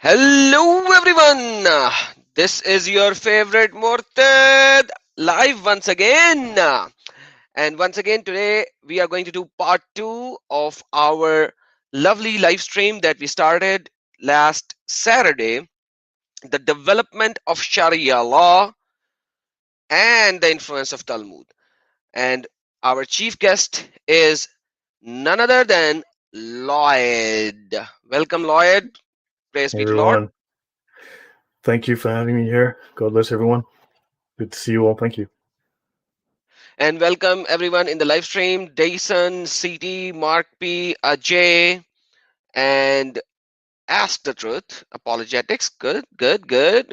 Hello everyone, this is your favorite Murtad live once again. And once again today we are going to do part 2 of our lovely live stream that we started last Saturday, the development of Sharia law and the influence of Talmud. And our chief guest is none other than Lloyd. Welcome Lloyd, praise Hey be to Lord. everyone, thank you for having me here. God bless everyone. Good to see you all. Thank you. And welcome everyone in the live stream. Jason, CT, Mark P, Ajay, and Ask the Truth. Apologetics. Good.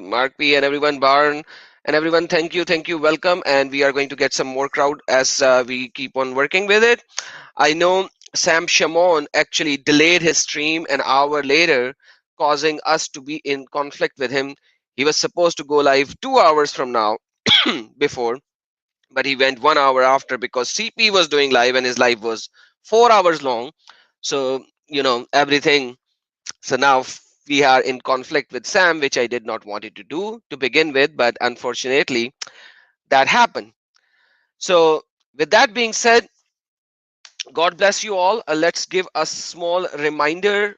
Mark P and everyone, Barn and everyone, thank you, welcome. And we are going to get some more crowd as we keep on working with it. I know Sam Shamon actually delayed his stream an hour later, causing us to be in conflict with him. He was supposed to go live 2 hours from now before, but he went 1 hour after because CP was doing live and his live was 4 hours long. So, everything. So now we are in conflict with Sam, which I did not want it to do to begin with, but unfortunately that happened. So, with that being said, God bless you all. Let's give a small reminder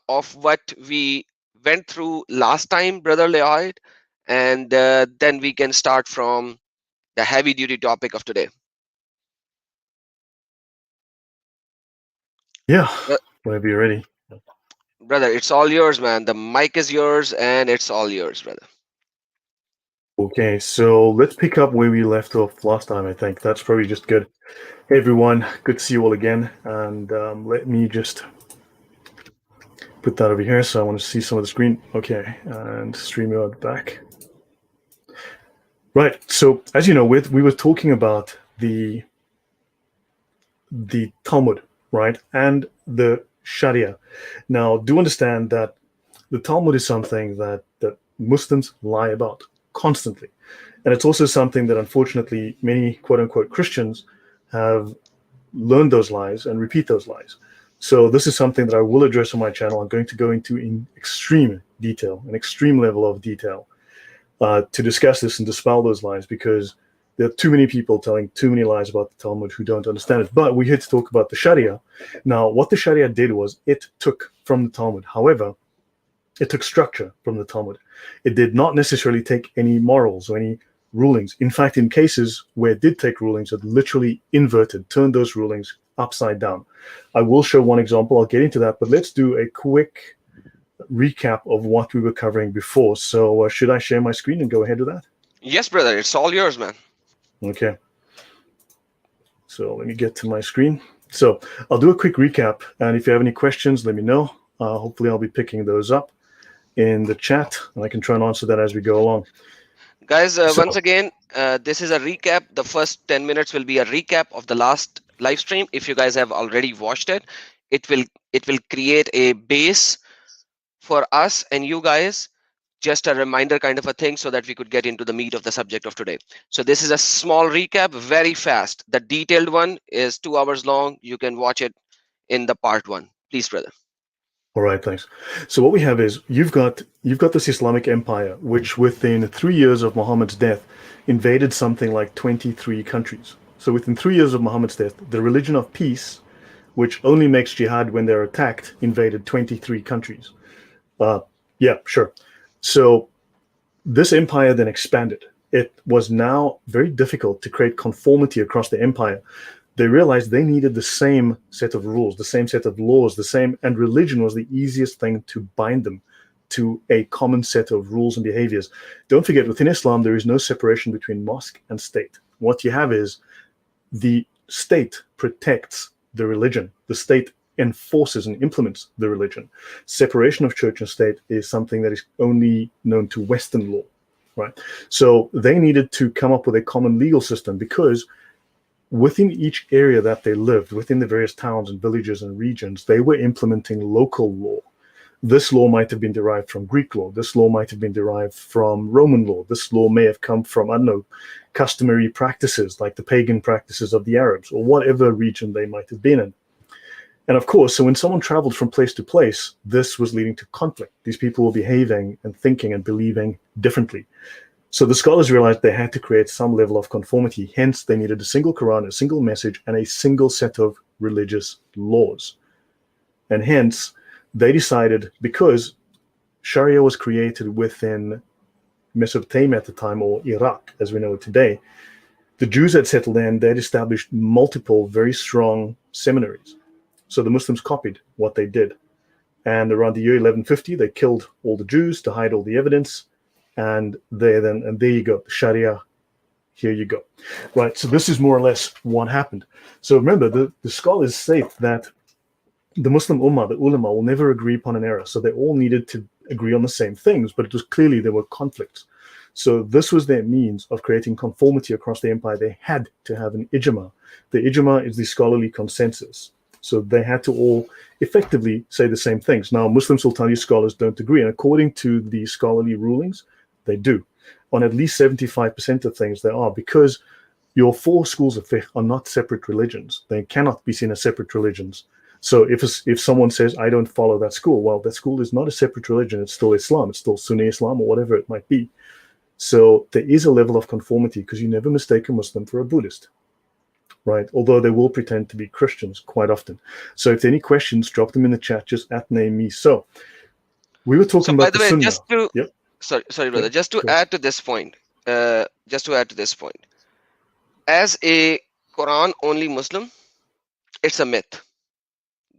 of what we went through last time, Brother Lloyd, and then we can start from the heavy duty topic of today. Yeah, Uh, whenever you're ready. Brother, it's all yours, man. The mic is yours and it's all yours, brother. Okay, so let's pick up where we left off last time. I think that's probably just good. Hey everyone, good to see you all again. And let me just put that over here so I want to see some of the screen. Okay, and StreamYard back. Right. So as you know, we were talking about the Talmud, right, and the Sharia. Now, do understand that the Talmud is something that Muslims lie about constantly, and it's also something that unfortunately many quote unquote Christians have learned those lies and repeat those lies. So this is something that I will address on my channel. I'm going to go into in extreme detail, an extreme level of detail, to discuss this and dispel those lies, because there are too many people telling too many lies about the Talmud who don't understand it. But we're here to talk about the Sharia. Now, what the Sharia did was it took from the Talmud. However, it took structure from the Talmud. It did not necessarily take any morals or any rulings. In fact, in cases where it did take rulings, it literally inverted, turned those rulings upside down. I will show one example. I'll get into that, but let's do a quick recap of what we were covering before. So should I share my screen and go ahead with that? Yes, brother, it's all yours, man. Okay. So let me get to my screen. So I'll do a quick recap. And if you have any questions, let me know. Hopefully I'll be picking those up in the chat and I can try and answer that as we go along. Guys, So, once again, this is a recap. The first 10 minutes will be a recap of the last live stream. If you guys have already watched it, it will it will create a base for us and you guys, just a reminder kind of a thing, so that we could get into the meat of the subject of today. So this is a small recap, very fast. The detailed one is 2 hours long. You can watch it in the part one. Please, brother. all right, thanks. So what we have is you've got this Islamic empire, which within 3 years of Muhammad's death invaded something like 23 countries. So within 3 years of Muhammad's death, the religion of peace, which only makes jihad when they're attacked, invaded 23 countries. Uh, yeah, sure. So this empire then expanded. It was now very difficult to create conformity across the empire. They realized they needed the same set of rules, the same set of laws, and religion was the easiest thing to bind them to a common set of rules and behaviors. Don't forget, within Islam, there is no separation between mosque and state. What you have is the state protects the religion. The state enforces and implements the religion. Separation of church and state is something that is only known to Western law, right? So they needed to come up with a common legal system, because within each area that they lived, within the various towns and villages and regions, they were implementing local law. This law might have been derived from Greek law. This law might have been derived from Roman law. This law may have come from, I don't know, customary practices like the pagan practices of the Arabs or whatever region they might have been in. And of course, so when someone traveled from place to place, this was leading to conflict. These people were behaving and thinking and believing differently. So the scholars realized they had to create some level of conformity. Hence, they needed a single Quran, a single message, and a single set of religious laws. And hence, they decided, because Sharia was created within Mesopotamia at the time, or Iraq as we know it today, the Jews had settled in, they'd established multiple very strong seminaries. So the Muslims copied what they did. And around the year 1150, they killed all the Jews to hide all the evidence. And there you go, Sharia, here you go. Right, so this is more or less what happened. So remember, the scholars state that the Muslim Ummah, the ulama, will never agree upon an error. So they all needed to agree on the same things, but it was clearly there were conflicts. So this was their means of creating conformity across the empire. They had to have an ijma. The ijma is the scholarly consensus. So they had to all effectively say the same things. Now, Muslims will tell you scholars don't agree. And according to the scholarly rulings, they do. On at least 75% of things, they are, because your four schools of fiqh are not separate religions. They cannot be seen as separate religions. So if someone says, I don't follow that school, well, that school is not a separate religion. It's still Islam. It's still Sunni Islam or whatever it might be. So there is a level of conformity, because you never mistake a Muslim for a Buddhist, right? Although they will pretend to be Christians quite often. So if there are any questions, drop them in the chat, just at name me. So we were So talking by about the the way, Sunnah. just to Yep. sorry, Yeah. brother, just to Go ahead. add to this point, as a Quran only Muslim, it's a myth.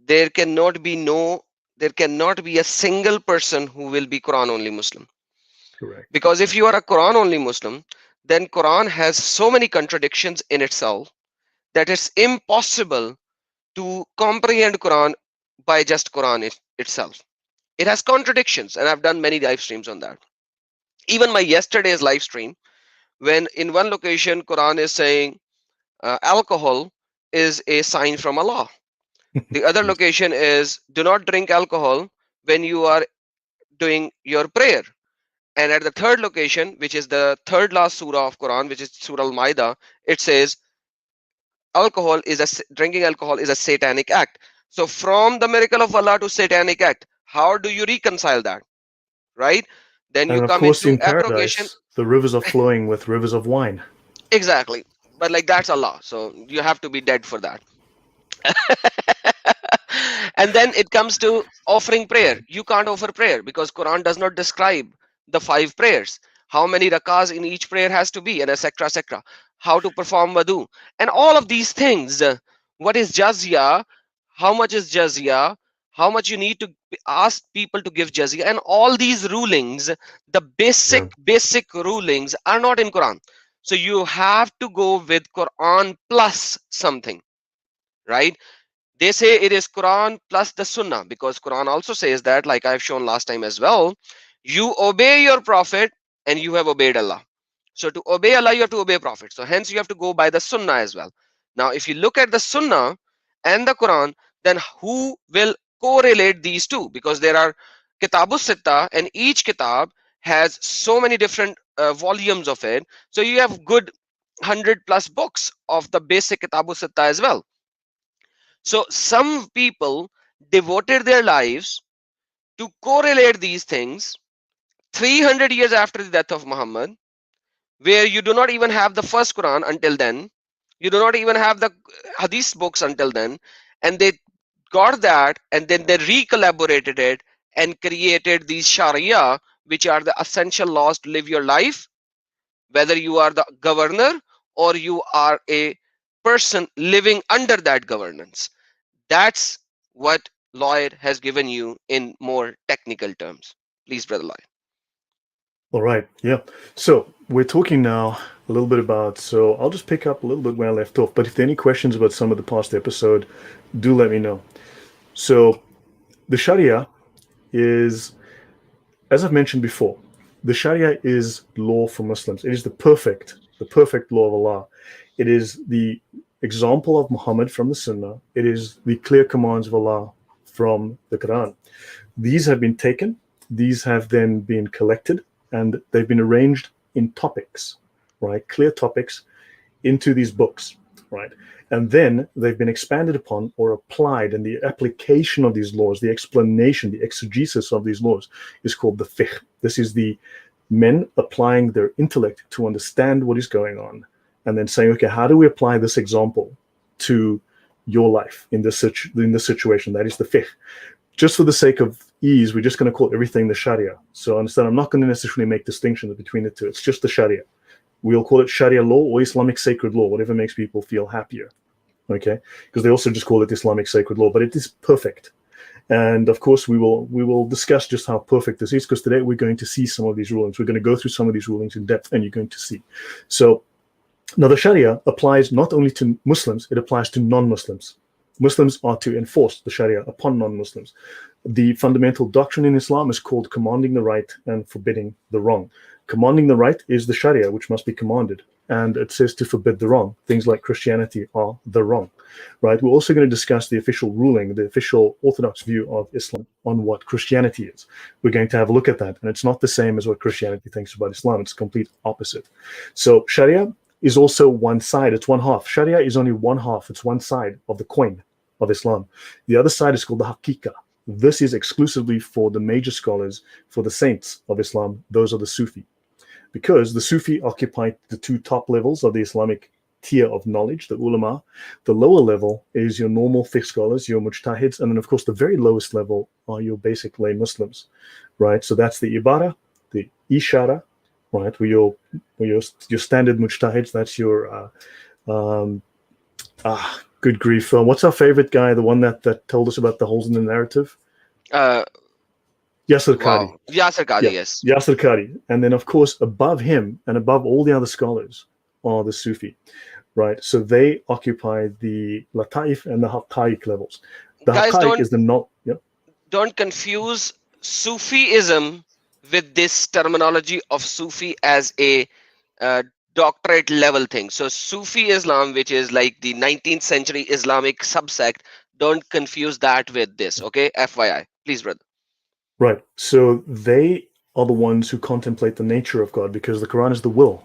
There cannot be no, there cannot be a single person who will be Quran only Muslim. Correct. Because if you are a Quran only Muslim, then Quran has so many contradictions in itself that it's impossible to comprehend Quran by just Quran itself. It has contradictions, and I've done many live streams on that. Even my yesterday's live stream, when in one location Quran is saying alcohol is a sign from Allah. The other Yes. location is do not drink alcohol when you are doing your prayer. And at the third location, which is the third last surah of Quran, which is Surah Al-Ma'idah, it says drinking alcohol is a satanic act. So from the miracle of Allah to satanic act, how do you reconcile that? Right? Then you And of come course, into in abrogation. paradise, the rivers are flowing with rivers of wine. Exactly. But like that's Allah. So you have to be dead for that. And then it comes to offering prayer. You can't offer prayer because Quran does not describe the five prayers, how many rakas in each prayer has to be, and etc, etc, how to perform wudu, and all of these things. What is jazya, how much is jazya, how much you need to ask people to give jazya, and all these rulings, the Yeah. basic rulings are not in Quran. So you have to go with Quran plus something, right? They say it is Quran plus the Sunnah, because Quran also says that, like I've shown last time as well, you obey your prophet and you have obeyed Allah. So to obey Allah, you have to obey prophet. So hence you have to go by the Sunnah as well. Now if you look at the Sunnah and the Quran, then who will correlate these two? Because there are Kitabus Sitta, and each kitab has so many different volumes of it. So you have good 100 plus books of the basic Kitabus Sitta as well. So some people devoted their lives to correlate these things 300 years after the death of Muhammad, where you do not even have the first Quran until then, you do not even have the Hadith books until then, and they got that and then they recollaborated it and created these Sharia, which are the essential laws to live your life, whether you are the governor or you are a person living under that governance. That's what Lloyd has given you in more technical terms. Please, Brother Lloyd. All right. Yeah. So we're talking now a little bit about, so I'll just pick up a little bit where I left off. But if there are any questions about some of the past episode, do let me know. So the Sharia is, as I've mentioned before, the Sharia is law for Muslims. It is the perfect law of Allah. It is the example of Muhammad from the Sunnah. It is the clear commands of Allah from the Quran. These have been taken, these have then been collected, and they've been arranged in topics, right? Clear topics into these books. right? And then they've been expanded upon or applied, and the application of these laws, the explanation, the exegesis of these laws is called the fiqh. This is the men applying their intellect to understand what is going on and then saying, okay, how do we apply this example to your life in this situation? That is the fiqh. Just for the sake of ease, we're just going to call everything the Sharia. So understand, I'm not going to necessarily make distinctions between the two. It's just the Sharia. We'll call it Sharia law or Islamic sacred law, whatever makes people feel happier. Okay, because they also just call it Islamic sacred law, but it is perfect. And of course, we will discuss just how perfect this is, because today we're going to see some of these rulings. We're going to go through some of these rulings in depth, and you're going to see. So now the Sharia applies not only to Muslims, it applies to non-Muslims. Muslims are to enforce the Sharia upon non-Muslims. The fundamental doctrine in Islam is called commanding the right and forbidding the wrong. Commanding the right is the Sharia, which must be commanded. And it says to forbid the wrong. Things like Christianity are the wrong, right? We're also going to discuss the official ruling, the official Orthodox view of Islam on what Christianity is. We're going to have a look at that. And it's not the same as what Christianity thinks about Islam. It's complete opposite. So Sharia is also one side. It's one half. Sharia is only one half. It's one side of the coin of Islam. The other side is called the Haqiqah. This is exclusively for the major scholars, for the saints of Islam. Those are the Sufi, because the Sufi occupy the two top levels of the Islamic tier of knowledge, the ulama. The lower level is your normal fiqh scholars, your mujtahids, and then of course the very lowest level are your basic lay Muslims, right? So that's the ibara, the ishara, right? Your standard mujtahids. That's your good grief. What's our favorite guy? The one that told us about the holes in the narrative? Uh, Yasir Qadi. wow. Yasir Qadi, Yeah, yes. Yasir Qadi. And then, of course, above him and above all the other scholars are the Sufi, right? So they occupy the Lataif and the Haqqaiq levels. The Guys, Haqqaiq is the not, yeah, don't confuse Sufism with this terminology of Sufi as a uh, doctorate level thing. So Sufi Islam, which is like the 19th century Islamic subsect, don't confuse that with this. Okay, FYI, please, brother. right. So they are the ones who contemplate the nature of God, because the Quran is the will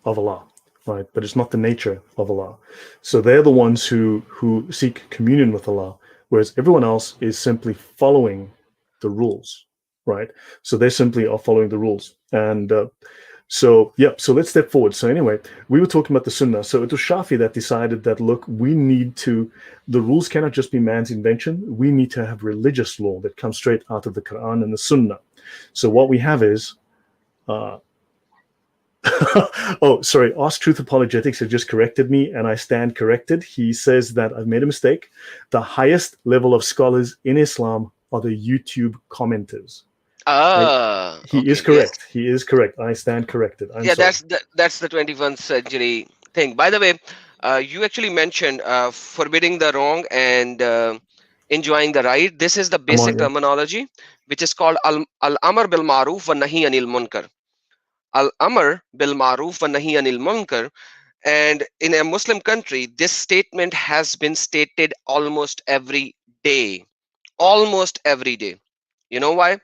of Allah, right? But it's not the nature of Allah. So they're the ones who seek communion with Allah, whereas everyone else is simply following the rules, right? So they simply are following the rules. And so yeah, so let's step forward. So anyway, we were talking about the Sunnah. So it was Shafi that decided that, look, the rules cannot just be man's invention. We need to have religious law that comes straight out of the Quran and the Sunnah. So what we have is uh, oh, sorry. Ask Truth Apologetics has just corrected me, and I stand corrected. He says that I've made a mistake. The highest level of scholars in Islam are the YouTube commenters. I, Ah, he is okay, yes. correct. He is correct. I stand corrected. I'm Yeah, sorry. that's the 21st century thing. By the way, you actually mentioned forbidding the wrong and enjoying the right. This is the Come on, basic yeah. terminology, which is called al-amr bil ma'ruf wa nahi anil munkar. Al-amr bil ma'ruf wa nahi anil munkar. And in a Muslim country, this statement has been stated almost every day. Almost every day. You know why?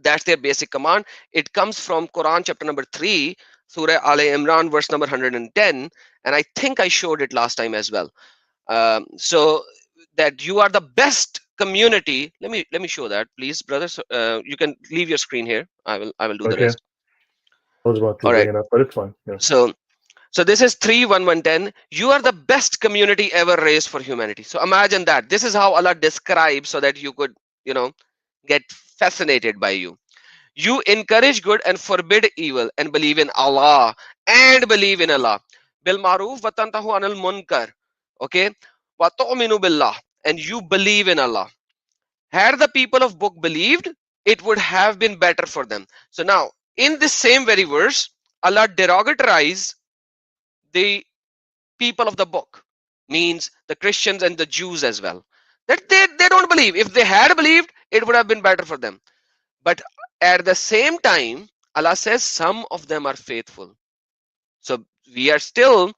That's their basic command. It comes from Quran chapter number 3, Surah Al Imran, verse number 110. And I think I showed it last time as well. So that you are the best community. Let me show that, please, brothers. You can leave your screen here. I will do the Okay. rest. I was about to All bring right. it up, but it's fine. Yeah. So this is 3:1:110. You are the best community ever raised for humanity. So imagine that. This is how Allah describes, so that you could, you know, get fascinated by you. You encourage good and forbid evil and believe in Allah and believe in Allah. Bil maruf wa tantahu anil munkar. Okay? Wa tu'minu billah, and you believe in Allah. Had the people of book believed, it would have been better for them. So now, in this same very verse, Allah derogatorize the people of the book, means the Christians and the Jews as well. That they don't believe. If they had believed, it would have been better for them. But at the same time, Allah says some of them are faithful. So we are still,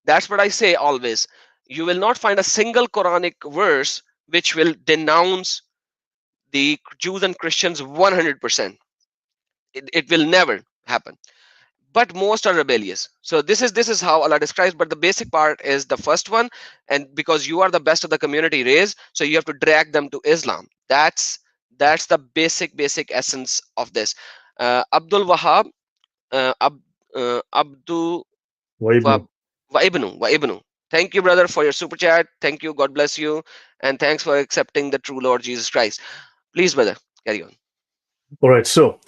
that's what I say always. You will not find a single Quranic verse which will denounce the Jews and Christians 100%. It will never happen. but most are rebellious. So this is how Allah describes, but the basic part is the first one. And because you are the best of the community raised, so you have to drag them to Islam. That's the basic essence of this. Abdul Wahab, Abdul Waibnu. Wa ibnu. Thank you, brother, for your super chat. Thank you. God bless you. And thanks for accepting the true Lord Jesus Christ. Please, brother, carry on. All right, so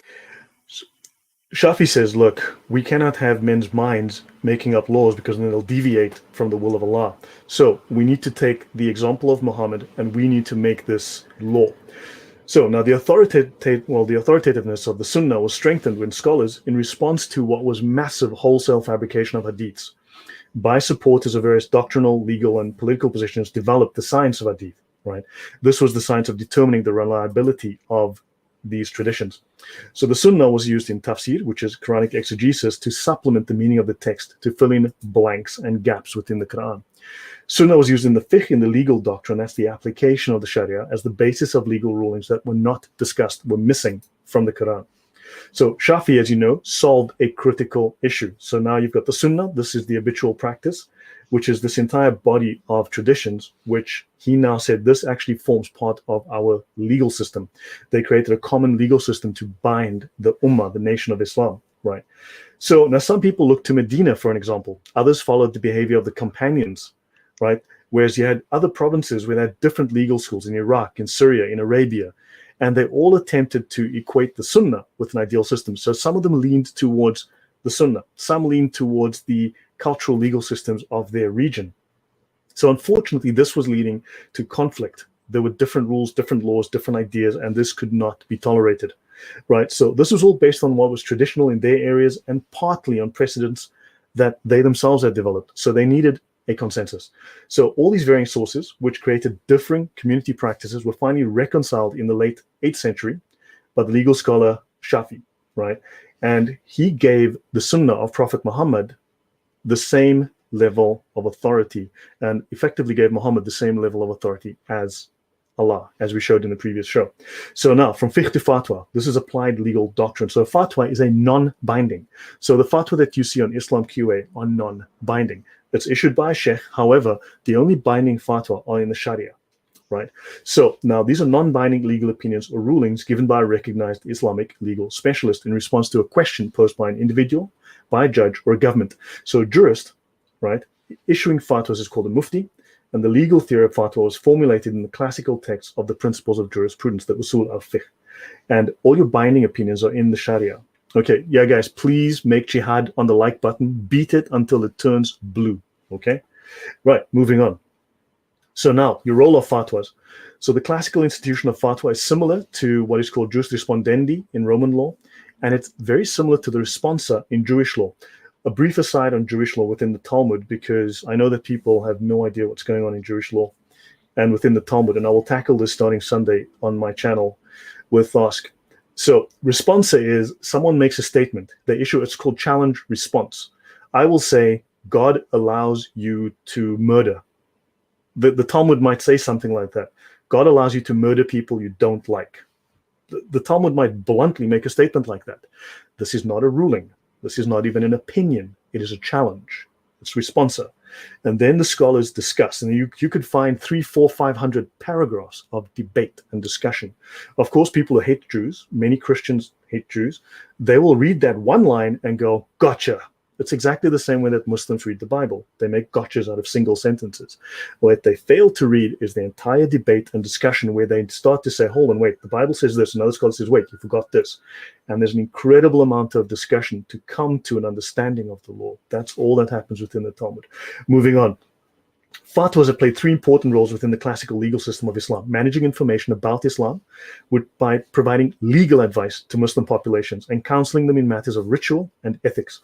Shafi says, look, we cannot have men's minds making up laws because then they'll deviate from the will of Allah. So we need to take the example of Muhammad and we need to make this law. So now the authoritativeness of the Sunnah was strengthened when scholars, in response to what was massive wholesale fabrication of hadiths by supporters of various doctrinal, legal, and political positions, developed the science of hadith. Right, this was the science of determining the reliability of these traditions. So the Sunnah was used in tafsir, which is Quranic exegesis, to supplement the meaning of the text, to fill in blanks and gaps within the Quran. Sunnah was used in the fiqh, in the legal doctrine, as the application of the Sharia, as the basis of legal rulings that were not discussed, were missing from the Quran. So Shafi, as you know, solved a critical issue. So now you've got the Sunnah, this is the habitual practice, which is this entire body of traditions, which he now said this actually forms part of our legal system. They created a common legal system to bind the Ummah, the nation of Islam, right? So now some people look to Medina for an example. Others followed the behavior of the companions, right? Whereas you had other provinces where they had different legal schools in Iraq, in Syria, in Arabia, and they all attempted to equate the Sunnah with an ideal system. So some of them leaned towards the Sunnah, some leaned towards the cultural legal systems of their region. So unfortunately, this was leading to conflict. There were different rules, different laws, different ideas, and this could not be tolerated, right? So this was all based on what was traditional in their areas and partly on precedents that they themselves had developed. So they needed a consensus. So all these varying sources, which created differing community practices, were finally reconciled in the late 8th century by the legal scholar Shafi, right? And he gave the Sunnah of Prophet Muhammad the same level of authority and effectively gave Muhammad the same level of authority as Allah, as we showed in the previous show. So now, from fiqh to fatwa, this is applied legal doctrine. So fatwa is a non-binding. So the fatwa that you see on Islam QA are non-binding. It's issued by a sheikh. However, the only binding fatwa are in the Sharia, right? So now these are non-binding legal opinions or rulings given by a recognized Islamic legal specialist in response to a question posed by an individual, by a judge, or a government. So a jurist, right, issuing fatwas is called a mufti, and the legal theory of fatwa was formulated in the classical text of the principles of jurisprudence, the usul al-fiqh. And all your binding opinions are in the Sharia. Okay, yeah, guys, please make jihad on the like button. Beat it until it turns blue, okay? Right, moving on. So now, your role of fatwas. So the classical institution of fatwa is similar to what is called jus respondendi in Roman law, and it's very similar to the responsa in Jewish law. A brief aside on Jewish law within the Talmud, because I know that people have no idea what's going on in Jewish law and within the Talmud, and I will tackle this starting Sunday on my channel with Ask. So responsa is someone makes a statement. They issue, it's called challenge response. I will say, God allows you to murder. The Talmud might say something like that. God allows you to murder people you don't like. The Talmud might bluntly make a statement like that. This is not a ruling. This is not even an opinion. It is a challenge. It's responsa. And then the scholars discuss, and you could find 300, 400, 500 paragraphs of debate and discussion. Of course, people who hate Jews, many Christians hate Jews, they will read that one line and go, gotcha. It's exactly the same way that Muslims read the Bible. They make gotchas out of single sentences. What they fail to read is the entire debate and discussion where they start to say, hold on, wait, the Bible says this, another scholar says, wait, you forgot this. And there's an incredible amount of discussion to come to an understanding of the law. That's all that happens within the Talmud. Moving on. Fatwas have played three important roles within the classical legal system of Islam: managing information about Islam by providing legal advice to Muslim populations and counseling them in matters of ritual and ethics,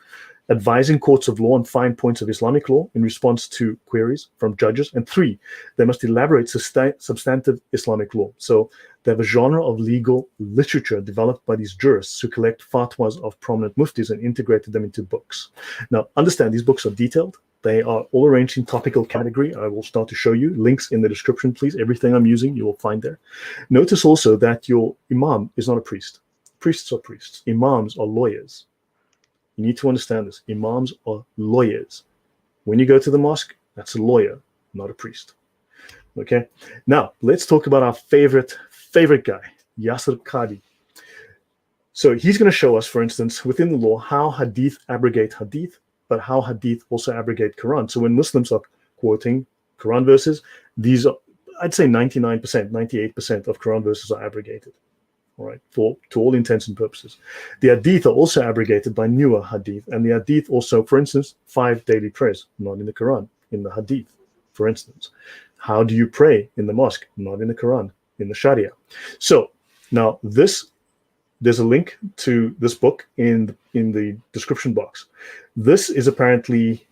advising courts of law on fine points of Islamic law in response to queries from judges, and three, they must elaborate substantive Islamic law. So they have a genre of legal literature developed by these jurists who collect fatwas of prominent muftis and integrated them into books. Now, understand these books are detailed. They are all arranged in topical category. I will start to show you links in the description, please. Everything I'm using, you will find there. Notice also that your imam is not a priest. Priests are priests. Imams are lawyers. You need to understand this. Imams are lawyers. When you go to the mosque, that's a lawyer, not a priest. Okay. Now let's talk about our favorite guy, Yasir Qadi. So he's going to show us, for instance, within the law, how hadith abrogate hadith, but how hadith also abrogate Quran. So when Muslims are quoting Quran verses, these are, I'd say 99%, 98% of Quran verses are abrogated. All right, to all intents and purposes. The hadith are also abrogated by newer hadith, and the hadith also, for instance, 5 daily prayers, not in the Quran, in the hadith, for instance. How do you pray in the mosque? Not in the Quran, in the Sharia. So now there's a link to this book in the description box. This is apparently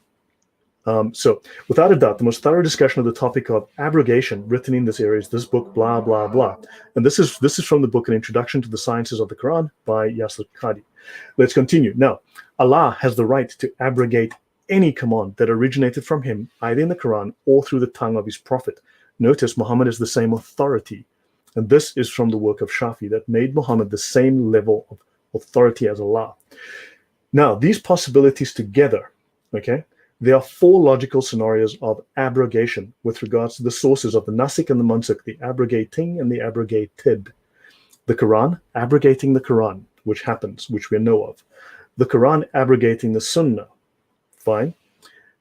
so without a doubt, the most thorough discussion of the topic of abrogation written in this area is this book, blah, blah, blah. And this is from the book, An Introduction to the Sciences of the Quran by Yasir Qadi. Let's continue. Now, Allah has the right to abrogate any command that originated from him, either in the Quran or through the tongue of his prophet. Notice Muhammad is the same authority. And this is from the work of Shafi that made Muhammad the same level of authority as Allah. Now, these possibilities together, okay, there are 4 logical scenarios of abrogation with regards to the sources of the nasik and the mansuk, the abrogating and the abrogated. The Quran abrogating the Quran, which happens, which we know of. The Quran abrogating the Sunnah, fine.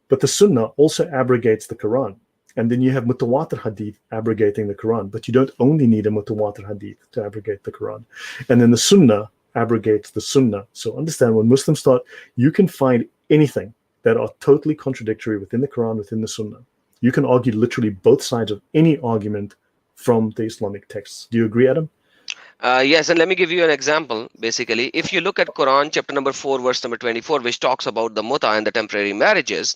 But the Sunnah also abrogates the Quran. And then you have mutawatir hadith abrogating the Quran, but you don't only need a mutawatir hadith to abrogate the Quran. And then the Sunnah abrogates the Sunnah. So understand, when Muslims start, you can find anything that are totally contradictory within the Quran, within the Sunnah. You can argue literally both sides of any argument from the Islamic texts. Do you agree, Adam? Yes, and let me give you an example. Basically, if you look at Quran chapter number 4, verse number 24, which talks about the muta and the temporary marriages,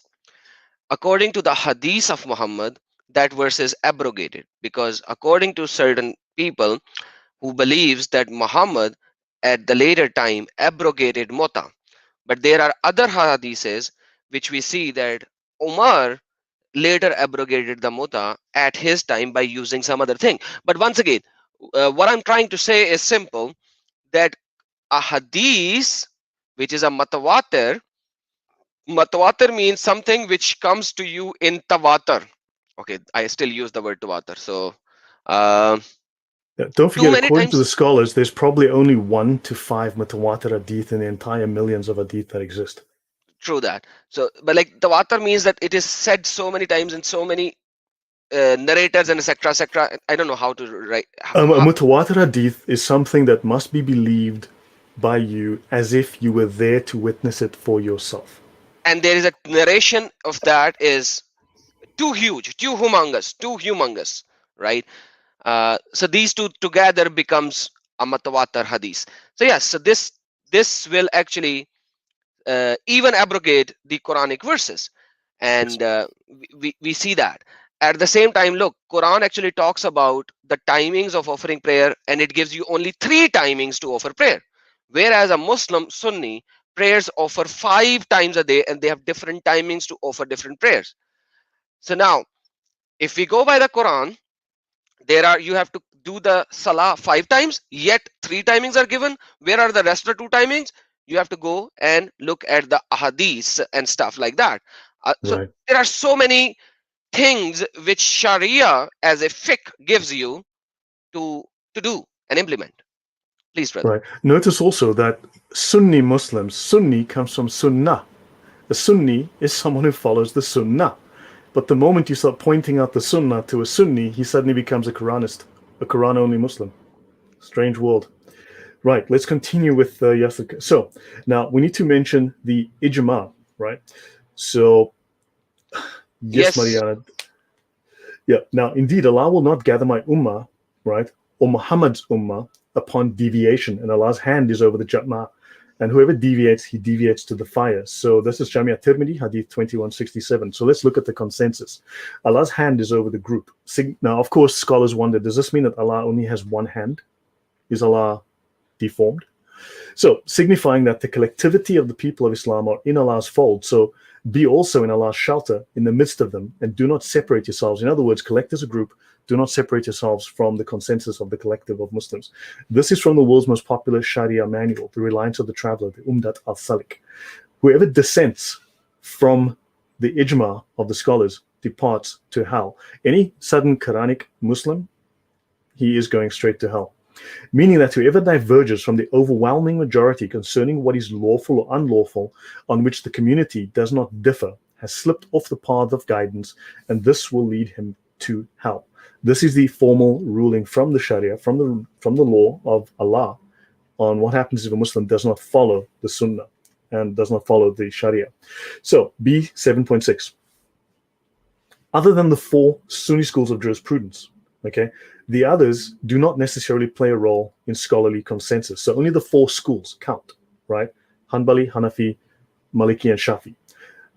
according to the hadith of Muhammad, that verse is abrogated, because according to certain people who believes that Muhammad at the later time abrogated muta, but there are other hadiths which we see that Umar later abrogated the muta at his time by using some other thing. But once again, what I'm trying to say is simple, that a hadith which is a mutawatir means something which comes to you in tawatur. Okay, I still use the word tawatur. So uh, Don't too forget, many according to times. the scholars, there's probably only 1 to 5 mutawatir hadith in the entire millions of hadith that exist. True that. So, but like tawatur means that it is said so many times in so many narrators and etc. etc. I don't know how to write. A mutawatir hadith is something that must be believed by you as if you were there to witness it for yourself. And there is a narration of that is too huge, too humongous, right? So these two together becomes a mutawatir hadith. So yes, so this will actually even abrogate the Quranic verses, Yes. and we see that. At the same time, look, Quran actually talks about the timings of offering prayer, and it gives you only 3 timings to offer prayer, whereas a Muslim Sunni prayers offer 5 times a day, and they have different timings to offer different prayers. So now, if we go by the Quran, you have to do the salah 5 times, yet 3 timings are given. Where are the rest of the 2 timings? You have to go and look at the ahadith and stuff like that. So Right. there are so many things which Sharia as a fiqh gives you to do and implement. Please, brother. Right. Notice also that Sunni Muslims, Sunni comes from Sunnah. A Sunni is someone who follows the Sunnah. But the moment you start pointing out the Sunnah to a Sunni, he suddenly becomes a Quranist, a Quran only Muslim. Strange world. Right, let's continue with Yasir. So now we need to mention the ijma, right? So, yes, Yes. Mariana. Yeah, now indeed, Allah will not gather my ummah, right, or Muhammad's ummah upon deviation, and Allah's hand is over the Jatma, and whoever deviates, he deviates to the fire. So this is Jamia Tirmidhi, Hadith 2167. So let's look at the consensus. Allah's hand is over the group. Now, of course, scholars wonder, does this mean that Allah only has one hand? Is Allah deformed? So, signifying that the collectivity of the people of Islam are in Allah's fold. So, be also in Allah's shelter in the midst of them, and do not separate yourselves. In other words, collect as a group, Do not separate yourselves from the consensus of the collective of Muslims. This is from the world's most popular Sharia manual, The Reliance of the Traveler, the Umdat al-Salik. Whoever dissents from the ijma of the scholars departs to hell. Any sudden Quranic Muslim, he is going straight to hell. Meaning that whoever diverges from the overwhelming majority concerning what is lawful or unlawful, on which the community does not differ, has slipped off the path of guidance, and this will lead him to hell. This is the formal ruling from the Sharia, from the law of Allah, on what happens if a Muslim does not follow the Sunnah and does not follow the Sharia. So, B 7.6. Other than the four Sunni schools of jurisprudence, okay, the others do not necessarily play a role in scholarly consensus. So only the four schools count, right? Hanbali, Hanafi, Maliki, and Shafi.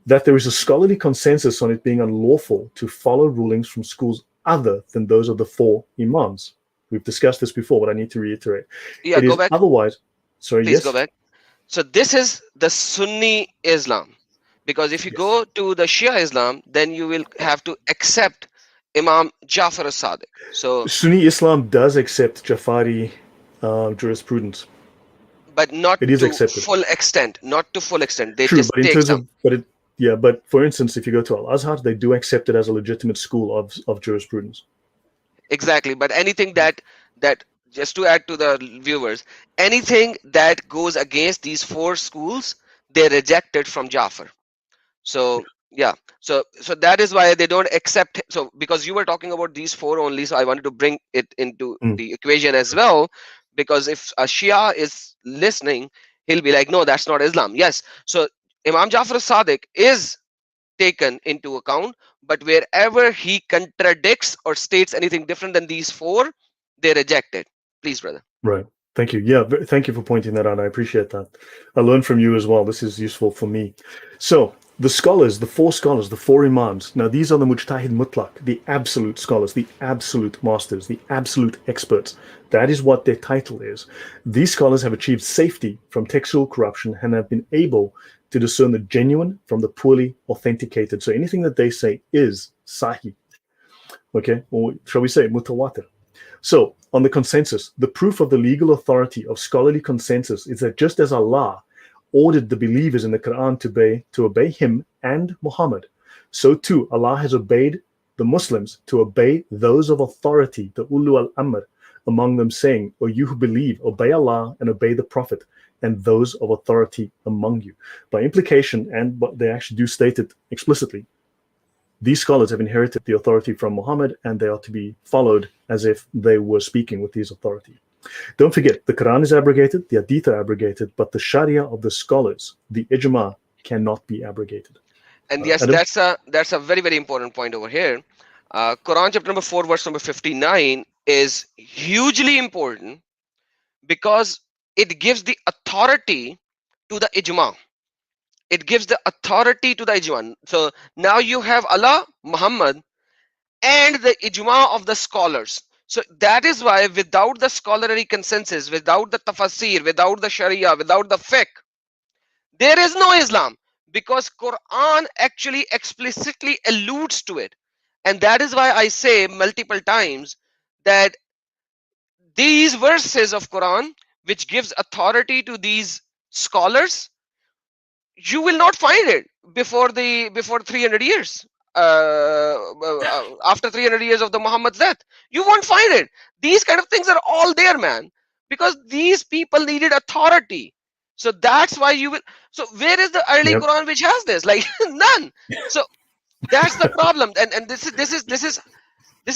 That there is a scholarly consensus on it being unlawful to follow rulings from schools other than those of the four imams. We've discussed this before, but I need to reiterate. Yeah, It go is back. otherwise, sorry, Please go yes? back. So this is the Sunni Islam. Because if you Yes. go to the Shia Islam, then you will have to accept Imam Jafar as-Sadiq. So, Sunni Islam does accept Jafari jurisprudence. but not It is to accepted. full extent, not to full extent. They True, just but in take terms some. of, yeah, but for instance, if you go to Al Azhar, they do accept it as a legitimate school of jurisprudence. Exactly. But anything that just to add to the viewers, anything that goes against these four schools, they reject it from Jafar. So yeah, so that is why they don't accept. So because you were talking about these four only, so I wanted to bring it into Mm, the equation as well, because if a Shia is listening, he'll be like, no, that's not Islam. Yes, so Imam Jafar Sadiq is taken into account, but wherever he contradicts or states anything different than these four, they reject it. Please, brother. right. Thank you. Yeah, thank you for pointing that out. I appreciate that. I learned from you as well. This is useful for me. So the scholars, the four imams. Now these are the mujtahid mutlaq, the absolute scholars, the absolute masters, the absolute experts. That is what their title is. These scholars have achieved safety from textual corruption and have been able to discern the genuine from the poorly authenticated. So anything that they say is sahih, okay, or shall we say mutawatir. So, on the consensus, the proof of the legal authority of scholarly consensus is that just as Allah ordered the believers in the Quran to obey Him and Muhammad, so too Allah has obeyed the Muslims to obey those of authority, the Ulu al-Amr, among them, saying, O you who believe, obey Allah and obey the Prophet and those of authority among you. By implication, and but they actually do state it explicitly, these scholars have inherited the authority from Muhammad and they are to be followed as if they were speaking with his authority. Don't forget, the Quran is abrogated, the Hadith are abrogated, but the Sharia of the scholars, the Ijma, cannot be abrogated. And yes, Adam? that's a very very important point over here. Quran chapter number 4 verse number 59 is hugely important because it gives the authority to the ijma. It gives the authority to the ijma. So now you have Allah, Muhammad, and the ijma of the scholars. So that is why without the scholarly consensus, without the tafsir, without the sharia, without the fiqh, there is no Islam, because Quran actually explicitly alludes to it. And that is why I say multiple times that these verses of Quran, which gives authority to these scholars, you will not find it before 300 years, after 300 years of the Muhammad's death. You won't find it. These kind of things are all there, man, because these people needed authority. So that's why you will. So where is the early Yep. Quran which has this? Like none. So that's the problem. And this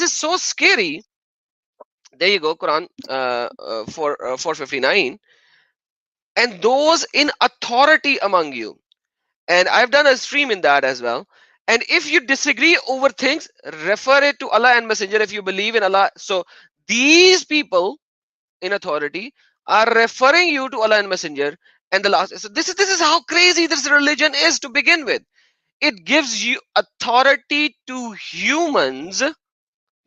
is so scary. There you go, Quran 459. And those in authority among you. And I've done a stream in that as well. And if you disagree over things, refer it to Allah and Messenger if you believe in Allah. So these people in authority are referring you to Allah and Messenger. And the last, so this is how crazy this religion is to begin with. It gives you authority to humans,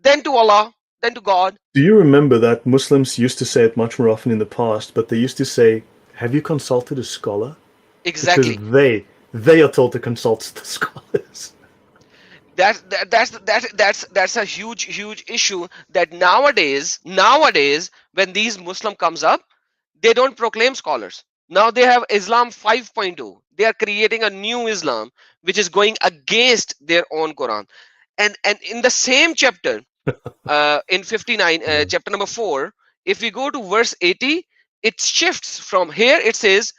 then to Allah, then to God. Do you remember that Muslims used to say it much more often in the past, but they used to say, have you consulted a scholar? Because Exactly. they are told to consult the scholars. That's a huge issue, that nowadays when these Muslim comes up, they don't proclaim scholars. Now they have Islam 5.0. They are creating a new Islam which is going against their own Quran. And in the same chapter, in 59, Yeah. chapter number 4, if we go to verse 80, it shifts from here. It says,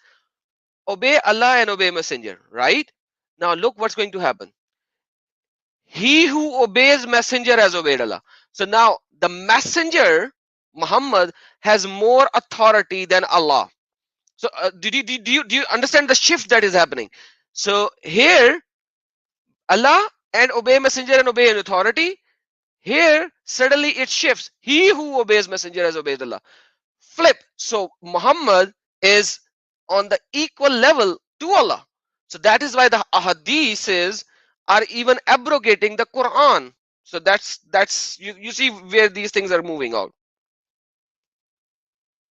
obey Allah and obey Messenger. Right now, look what's going to happen. He who obeys Messenger has obeyed Allah. So now the Messenger Muhammad has more authority than Allah. So do you understand the shift that is happening? So here, Allah and obey Messenger and obey an authority. Here suddenly it shifts. He who obeys Messenger has obeyed Allah. Flip. So Muhammad is on the equal level to Allah. So that is why the ahadiths are even abrogating the Quran. So that's you see where these things are moving out.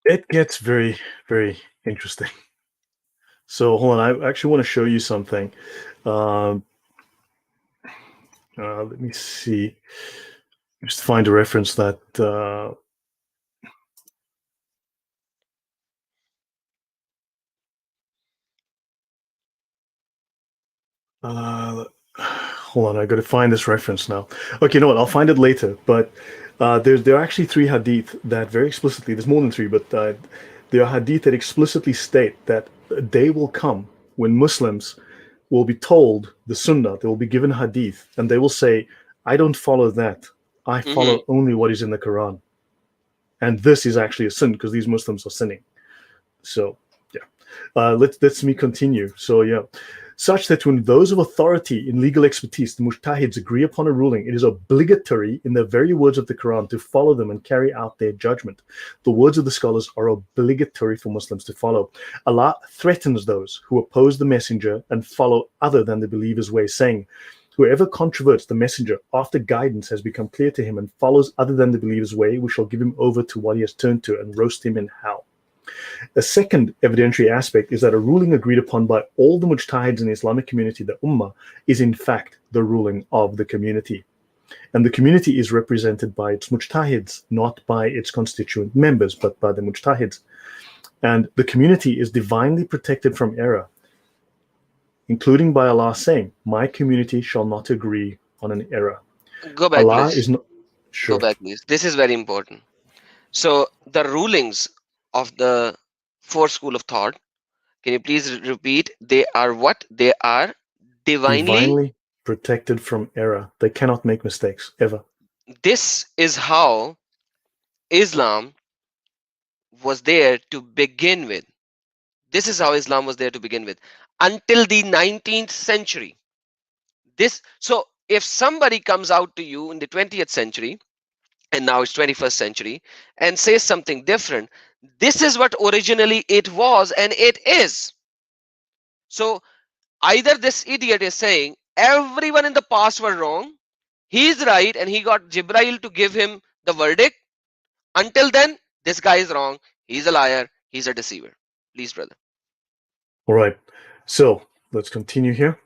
It gets very, very interesting. So hold on, I actually want to show you something. Um, let me see. Just find a reference that. Hold on, I got to find this reference now. Okay, you know what? I'll find it later. But there are actually three hadith that very explicitly. There's more than three, but there are hadith that explicitly state that a day will come when Muslims will be told the Sunnah. They will be given hadith, and they will say, "I don't follow that. I Hmm. follow only what is in the Quran." And this is actually a sin because these Muslims are sinning. So yeah, let's me continue. So yeah, such that when those of authority in legal expertise, the mujtahids, agree upon a ruling, it is obligatory in the very words of the Quran to follow them and carry out their judgment. The words of the scholars are obligatory for Muslims to follow. Allah threatens those who oppose the messenger and follow other than the believer's way, saying, "Whoever controverts the messenger after guidance has become clear to him and follows other than the believer's way, we shall give him over to what he has turned to and roast him in hell." A second evidentiary aspect is that a ruling agreed upon by all the mujtahids in the Islamic community, the Ummah, is in fact the ruling of the community. And the community is represented by its mujtahids, not by its constituent members, but by the mujtahids. And the community is divinely protected from error, including by Allah saying, "My community shall not agree on an error." Go back, Allah please. is not Go sure. back, please. This is very important. So the rulings of the fourth school of thought, can you please repeat? They are what? They are divinely. Divinely protected from error. They cannot make mistakes ever. This is how Islam was there to begin with. This is how Islam was there to begin with until the 19th century. This so if somebody comes out to you in the 20th century and now it's 21st century and says something different, this is what originally it was and it is. So either this idiot is saying everyone in the past were wrong, he's right and he got Jibrail to give him the verdict. Until then, this guy is wrong, he's a liar, he's a deceiver. Please, brother. All right. So let's continue here.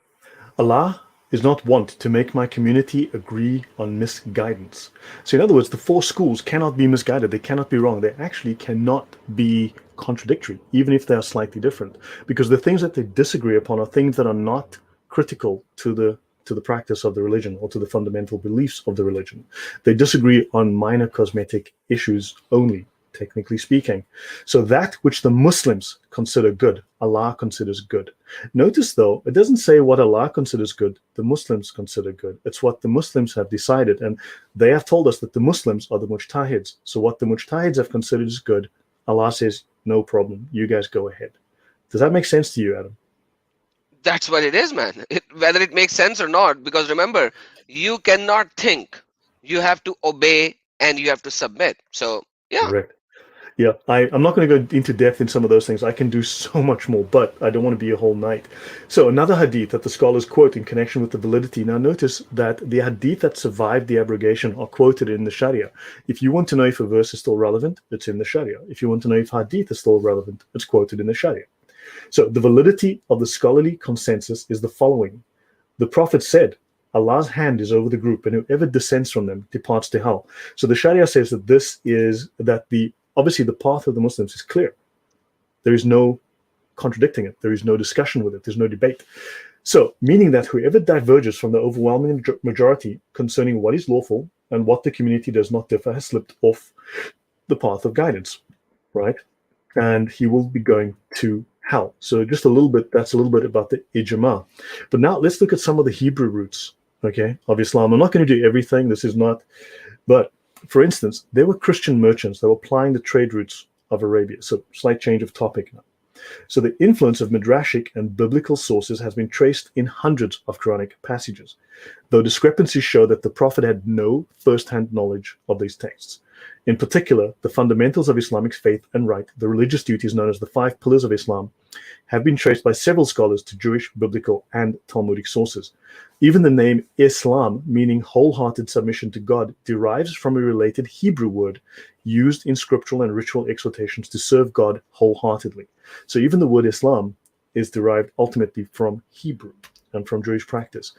Allah is not wont to make my community agree on misguidance. So, in other words, the four schools cannot be misguided. They cannot be wrong. They actually cannot be contradictory, even if they are slightly different, because the things that they disagree upon are things that are not critical to the practice of the religion or to the fundamental beliefs of the religion. They disagree on minor cosmetic issues only, technically speaking. So that which the Muslims consider good, Allah considers good. Notice, though, it doesn't say what Allah considers good, the Muslims consider good. It's what the Muslims have decided. And they have told us that the Muslims are the mujtahids. So what the mujtahids have considered is good, Allah says, no problem, you guys go ahead. Does that make sense to you, Adam? That's what it is, man. Whether it makes sense or not, because remember, you cannot think. You have to obey and you have to submit. So, yeah. Correct. Yeah, I'm not going to go into depth in some of those things. I can do so much more, but I don't want to be a whole night. So another hadith that the scholars quote in connection with the validity. Now notice that the hadith that survived the abrogation are quoted in the Sharia. If you want to know if a verse is still relevant, it's in the Sharia. If you want to know if hadith is still relevant, it's quoted in the Sharia. So the validity of the scholarly consensus is the following. The Prophet said, Allah's hand is over the group, and whoever dissents from them departs to hell. So the Sharia says that this is that the obviously the path of the Muslims is clear. There is no contradicting it. There is no discussion with it. There's no debate. So, meaning that whoever diverges from the overwhelming majority concerning what is lawful and what the community does not differ has slipped off the path of guidance, right? And he will be going to hell. So just a little bit, that's a little bit about the ijma. But now let's look at some of the Hebrew roots, okay, of Islam. I'm not going to do everything. This is not, but for instance, there were Christian merchants that were plying the trade routes of Arabia. So slight change of topic now. So the influence of midrashic and biblical sources has been traced in hundreds of Quranic passages, though discrepancies show that the Prophet had no first-hand knowledge of these texts. In particular, the fundamentals of Islamic faith and right, the religious duties known as the 5 pillars of Islam, have been traced by several scholars to Jewish, biblical, and Talmudic sources. Even the name Islam, meaning wholehearted submission to God, derives from a related Hebrew word used in scriptural and ritual exhortations to serve God wholeheartedly. So even the word Islam is derived ultimately from Hebrew and from Jewish practice.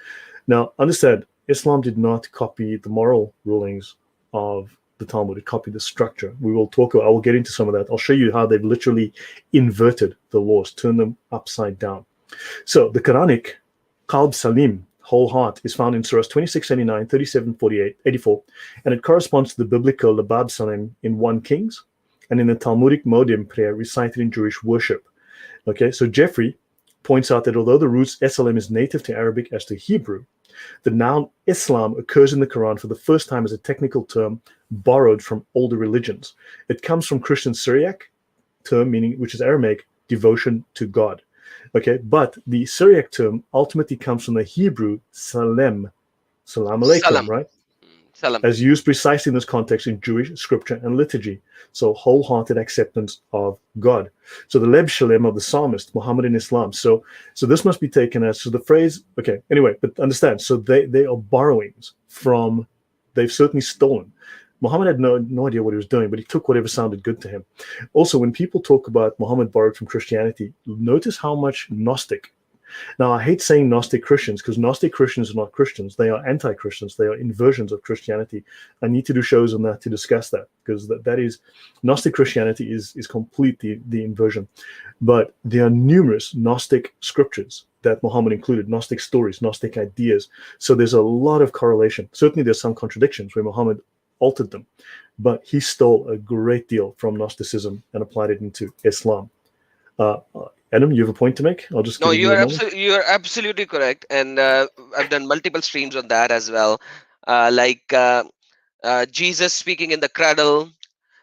Now, understand, Islam did not copy the moral rulings of the Talmud. It copied the structure. I will get into some of that. I'll show you how they've literally inverted the laws, turned them upside down. So the Quranic Qalb Salim, whole heart, is found in Surahs 26:89, 37:48, 84, and it corresponds to the biblical Labab Salim in 1 Kings and in the Talmudic Modim prayer recited in Jewish worship. Okay, so Jeffrey points out that although the roots SLM is native to Arabic as to Hebrew, the noun Islam occurs in the Quran for the first time as a technical term borrowed from older religions. It comes from Christian Syriac term, meaning, which is Aramaic, devotion to God. Okay, but the Syriac term ultimately comes from the Hebrew salem, salam alaikum, Salam. right? Salam. As used precisely in this context in Jewish scripture and liturgy. So wholehearted acceptance of God. So the Leb Shalem of the psalmist, Muhammad in Islam. So this must be taken as, so the phrase, okay, anyway, but understand, so they are borrowings from, they've certainly stolen. Muhammad had no idea what he was doing, but he took whatever sounded good to him. Also, when people talk about Muhammad borrowed from Christianity, notice how much Gnostic. Now, I hate saying Gnostic Christians because Gnostic Christians are not Christians. They are anti-Christians. They are inversions of Christianity. I need to do shows on that to discuss that because that is, Gnostic Christianity is completely the inversion. But there are numerous Gnostic scriptures that Muhammad included, Gnostic stories, Gnostic ideas. So there's a lot of correlation. Certainly there's some contradictions where Muhammad altered them, but he stole a great deal from Gnosticism and applied it into Islam. Adam, you have a point to make? I'll just No, give you a moment. you are absolutely correct, and I've done multiple streams on that as well. Like Jesus speaking in the cradle,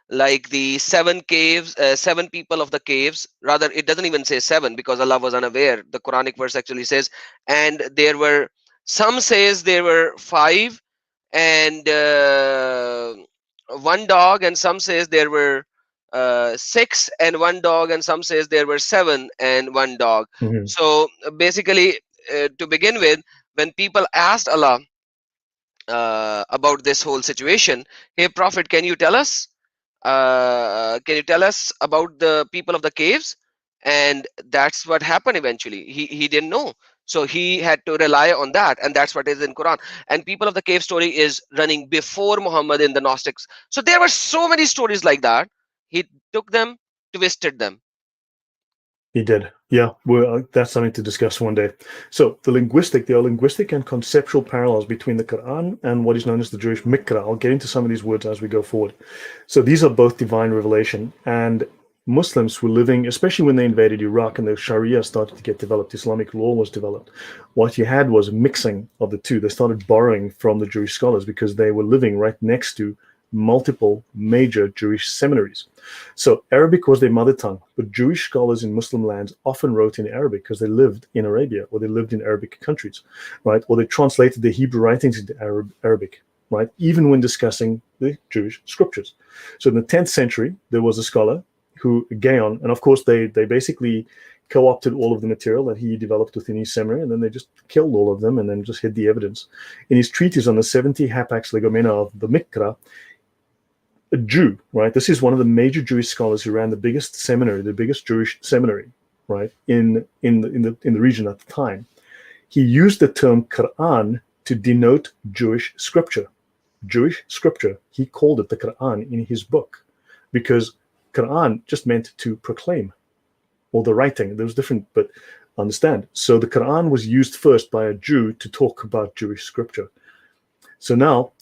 like the 7 caves, 7 people of the caves. Rather, it doesn't even say 7 because Allah was unaware. The Quranic verse actually says, and there were, some says there were 5 and 1 dog, and some says there were 6 and 1 dog, and some says there were 7 and 1 dog. Mm-hmm. So basically, to begin with, when people asked Allah about this whole situation, hey Prophet, can you tell us about the people of the caves? And that's what happened eventually. He didn't know, so he had to rely on that, and that's what is in Quran. And people of the cave story is running before Muhammad in the Gnostics. So there were so many stories like that. He took them, twisted them. He did. Yeah, well, that's something to discuss one day. So there are linguistic and conceptual parallels between the Quran and what is known as the Jewish Mikra. I'll get into some of these words as we go forward. So these are both divine revelation, and Muslims were living, especially when they invaded Iraq and the Sharia started to get developed, Islamic law was developed. What you had was a mixing of the two. They started borrowing from the Jewish scholars because they were living right next to multiple major Jewish seminaries. So Arabic was their mother tongue, but Jewish scholars in Muslim lands often wrote in Arabic because they lived in Arabia or they lived in Arabic countries, right? Or they translated their Hebrew writings into Arabic, right? Even when discussing the Jewish scriptures. So in the 10th century, there was a scholar who, Gaon, and of course they basically co-opted all of the material that he developed within his seminary, and then they just killed all of them and then just hid the evidence. In his treatise on the 70 hapax legomena of the Mikra, a Jew, right? This is one of the major Jewish scholars who ran the biggest seminary, the biggest Jewish seminary, right, in the region at the time. He used the term Quran to denote Jewish scripture. Jewish scripture. He called it the Quran in his book because Quran just meant to proclaim, or the writing. There was different, but understand. So the Quran was used first by a Jew to talk about Jewish scripture. So now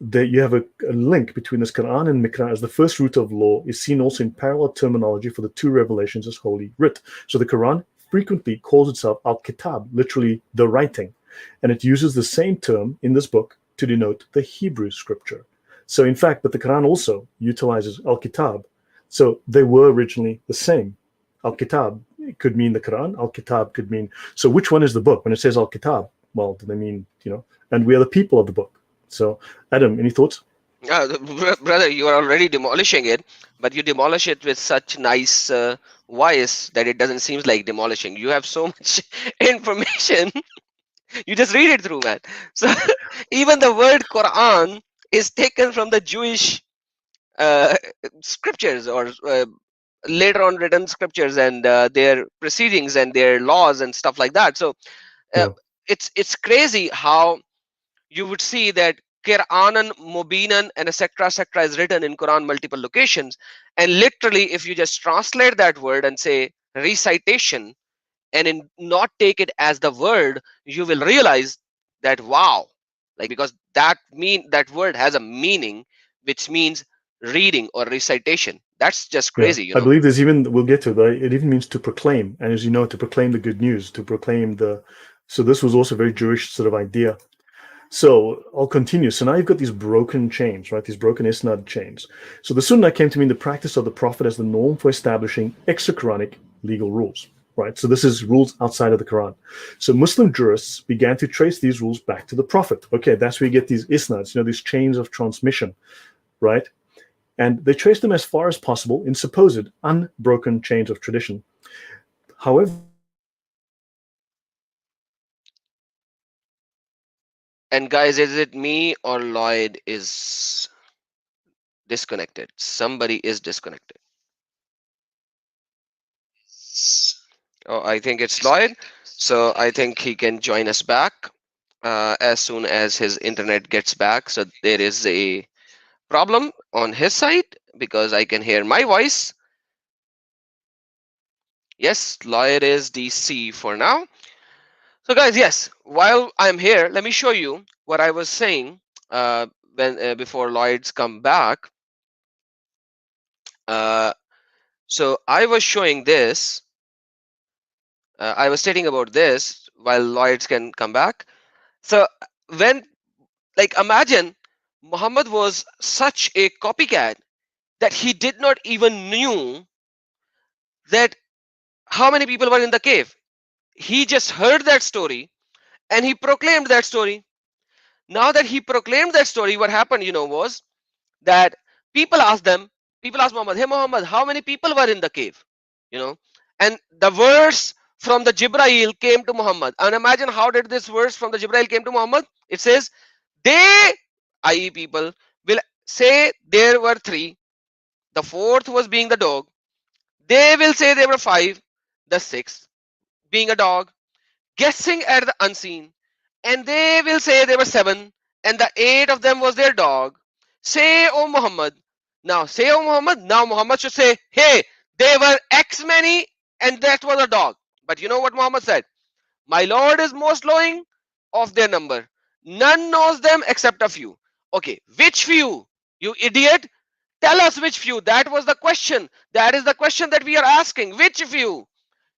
that you have a link between this Quran and Mikra as the first root of law is seen also in parallel terminology for the two revelations as holy writ. So the Quran frequently calls itself al-Kitab, literally the writing, and it uses the same term in this book to denote the Hebrew scripture. So in fact, but the Quran also utilizes al-Kitab. So they were originally the same. Al-Kitab could mean the Quran, al-Kitab could mean, so which one is the book? When it says al-Kitab, well, do they mean, and we are the people of the book. So, Adam, any thoughts? Brother, you are already demolishing it, but you demolish it with such nice voice that it doesn't seem like demolishing. You have so much information. You just read it through, man. So even the word Quran is taken from the Jewish uh, scriptures, or later on written scriptures, and their proceedings and their laws and stuff like that. So uh, Yeah. it's crazy how you would see that Qur'anan, Mubinan, and etc. is written in Quran multiple locations. And literally, if you just translate that word and say recitation, and not take it as the word, you will realize that wow, like, because that word has a meaning which means reading or recitation. That's just Yeah, crazy, you I know. believe there's even, we'll get to it, but it even means to proclaim. And as you know, to proclaim the good news, to proclaim so this was also a very Jewish sort of idea. So I'll continue. So now you've got these broken chains, right? These broken isnad chains. So the Sunnah came to mean the practice of the Prophet as the norm for establishing extra-Quranic legal rules, right? So this is rules outside of the Quran. So Muslim jurists began to trace these rules back to the Prophet. Okay, that's where you get these isnads, these chains of transmission, right? And they trace them as far as possible in supposed unbroken chains of tradition. However, And guys, is it me or Lloyd is disconnected? Somebody is disconnected. Oh, I think it's Lloyd. So I think he can join us back as soon as his internet gets back. So there is a problem on his side because I can hear my voice. Yes, Lloyd is DC for now. So guys, yes, while I'm here, let me show you what I was saying when before Lloyd's come back. Uh, so I was showing this. I was stating about this while Lloyd's can come back. So when, like, imagine Muhammad was such a copycat that he did not even knew that how many people were in the cave. He just heard that story and he proclaimed that story. Now that he proclaimed that story, what happened, was that people asked them, people asked Muhammad, hey Muhammad, how many people were in the cave? You know, and the verse from the Jibrail came to Muhammad. And imagine how did this verse from the Jibrail came to Muhammad? It says, they, i.e., people, will say there were three, the fourth was being the dog. They will say there were five, the sixth being a dog, guessing at the unseen. And they will say there were seven, and the eight of them was their dog. Say, O Muhammad. Now, say, O Muhammad. Now, Muhammad should say, hey, they were X many, and that was a dog. But you know what Muhammad said? My Lord is most knowing of their number. None knows them except a few. Okay, which few? You idiot. Tell us which few. That was the question. That is the question that we are asking. Which few?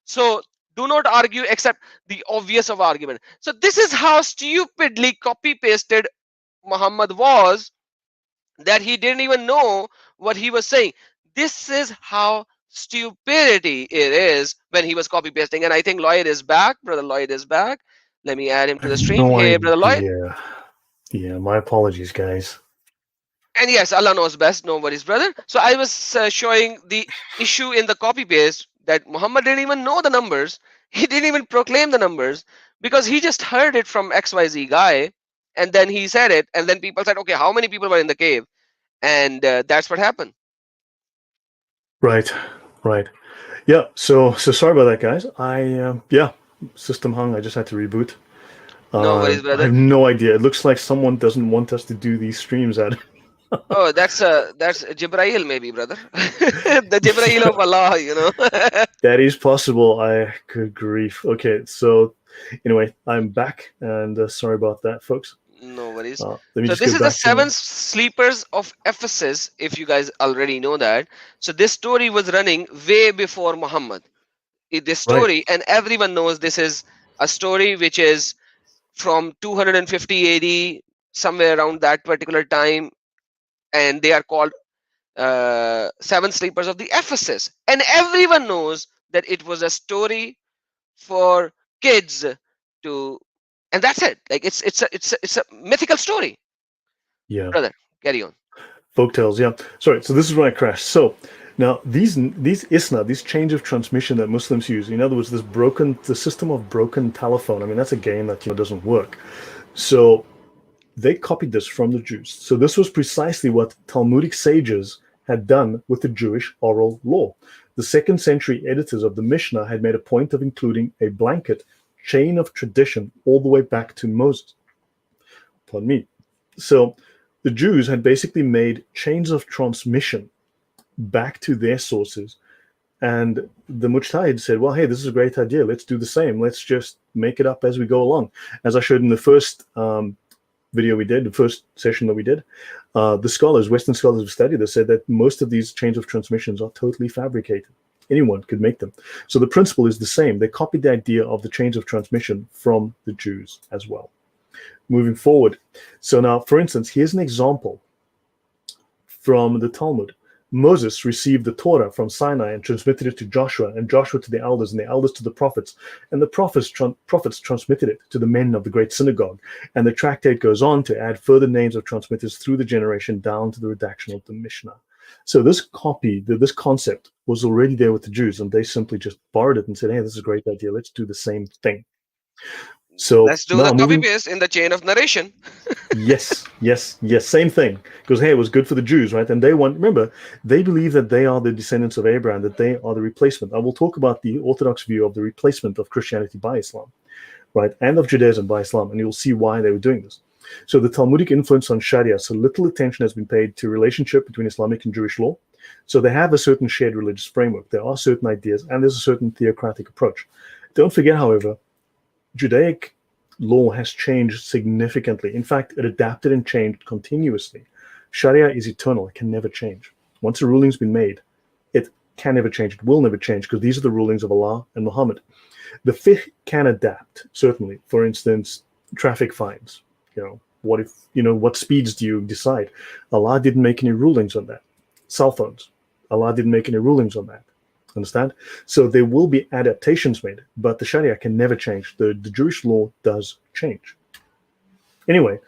So do not argue except the obvious of argument. So this is how stupidly copy pasted Muhammad was, that he didn't even know what he was saying. This is how stupidity it is when he was copy pasting. And I think Lloyd is back. Brother Lloyd is back. Let me add him I to the have stream. no Hey, Brother Lloyd. idea. Yeah, my apologies, guys. And yes, Allah knows best. No worries, brother. So I was showing the issue in the copy paste that Muhammad didn't even know the numbers. He didn't even proclaim the numbers because he just heard it from XYZ guy, and then he said it, and then people said, okay, how many people were in the cave? And that's what happened. Right, right. Yeah, so sorry about that, guys. Yeah, system hung. I just had to reboot. No worries, I brother. have no idea. It looks like someone doesn't want us to do these streams at. Oh, that's Jibrail maybe, brother. The Jibrail of Allah, you know. That is possible. Good grief. Okay, so anyway, I'm back, and sorry about that, folks. No worries. Let me So just this go is the back to my. seven sleepers of Ephesus, if you guys already know that. So this story was running way before Muhammad. This Right. story, and everyone knows this is a story which is from 250 AD, somewhere around that particular time, and they are called seven sleepers of the Ephesus. And everyone knows that it was a story for kids to, and that's it. Like it's a mythical story, Yeah. brother. Carry on. Folktales. Yeah. Sorry. So this is where I crashed. So now these isna, these change of transmission that Muslims use. In other words, the system of broken telephone. I mean, that's a game that doesn't work. So they copied this from the Jews. So this was precisely what Talmudic sages had done with the Jewish oral law. The second century editors of the Mishnah had made a point of including a blanket chain of tradition all the way back to Moses. Pardon me. So the Jews had basically made chains of transmission back to their sources. And the Mujtahid said, well, hey, this is a great idea. Let's do the same. Let's just make it up as we go along. As I showed in the first video we did, the first session that we did, the scholars, Western scholars have studied this, said that most of these chains of transmissions are totally fabricated. Anyone could make them. So the principle is the same. They copied the idea of the chains of transmission from the Jews as well. Moving forward. So now, for instance, here's an example from the Talmud. Moses received the Torah from Sinai and transmitted it to Joshua, and Joshua to the elders, and the elders to the prophets, and the prophets transmitted it to the men of the great synagogue. And the tractate goes on to add further names of transmitters through the generation down to the redaction of the Mishnah. So this this concept was already there with the Jews, and they simply just borrowed it and said, hey, this is a great idea. Let's do the same thing. So Let's do the now copy moving. paste in the chain of narration. Yes, yes, yes, same thing. Because hey, it was good for the Jews, right? And they want, remember, they believe that they are the descendants of Abraham, that they are the replacement. I will talk about the Orthodox view of the replacement of Christianity by Islam, right? And of Judaism by Islam, and you'll see why they were doing this. So the Talmudic influence on Sharia, so little attention has been paid to relationship between Islamic and Jewish law. So they have a certain shared religious framework. There are certain ideas, and there's a certain theocratic approach. Don't forget, however, Judaic law has changed significantly. In fact, it adapted and changed continuously. Sharia is eternal, it can never change. Once a ruling's been made, it can never change, it will never change, because these are the rulings of Allah and Muhammad. The fiqh can adapt, certainly. For instance, traffic fines. What speeds do you decide? Allah didn't make any rulings on that. Cell phones. Allah didn't make any rulings on that. Understand? So there will be adaptations made, but the Sharia can never change. The Jewish law does change. Anyway,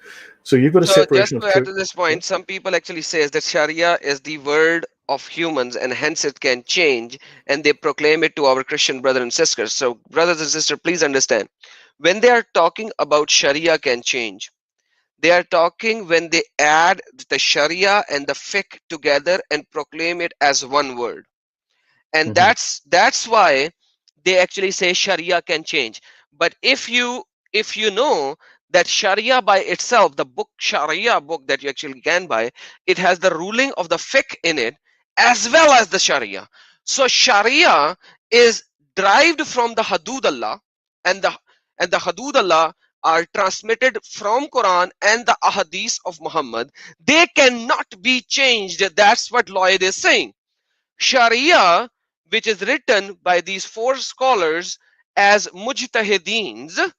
so you've got a So just separation of to add church. to this point, some people actually says that Sharia is the word of humans and hence it can change, and they proclaim it to our Christian brothers and sisters. So brothers and sisters, please understand, when they are talking about Sharia can change, they are talking when they add the Sharia and the fiqh together and proclaim it as one word. And Mhm. that's why they actually say Sharia can change. But if you know that Sharia by itself, the book Sharia book that you actually can buy, it has the ruling of the fiqh in it as well as the Sharia. So Sharia is derived from the Hudud Allah, and the Hudud Allah are transmitted from Quran and the Ahadith of Muhammad. They cannot be changed. That's what Lloyd is saying. Sharia, which is written by these four scholars as mujtahideens,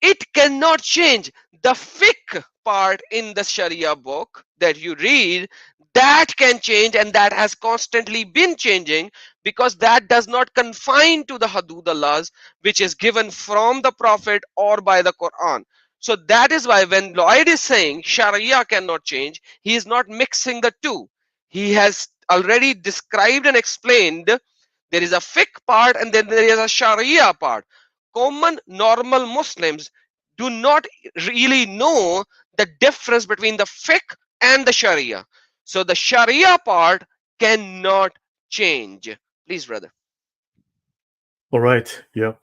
it cannot change. The fiqh part in the Sharia book that you read, that can change, and that has constantly been changing, because that does not confine to the Hudud Allahs, which is given from the Prophet or by the Quran. So that is why when Lloyd is saying Sharia cannot change, he is not mixing the two. He has already described and explained there is a fiqh part and then there is a Sharia part. Common normal Muslims do not really know the difference between the fiqh and the Sharia. So the Sharia part cannot change. Please, brother. All right. Yeah.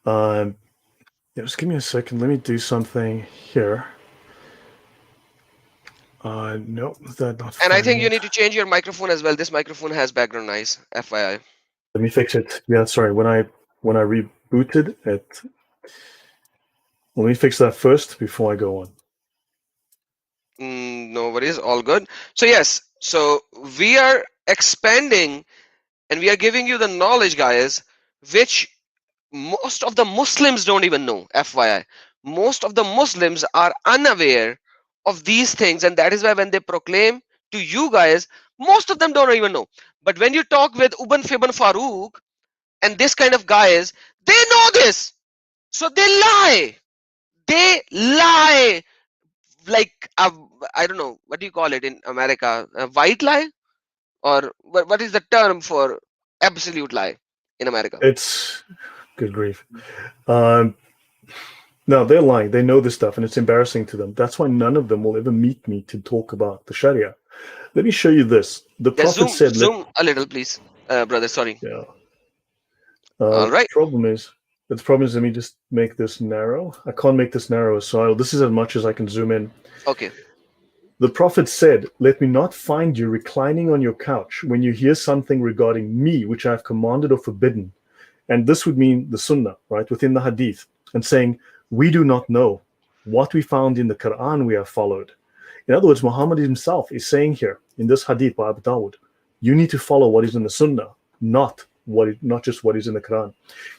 Um, Yeah, just give me a second. Let me do something here. No, that not And I finding think you it. need to change your microphone as well. This microphone has background noise, FYI. Let me fix it. Yeah, sorry. When I rebooted it, let me fix that first before I go on. No worries, all good. So yes, so we are expanding and we are giving you the knowledge, guys, which most of the Muslims don't even know. FYI, most of the Muslims are unaware of these things, and that is why when they proclaim to you guys, most of them don't even know. But when you talk with Uban Fiban Farooq and this kind of guys, they know this, so they lie. They lie like I don't know what do you call it in America, a white lie, or what is the term for absolute lie in America? It's good grief. Um, no, they're lying. They know this stuff, and it's embarrassing to them. That's why none of them will ever meet me to talk about the Sharia. Let me show you this. The Yeah, Prophet zoom said, "Let." zoom a little, please, brother. Sorry. Yeah. All The right. problem is, let me just make this narrow. I can't make this narrow, so this is as much as I can zoom in. Okay. The Prophet said, "Let me not find you reclining on your couch when you hear something regarding me, which I have commanded or forbidden." And this would mean the Sunnah, right, within the Hadith, and saying, "We do not know. What we found in the Quran, we have followed." In other words, Muhammad himself is saying here in this Hadith by Abu Dawud, you need to follow what is in the Sunnah, not just what is in the Quran.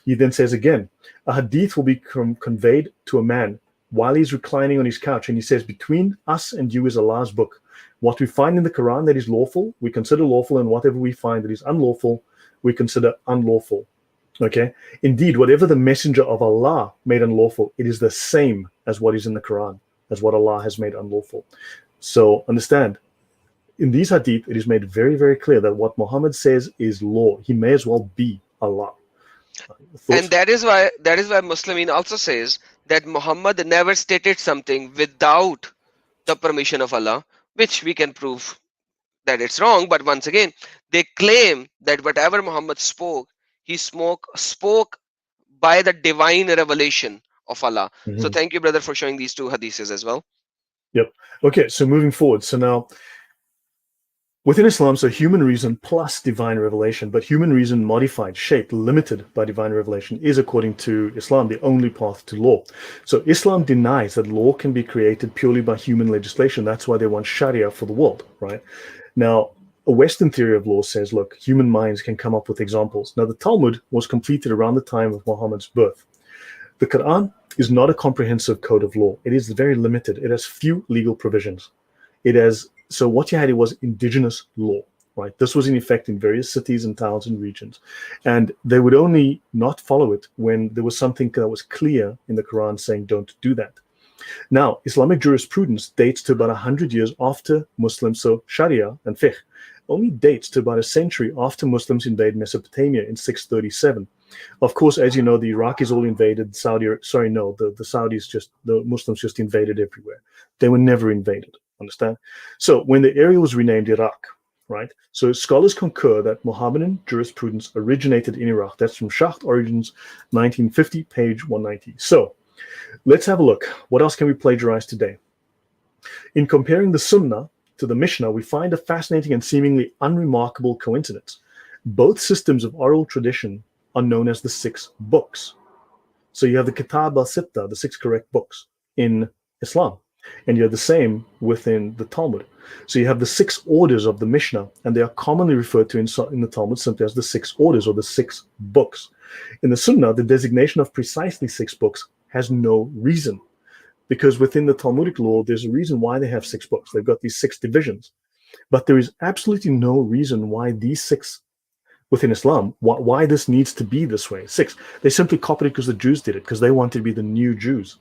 He then says again, a Hadith will be conveyed to a man while he's reclining on his couch, and he says, "Between us and you is Allah's book. What we find in the Quran that is lawful, we consider lawful, and whatever we find that is unlawful, we consider unlawful." Okay. Indeed, whatever the messenger of Allah made unlawful, it is the same as what is in the Quran, as what Allah has made unlawful. So understand, in these hadith, it is made very, very clear that what Muhammad says is law. He may as well be Allah. And Thoughts? that is why Muslimin also says that Muhammad never stated something without the permission of Allah, which we can prove that it's wrong. But once again, they claim that whatever Muhammad spoke, he spoke by the divine revelation of Allah. So Mhm. thank you, brother, for showing these two hadiths as well. Yep. Okay, so moving forward. So now, within Islam, so human reason plus divine revelation, but human reason modified, shaped, limited by divine revelation is, according to Islam, the only path to law. So Islam denies that law can be created purely by human legislation. That's why they want Sharia for the world, right? Now, a Western theory of law says, look, human minds can come up with examples. Now, the Talmud was completed around the time of Muhammad's birth. The Quran is not a comprehensive code of law. It is very limited. It has few legal provisions. It has so what you had it was indigenous law, right? This was in effect in various cities and towns and regions, and they would only not follow it when there was something that was clear in the Quran saying don't do that. Now, Islamic jurisprudence dates to about 100 years after Muslims, so Sharia and fiqh only dates to about a century after Muslims invade Mesopotamia in 637. Of course, as you know, the Iraqis all invaded Saudi. Sorry, no, the Saudis the Muslims just invaded everywhere. They were never invaded. Understand? So when the area was renamed Iraq, right? So scholars concur that Mohammedan jurisprudence originated in Iraq. That's from Shaht Origins, 1950, page 190. So let's have a look. What else can we plagiarize today? In comparing the Sunnah to the Mishnah, we find a fascinating and seemingly unremarkable coincidence. Both systems of oral tradition are known as the six books. So you have the Kitab al-Sitta, the six correct books in Islam, and you have the same within the Talmud. So you have the six orders of the Mishnah, and they are commonly referred to in the Talmud simply as the six orders or the six books. In the Sunnah, the designation of precisely six books has no reason, because within the Talmudic law, there's a reason why they have six books. They've got these six divisions, but there is absolutely no reason why these six within Islam, why this needs to be this way. Six, they simply copied it because the Jews did it, because they wanted to be the new Jews.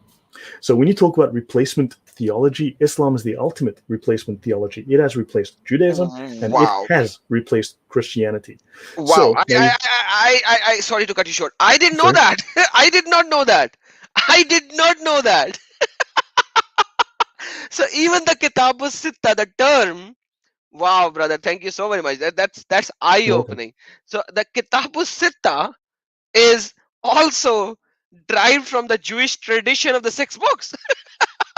So when you talk about replacement theology, Islam is the ultimate replacement theology. It has replaced Judaism and it Wow. has replaced Christianity. Wow. So now you, Sorry to cut you short. I didn't know sorry, that. I did not know that. I did not know that. So even the Kitabu Sitta, the term, wow, brother, thank you so very much. That's you're welcome. eye-opening. So the Kitabu Sitta is also derived from the Jewish tradition of the six books.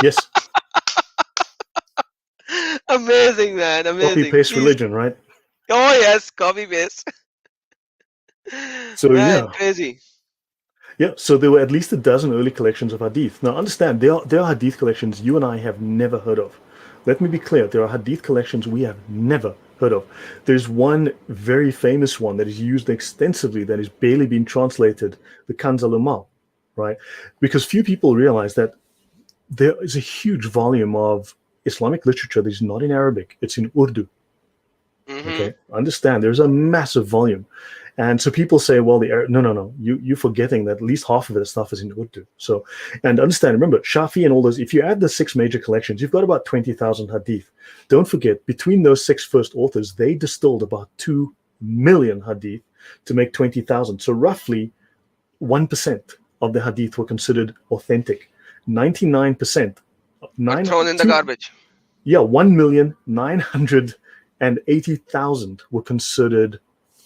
Yes. Amazing, man. Copy Amazing. paste Please. religion, right? Oh, yes. Copy paste. So Man, yeah, crazy. yeah. So there were at least a dozen early collections of hadith. Now understand, there are hadith collections you and I have never heard of. Let me be clear, there are hadith collections we have never heard of. There's one very famous one that is used extensively that is barely been translated, the Kanz al-Ummal, right? Because few people realize that there is a huge volume of Islamic literature that is not in Arabic, it's in Urdu. Mm-hmm. Okay, understand there's a massive volume, and so people say, well, no, no, no, you're forgetting that at least half of the stuff is in Urdu. So, and understand, remember, Shafi and all those. If you add the six major collections, you've got about 20,000 hadith. Don't forget, between those six first authors, they distilled about 2 million hadith to make 20,000. So roughly 1% of the hadith were considered authentic. 99%, Or nine thrown in the two garbage. yeah, 1,980,000 were considered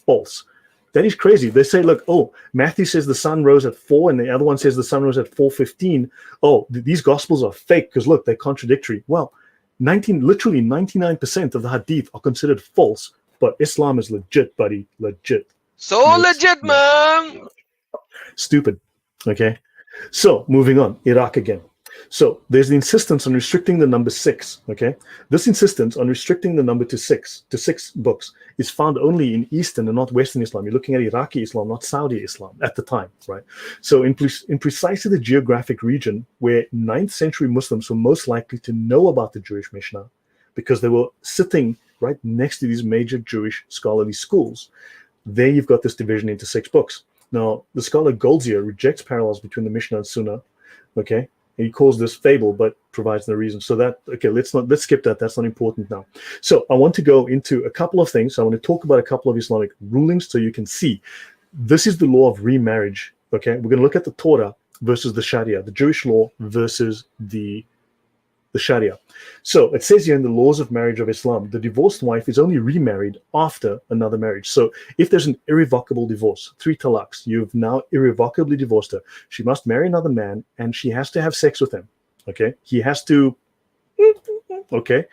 false. That is crazy. They say, look, oh, Matthew says the sun rose at 4, and the other one says the sun rose at 4:15. Oh, these gospels are fake because look, they're contradictory. Well, literally 99% of the hadith are considered false, but Islam is legit, buddy, legit. So No, legit, no, man. stupid. Okay. So moving on, Iraq again. So there's the insistence on restricting the number six. Okay, this insistence on restricting the number to six books is found only in Eastern and not Western Islam. You're looking at Iraqi Islam, not Saudi Islam at the time, right? So in precisely the geographic region where 9th century Muslims were most likely to know about the Jewish Mishnah, because they were sitting right next to these major Jewish scholarly schools, there you've got this division into six books. Now, the scholar Goldziher rejects parallels between the Mishnah and Sunnah. Okay, and he calls this fable, but provides no reason. So that okay, let's skip that. That's not important now. So I want to go into a couple of things. I want to talk about a couple of Islamic rulings so you can see this is the law of remarriage. Okay, we're going to look at the Torah versus the Sharia, the Jewish law versus the Sharia. So it says here in the laws of marriage of Islam, the divorced wife is only remarried after another marriage. So if there's an irrevocable divorce, 3 talaqs, you've now irrevocably divorced her, she must marry another man and she has to have sex with him. Okay. He has to, okay.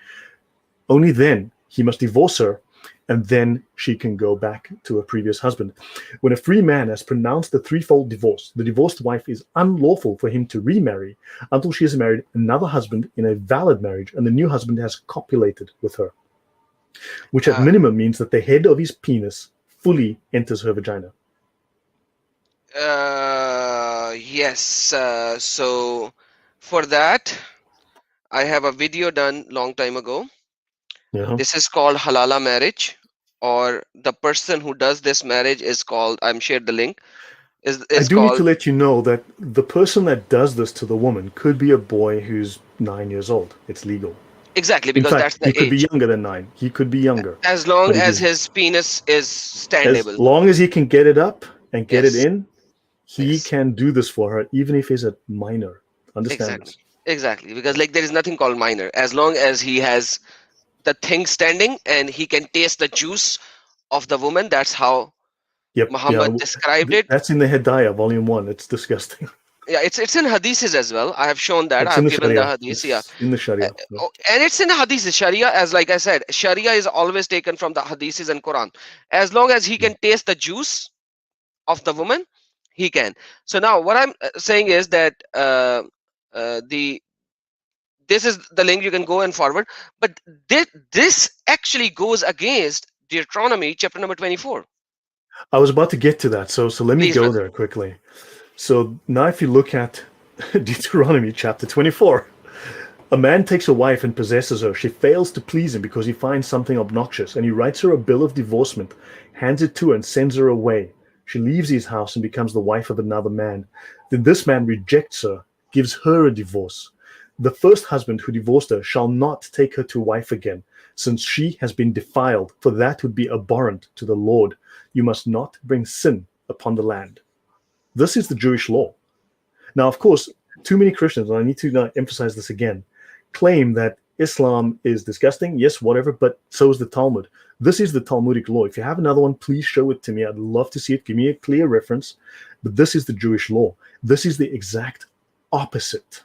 Only then he must divorce her, and then she can go back to her previous husband. When a free man has pronounced the threefold divorce, the divorced wife is unlawful for him to remarry until she has married another husband in a valid marriage and the new husband has copulated with her, which at Uh, minimum means that the head of his penis fully enters her vagina. yes. So for that, I have a video done long time ago. Yeah. This is called halala marriage, or the person who does this marriage is called. I'm shared the link. I Is do need to called let you know that the person that does this to the woman could be a boy who's 9 years old. It's legal. exactly In because fact, that's he the could be age. younger than 9. He could be younger, As long but it as is his penis is as standable. long as he can get it up and get it Yes. in, he Yes. can do this for her, even if he's a minor. Understand Exactly. this? Exactly. Because like there is nothing called minor. As long as he has the thing standing and he can taste the juice of the woman, that's how Yep. Yeah. Muhammad described it. That's in the Hidayah, Volume 1. It's disgusting. Yeah, it's in hadiths as well. I have shown that. I It's in have the given the Sharia. hadiths. Yeah. It's in the Uh, Sharia. Yeah. oh, and it's in the hadiths. Sharia, as like I said, Sharia is always taken from the hadiths and Quran. As long as he can taste the juice of the woman, he can. So now what I'm saying is that the this is the link, you can go and forward, but this actually goes against Deuteronomy chapter number 24. I was about to get to that. So let me Please, go brother. there quickly. So now if you look at Deuteronomy chapter 24, a man takes a wife and possesses her. She fails to please him because he finds something obnoxious, and he writes her a bill of divorcement, hands it to her, and sends her away. She leaves his house and becomes the wife of another man. Then this man rejects her, gives her a divorce. The first husband who divorced her shall not take her to wife again, since she has been defiled, for that would be abhorrent to the Lord. You must not bring sin upon the land. This is the Jewish law. Now, of course, too many Christians, and I need to emphasize this again, claim that Islam is disgusting. Yes, whatever, but so is the Talmud. This is the Talmudic law. If you have another one, please show it to me. I'd love to see it. Give me a clear reference. But this is the Jewish law. This is the exact opposite.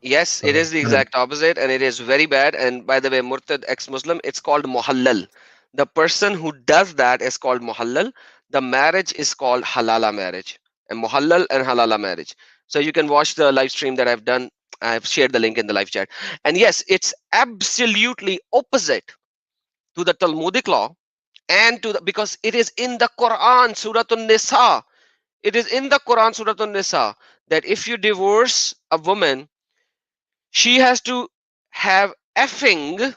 Yes, it is the And exact opposite, and it is very bad. And by the way, Murtad ex-Muslim, it's called muhallal. The person who does that is called muhallal. The marriage is called halala marriage, and muhallal and halala marriage. So you can watch the live stream that I've done. I've shared the link in the live chat. And yes, it's absolutely opposite to the Talmudic law and to the, because it is in the Quran, Surah An-Nisa. It is in the Quran, Surah An-Nisa, that if you divorce a woman, she has to have effing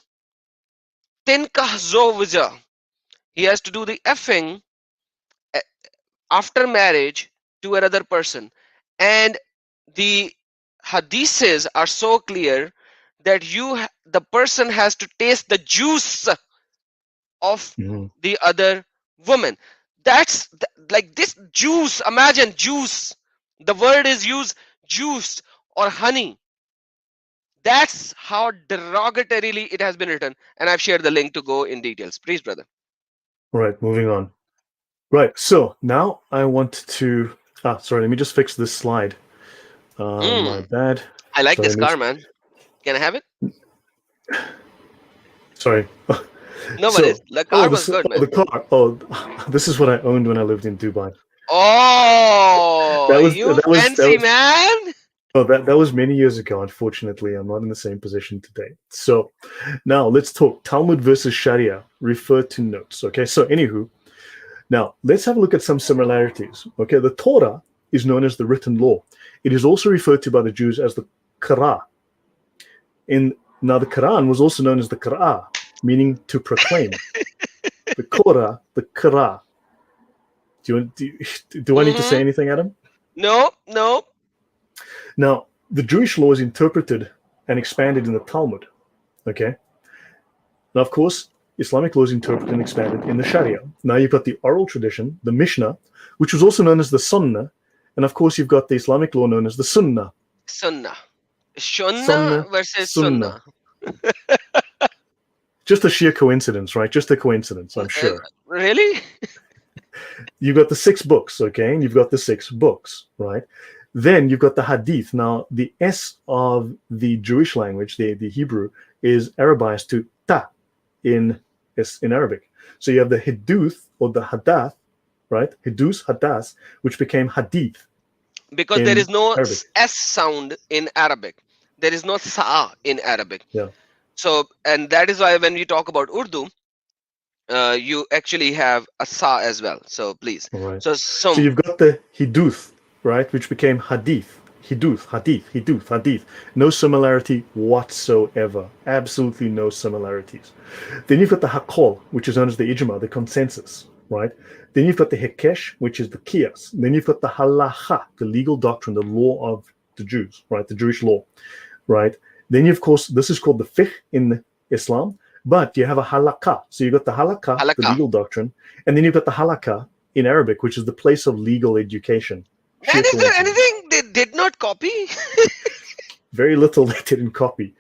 tinkah zowja. He has to do the effing eh, after marriage to another person. And the hadiths are so clear that the person has to taste the juice of mhm, the other woman. That's like this juice. Imagine juice. The word is used juice or honey. That's how derogatorily it has been written. And I've shared the link to go in details. Please, brother. right, moving on. Right, so now I want to. Sorry, let me just fix this slide. My Mm, bad. I like Sorry, this car, man. Can I have it? sorry. No worries. So, The car was good, the man. car. Oh, this is what I owned when I lived in Dubai. Oh, you That fancy was man. no, that was many years ago. Unfortunately, I'm not in the same position today. So now let's talk Talmud versus Sharia. Refer to notes. Okay. So anywho, now let's have a look at some similarities. Okay, the Torah is known as the written law. It is also referred to by the Jews as the Qur'an. In Now the Quran was also known as the Qur'an, meaning to proclaim. The Korah, the Qur'an. Do I need to say Mm-hmm. anything, Adam? No, no. Now, the Jewish law is interpreted and expanded in the Talmud. Okay. Now, of course, Islamic law is interpreted and expanded in the Sharia. Now you've got the oral tradition, the Mishnah, which was also known as the Sunnah, and of course you've got the Islamic law known as the Sunnah. Sunnah. Sunnah Sunnah, versus Sunnah. Sunnah. Just a sheer coincidence, right? Just a coincidence, I'm Uh, sure. really? You've got the six books, okay? And you've got the six books, right? Then you've got the Hadith. Now, the S of the Jewish language, the Hebrew, is Arabized to ta in Arabic. So you have the Hiduth or the Hadath, right? Hidus, Hadath, which became Hadith Because there in is no Arabic. S sound in Arabic. There is no sa in Arabic. Yeah, So, and that is why when we talk about Urdu, you actually have a sa as well. So please. all right. So So some you've got the Hiduth, right, which became Hadith. Hiduth, Hadith, Hiduth, Hadith. No similarity whatsoever. Absolutely no similarities. Then you've got the Hakol, which is known as the Ijma, the consensus, right? Then you've got the Hekesh, which is the Qiyas. Then you've got the Halacha, the legal doctrine, the law of the Jews, right? The Jewish law, right? Then, of course, this is called the Fiqh in Islam, but you have a Halakha. So you've got the Halakha, the halaka. legal doctrine, and then you've got the Halakha in Arabic, which is the place of legal education. Man, Sheer is there coincidence. anything they did not copy? Very little they didn't copy.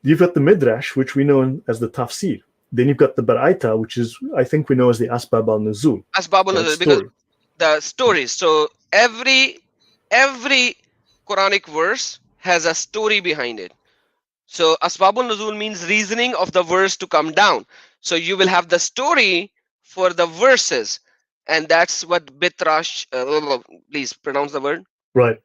You've got the Midrash, which we know as the Tafsir. Then you've got the Baraita, which is, I think we know as the Asbab al Nuzul, Asbabul right? Nuzul, because Story. the stories. So every Quranic verse has a story behind it. So Asbabul Nuzul means reasoning of the verse to come down. So you will have the story for the verses, and that's what Bitrash. Please pronounce the word. Right.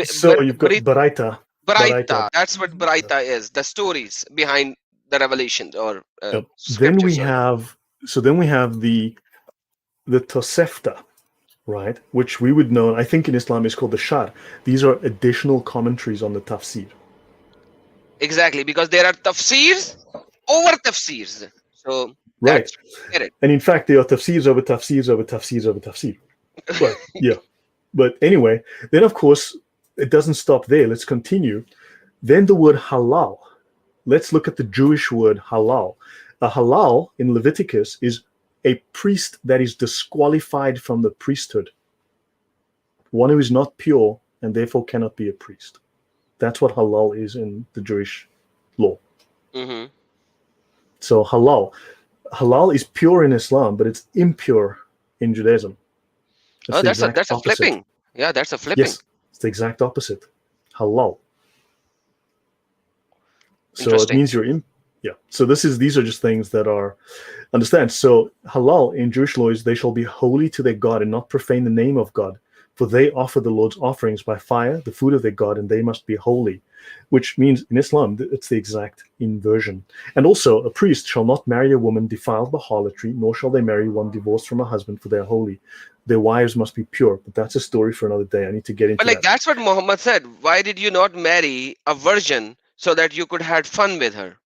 So you've got Baraita. Baraita. Baraita. That's what Baraita is. The stories behind the revelations or Yep. Then scripture. we Sorry. have then we have the Tosefta, right? Which we would know, I think in Islam is called the Shar. These are additional commentaries on the tafsir. Exactly, because there are tafsirs over tafsirs. So Right. that's get it. And in fact, they are tafsirs over tafsirs over tafsirs over tafsir. But yeah. But anyway, then of course, it doesn't stop there. Let's continue. Then the word halal. Let's look at the Jewish word halal. A halal in Leviticus is a priest that is disqualified from the priesthood, one who is not pure and therefore cannot be a priest. That's what halal is in the Jewish law. Mm-hmm. So halal is pure in Islam, but it's impure in Judaism. It's Oh, the exact that's a opposite. flipping. Yeah, that's a flipping. Yes, it's the exact opposite. Halal. So it Interesting. means you're in. Yeah. So these are just things that are understand. So halal in Jewish law is they shall be holy to their God and not profane the name of God, for they offer the Lord's offerings by fire, the food of their God, and they must be holy. Which means in Islam it's the exact inversion. And also a priest shall not marry a woman defiled by harlotry, nor shall they marry one divorced from a husband, for they are holy. Their wives must be pure. But that's a story for another day. I need to get But into like that. that's what Muhammad said. Why did you not marry a virgin so that you could have fun with her?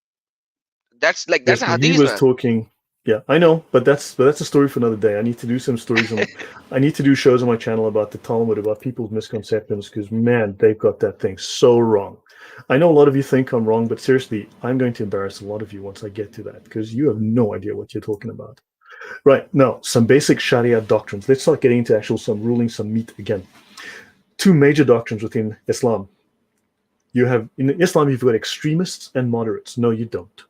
That's Yes, a but he hadith, was man. talking. Yeah, I know, but that's a story for another day. I need to do some stories on. I need to do shows on my channel about the Talmud, about people's misconceptions, because man, they've got that thing so wrong. I know a lot of you think I'm wrong, but seriously, I'm going to embarrass a lot of you once I get to that, because you have no idea what you're talking about. Right now, some basic Sharia doctrines. Let's start getting into actual some rulings, some meat again. Two major doctrines within Islam. You have in Islam, you've got extremists and moderates. No, you don't.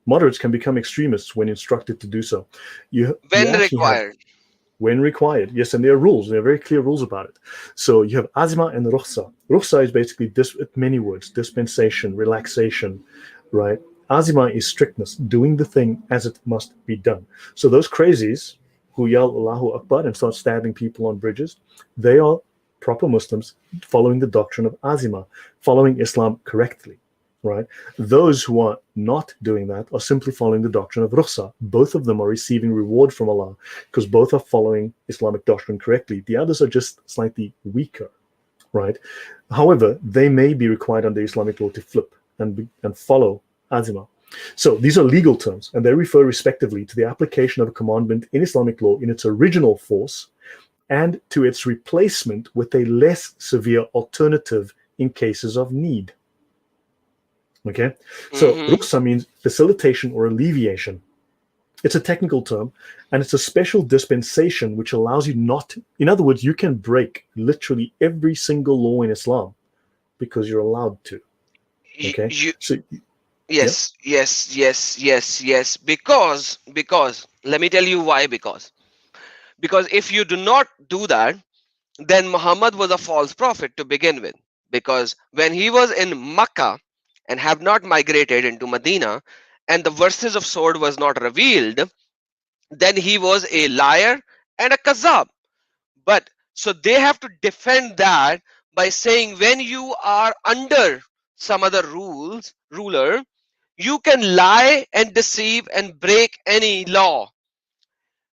Moderates can become extremists when instructed to do so. You When actually have required. when required, yes, and there are rules. There are very clear rules about it. So you have azima and rukhsa. Rukhsa is basically many words: dispensation, relaxation, right? Azima is strictness, doing the thing as it must be done. So those crazies who yell Allahu Akbar and start stabbing people on bridges, they are proper Muslims following the doctrine of azima, following Islam correctly, right? Those who are not doing that are simply following the doctrine of rukhsa. Both of them are receiving reward from Allah because both are following Islamic doctrine correctly. The others are just slightly weaker, right? However, they may be required under Islamic law to flip and follow azima. So these are legal terms, and they refer respectively to the application of a commandment in Islamic law in its original force and to its replacement with a less severe alternative in cases of need. Okay, so Mm-hmm. rukhsa means facilitation or alleviation. It's a technical term, and it's a special dispensation which allows you not to, in other words, you can break literally every single law in Islam because you're allowed to. Okay, You, so yeah. yes, yes, yes, yes, yes. Because let me tell you why. Because if you do not do that, then Muhammad was a false prophet to begin with. Because when he was in Makkah and have not migrated into Medina, and the verses of sword was not revealed, then he was a liar and a kazab. But so they have to defend that by saying when you are under some other ruler, you can lie and deceive and break any law.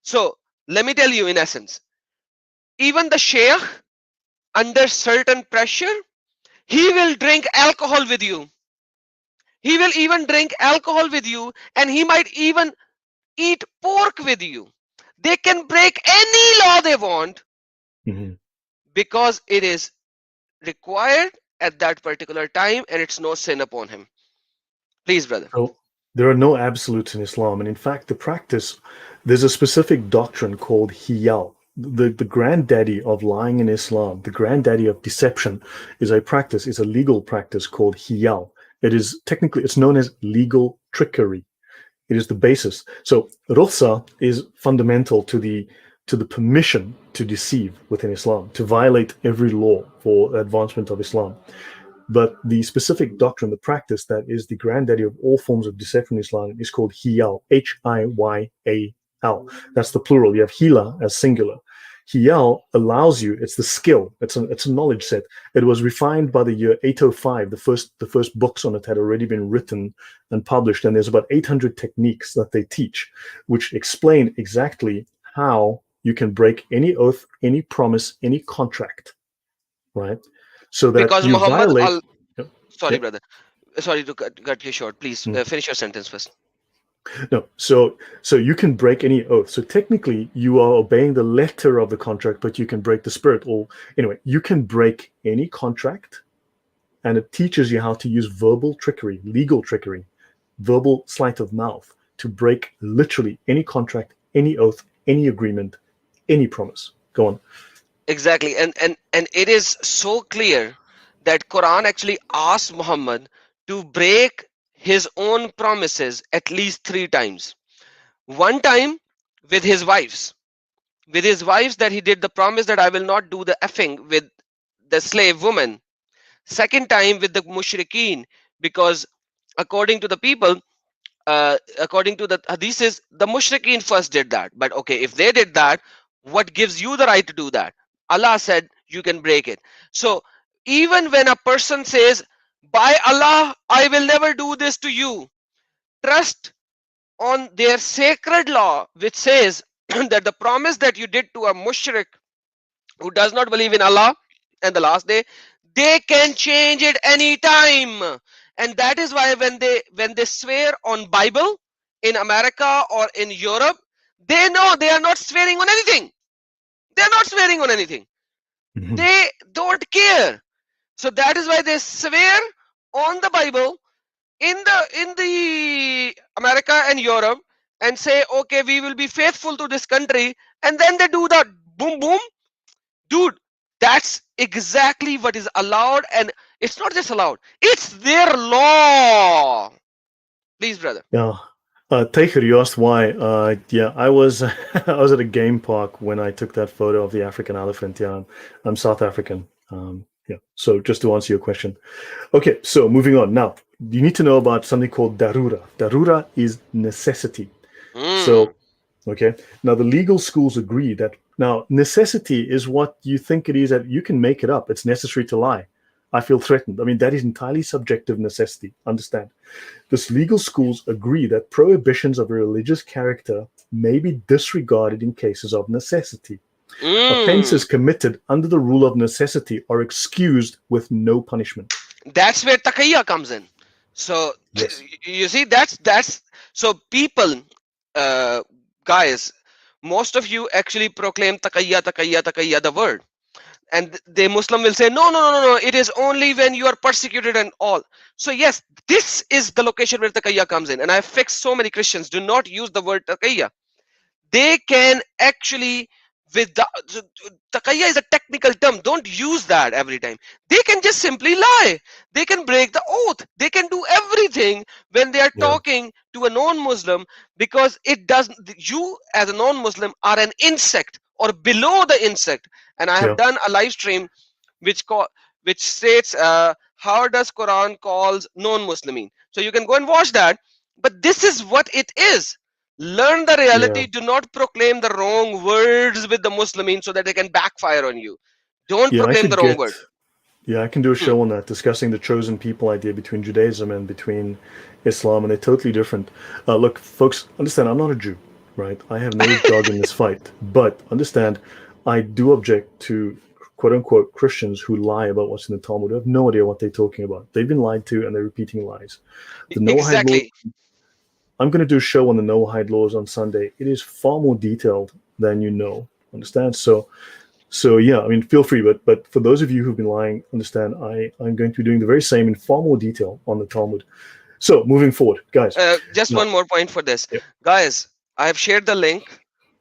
So let me tell you in essence, even the sheikh under certain pressure, he will drink alcohol with you. He will even drink alcohol with you, and he might even eat pork with you. They can break any law they want Mhm. because it is required at that particular time and it's no sin upon him. Please, brother. So there are no absolutes in Islam, and in fact, the practice there's a specific doctrine called hiyal. The granddaddy of lying in Islam, the granddaddy of deception, is a practice, is a legal practice called hiyal. It is technically it's known as legal trickery. It is the basis. So rukhsa is fundamental to the permission to deceive within Islam, to violate every law for advancement of Islam. But the specific doctrine, the practice that is the granddaddy of all forms of deception in Islam is called hiyal, Hiyal. That's the plural. You have hila as singular. Hiyal allows you, it's the skill, it's a knowledge set. It was refined by the year 805. The first books on it had already been written and published, and there's about 800 techniques that they teach, which explain exactly how you can break any oath, any promise, any contract, right? So that Because you Muhammad violate. al Yep, sorry, yep. brother. Sorry to cut you short. Please Mm. finish your sentence first. No, so you can break any oath. So technically, you are obeying the letter of the contract, but you can break the spirit. Or anyway, you can break any contract, and it teaches you how to use verbal trickery, legal trickery, verbal sleight of mouth to break literally any contract, any oath, any agreement, any promise. Go on. Exactly. And it is so clear that Quran actually asked Muhammad to break his own promises at least 3 times. One time with his wives, that he did the promise that I will not do the effing with the slave woman. Second time with the mushrikeen, because according to the people, according to the hadiths, the mushrikeen first did that. But okay, if they did that, what gives you the right to do that? Allah said you can break it. So even when a person says, by Allah, I will never do this to you, trust on their sacred law, which says that the promise that you did to a mushrik who does not believe in Allah and the last day, they can change it anytime. And that is why when they swear on Bible in America or in Europe, they know they are not swearing on anything. They are not swearing on anything. Mhm. They don't care. So that is why they swear on the Bible in the America and Europe and say, okay, we will be faithful to this country, and then they do that boom boom. Dude, that's exactly what is allowed, and it's not just allowed, it's their law. Please, brother. Yeah. Taker, you asked why. Yeah, I was I was at a game park when I took that photo of the African elephant. Yeah, I'm South African. Yeah. So just to answer your question. Okay, so moving on. Now, you need to know about something called darura. Darura is necessity. Mm. So, okay. Now, the legal schools agree that now necessity is what you think it is, that you can make it up. It's necessary to lie. I feel threatened. I mean, that is entirely subjective necessity. Understand? This legal schools agree that prohibitions of a religious character may be disregarded in cases of necessity. Offenses Mm. committed under the rule of necessity are excused with no punishment. That's where takayya comes in. So Yes. you see, that's so people, uh, guys, most of you actually proclaim takayya, takayya, takayya, the word, and the Muslim will say, no, no, no, no, no, it is only when you are persecuted and all. So yes, this is the location where takayya comes in, and I fixed so many Christians do not use the word takayya. They can actually, with the takayya is a technical term, don't use that every time. They can just simply lie, they can break the oath, they can do everything when they are Yeah. talking to a non-Muslim, because it doesn't, you as a non-Muslim are an insect or below the insect. And I have Yeah. done a live stream which which states, how does Quran calls non-Muslimin. So you can go and watch that. But this is what it is. Learn the Yeah. reality. Do not proclaim the wrong words with the Muslimin so that they can backfire on you. Don't Yeah. I proclaim the should wrong get. word. Yeah, I can do a Hmm. show on that discussing the chosen people idea between Judaism and between Islam, and they're totally different. Look, folks, understand, I'm not a Jew, right? I have no dog in this fight, but understand, I do object to quote unquote Christians who lie about what's in the Talmud. I have no idea what they're talking about. They've been lied to and they're repeating lies. The Noahide law, Exactly. I'm going to do a show on the Noahide laws on Sunday. It is far more detailed than you know. Understand? So yeah, I mean, feel free, but for those of you who've been lying, understand I'm going to be doing the very same in far more detail on the Talmud. So moving forward, guys. Just Now, one more point for this. yeah, Guys, I have shared the link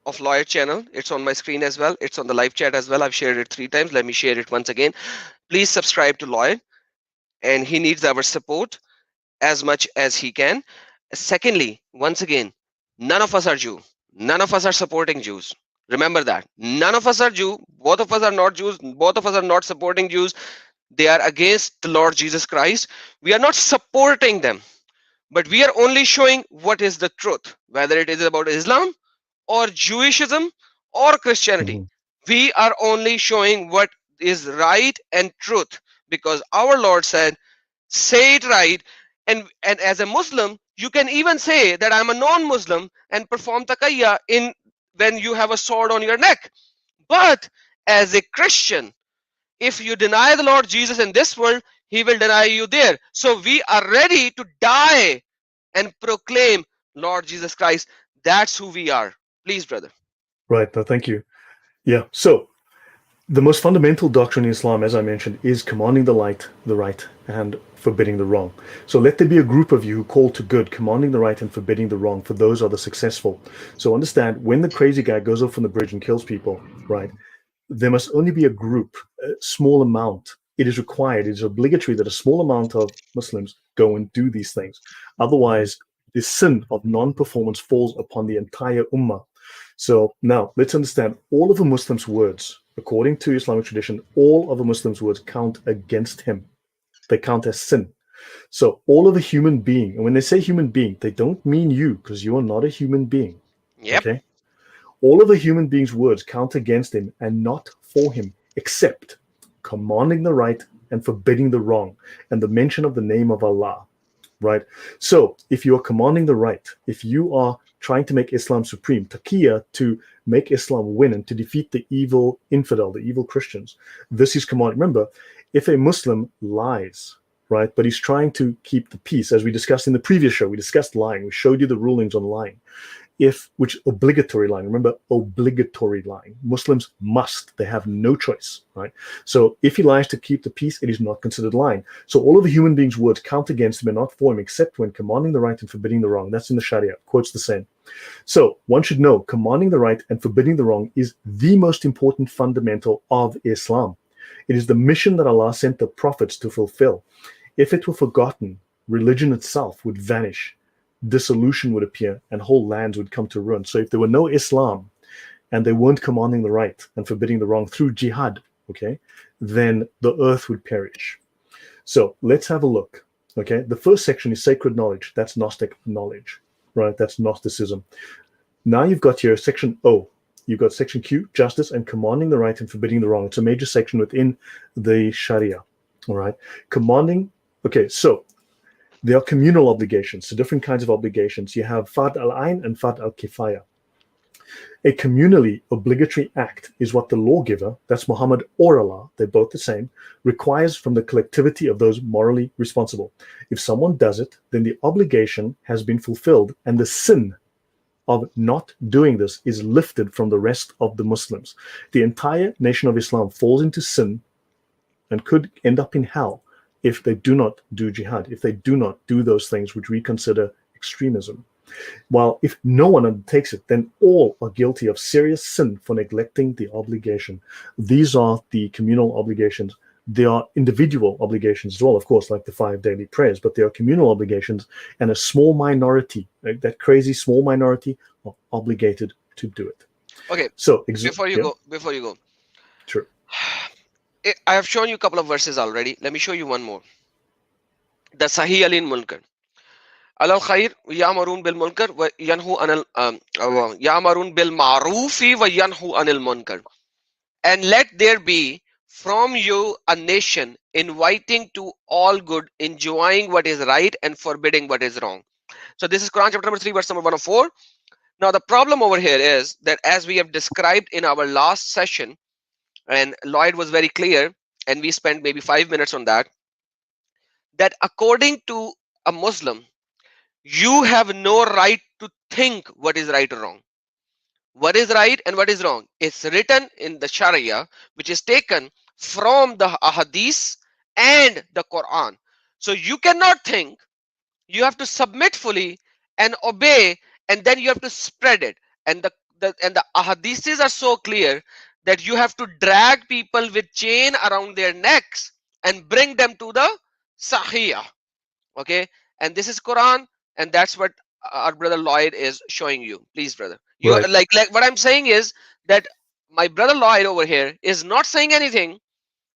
of Lloyd channel. It's on my screen as well. It's on the live chat as well. I've shared it 3 times. Let me share it once again. Please subscribe to Lloyd, and he needs our support as much as he can. Secondly, once again, none of us are Jew. None of us are supporting Jews. Remember that. None of us are Jew. Both of us are not Jews. Both of us are not supporting Jews. They are against the Lord Jesus Christ. We are not supporting them, but we are only showing what is the truth, whether it is about Islam or Jewishism or Christianity. mhm, We are only showing what is right and truth, because our Lord said, say it right. And as a Muslim, you can even say that I'm a non-Muslim and perform taqiyya in when you have a sword on your neck. But as a Christian, if you deny the Lord Jesus in this world, he will deny you there. So we are ready to die and proclaim Lord Jesus Christ. That's who we are. Please, brother. right. No, thank you. Yeah. So the most fundamental doctrine in Islam, as I mentioned, is commanding the light, the right, and forbidding the wrong. So let there be a group of you who call to good, commanding the right and forbidding the wrong, for those are the successful. So understand, when the crazy guy goes off on the bridge and kills people, right, there must only be a group, a small amount it is required, it is obligatory that a small amount of Muslims go and do these things. Otherwise, the sin of non-performance falls upon the entire ummah. So now let's understand all of a Muslim's words, according to Islamic tradition, all of a Muslim's words count against him. They count as sin. So all of a human being, and when they say human being, they don't mean you because you are not a human being. Yep. Okay? All of a human being's words count against him and not for him, except commanding the right and forbidding the wrong, and the mention of the name of Allah. Right? So if you are commanding the right, if you are trying to make Islam supreme, taqiyya, to make Islam win and to defeat the evil infidel, the evil Christians, this is command. Remember, if a Muslim lies, right, but he's trying to keep the peace, as we discussed in the previous show, we discussed lying, we showed you the rulings on lying. Which obligatory lying, remember, obligatory lying. Muslims must, they have no choice, right? So if he lies to keep the peace, it is not considered lying. So all of a human being's words count against him and not for him, except when commanding the right and forbidding the wrong. That's in the Sharia, quotes the same. So one should know, commanding the right and forbidding the wrong is the most important fundamental of Islam. It is the mission that Allah sent the prophets to fulfill. If it were forgotten, religion itself would vanish, dissolution would appear, and whole lands would come to ruin. So if there were no Islam and they weren't commanding the right and forbidding the wrong through jihad, okay, then the earth would perish. So let's have a look. Okay, the first section is sacred knowledge. That's Gnostic knowledge, right? That's Gnosticism. Now you've got here section O. You've got section Q, justice and commanding the right and forbidding the wrong. It's a major section within the Sharia. All right, commanding. Okay, so there are communal obligations, so different kinds of obligations. You have Fard al-Ain and Fard al-Kifaya. A communally obligatory act is what the lawgiver, that's Muhammad or Allah, they're both the same, requires from the collectivity of those morally responsible. If someone does it, then the obligation has been fulfilled, and the sin of not doing this is lifted from the rest of the Muslims. The entire nation of Islam falls into sin and could end up in hell if they do not do jihad, if they do not do those things which we consider extremism. While if no one undertakes it, then all are guilty of serious sin for neglecting the obligation. These are the communal obligations. There are individual obligations as well, of course, like the 5 daily prayers, but there are communal obligations, and a small minority, like that crazy small minority, are obligated to do it. Okay. So, Before you go, sure. I have shown you a couple of verses already. Let me show you one more. The Sahih Alin Munkar. Alal khair ya'marun bil munkar wa yanhu anil ya'marun bil ma'rufi wa yanhu anil munkar. And let there be from you a nation inviting to all good, enjoying what is right and forbidding what is wrong. So this is Quran chapter number 3, verse number 104. Now the problem over here is that, as we have described in our last session, and Lloyd was very clear, and we spent maybe 5 minutes on that, that according to a Muslim, you have no right to think what is right or wrong. What is right and what is wrong? It's written in the Sharia, which is taken from the Ahadith and the Quran. So you cannot think, you have to submit fully and obey, and then you have to spread it. And the Ahadiths are so clear that you have to drag people with chain around their necks and bring them to the Sahih. Okay, and this is Quran, and that's what our brother Lloyd is showing you. Please, brother, you Right. like what I'm saying is that my brother Lloyd over here is not saying anything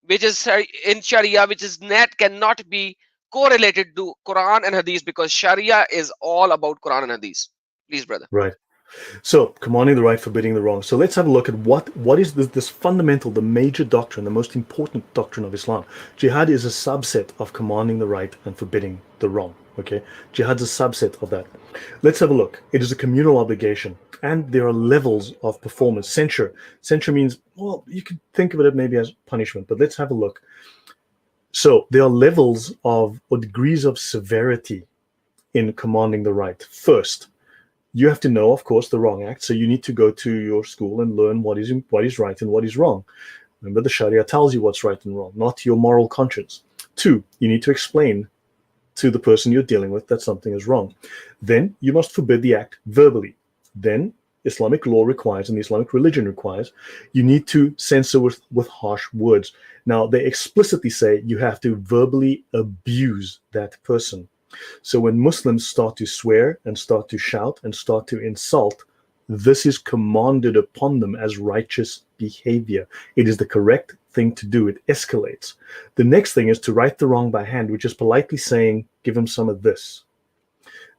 which is in Sharia, which is cannot be correlated to Quran and Hadith, because Sharia is all about Quran and Hadith. Please, brother. Right. So, commanding the right, forbidding the wrong. So let's have a look at what is this fundamental, the major doctrine, the most important doctrine of Islam. Jihad is a subset of commanding the right and forbidding the wrong. Okay, jihad's a subset of that. Let's have a look. It is a communal obligation, and there are levels of performance. Censure means, well, you could think of it maybe as punishment, but let's have a look. So there are levels of or degrees of severity in commanding the right. First, you have to know, of course, the wrong act. So you need to go to your school and learn what is right and what is wrong. Remember, the Sharia tells you what's right and wrong, not your moral conscience. 2, you need to explain to the person you're dealing with that something is wrong. Then you must forbid the act verbally. Then Islamic law requires and the Islamic religion requires, you need to censor with harsh words. Now, they explicitly say you have to verbally abuse that person. So when Muslims start to swear and start to shout and start to insult, this is commanded upon them as righteous behavior. It is the correct thing to do. It escalates. The next thing is to right the wrong by hand, which is politely saying, give him some of this.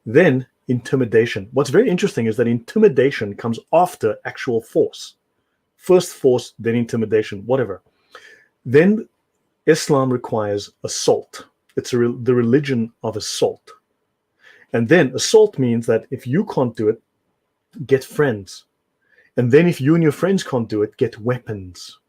Then intimidation. What's very interesting is that intimidation comes after actual force. First force, then intimidation, whatever. Then Islam requires assault. It's the religion of assault. And then assault means that if you can't do it, get friends. And then if you and your friends can't do it, get weapons.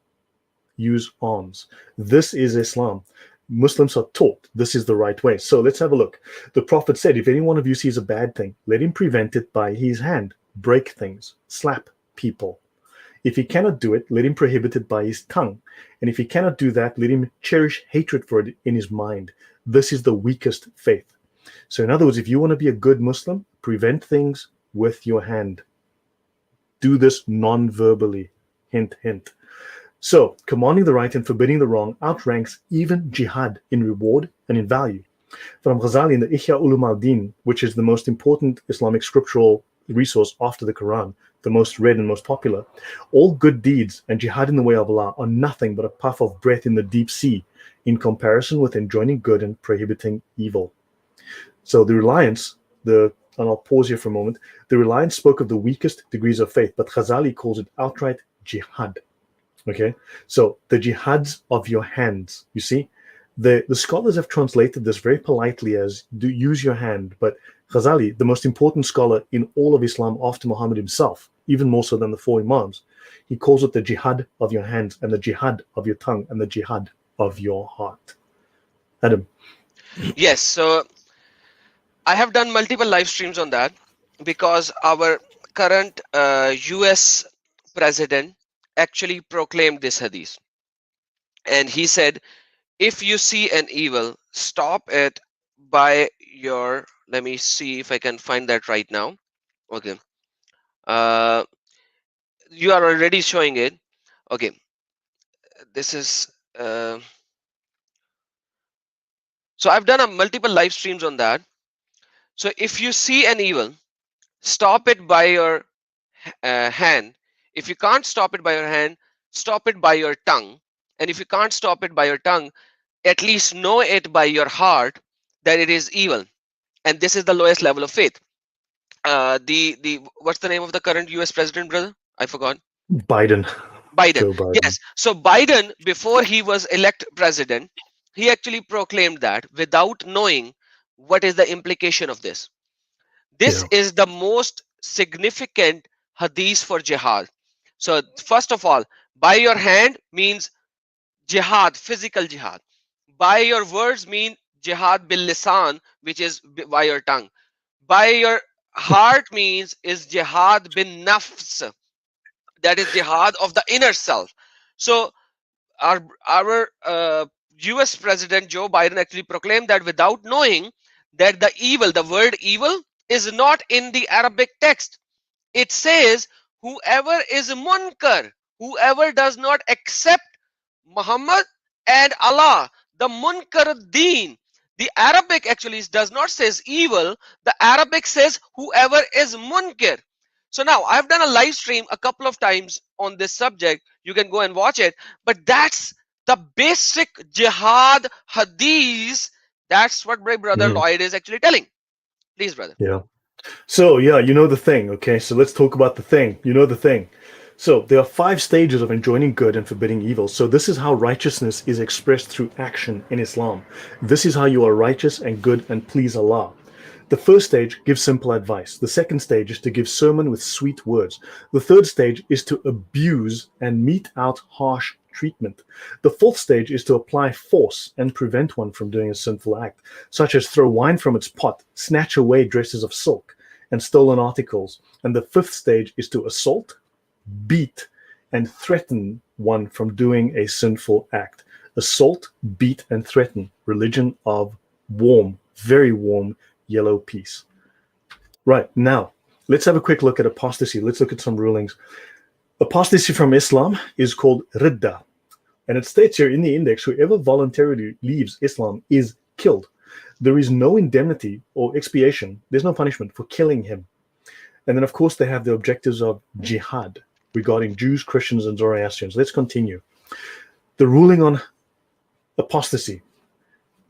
Use arms. This is Islam. Muslims are taught this is the right way. So let's have a look. The Prophet said, if any one of you sees a bad thing, let him prevent it by his hand, break things, slap people. If he cannot do it, let him prohibit it by his tongue. And if he cannot do that, let him cherish hatred for it in his mind. This is the weakest faith. So in other words, if you want to be a good Muslim, prevent things with your hand. Do this non-verbally. Hint, hint. So, commanding the right and forbidding the wrong outranks even jihad in reward and in value. From Ghazali in the Ihya Ulum al-Din, which is the most important Islamic scriptural resource after the Quran, the most read and most popular, all good deeds and jihad in the way of Allah are nothing but a puff of breath in the deep sea in comparison with enjoining good and prohibiting evil. So the reliance, and I'll pause here for a moment, the reliance spoke of the weakest degrees of faith, but Ghazali calls it outright jihad. Okay, so the jihads of your hands, you see, the scholars have translated this very politely as do use your hand, but Ghazali, the most important scholar in all of Islam after Muhammad himself, even more so than the four Imams, he calls it the jihad of your hands and the jihad of your tongue and the jihad of your heart. Adam. Yes, so I have done multiple live streams on that because our current US president actually proclaimed this hadith. And he said, if you see an evil, stop it by your, let me see if I can find that right now. Okay. Uh, you are already showing it. Okay. This is, so I've done a multiple live streams on that. So if you see an evil, stop it by your hand. If you can't stop it by your hand, stop it by your tongue. And if you can't stop it by your tongue, at least know it by your heart that it is evil. And this is the lowest level of faith. The what's the name of the current US president, brother? I forgot. Biden. Biden. Joe Biden. Yes. So Biden, before he was elected president, he actually proclaimed that without knowing what is the implication of this. This Yeah. is the most significant hadith for jihad. So first of all, by your hand means jihad, physical jihad. By your words mean jihad bil lisan, which is by your tongue. By your heart means is jihad bin nafs, that is jihad of the inner self. So our US president Joe Biden actually proclaimed that without knowing that the word evil is not in the Arabic text. It says whoever is munkar, whoever does not accept Muhammad and Allah, the munkar deen. The Arabic actually does not says evil. The Arabic says whoever is munkar. So now I've done a live stream a couple of times on this subject. You can go and watch it. But that's the basic jihad hadith. That's what my brother Mhm. Lloyd is actually telling. Please, brother. Yeah. So, yeah, you know the thing, okay? So let's talk about the thing. You know the thing. So there are 5 stages of enjoining good and forbidding evil. So this is how righteousness is expressed through action in Islam. This is how you are righteous and good and please Allah. The first stage gives simple advice. The second stage is to give sermon with sweet words. The third stage is to abuse and mete out harsh treatment. The fourth stage is to apply force and prevent one from doing a sinful act, such as throw wine from its pot, snatch away dresses of silk and stolen articles. And the fifth stage is to assault, beat, and threaten one from doing a sinful act. Assault, beat, and threaten. Religion of warm, very warm yellow peace. Right, now, let's have a quick look at apostasy. Let's look at some rulings. Apostasy from Islam is called ridda. And it states here in the index, whoever voluntarily leaves Islam is killed. There is no indemnity or expiation. There's no punishment for killing him. And then, of course, they have the objectives of jihad regarding Jews, Christians, and Zoroastrians. Let's continue. The ruling on apostasy.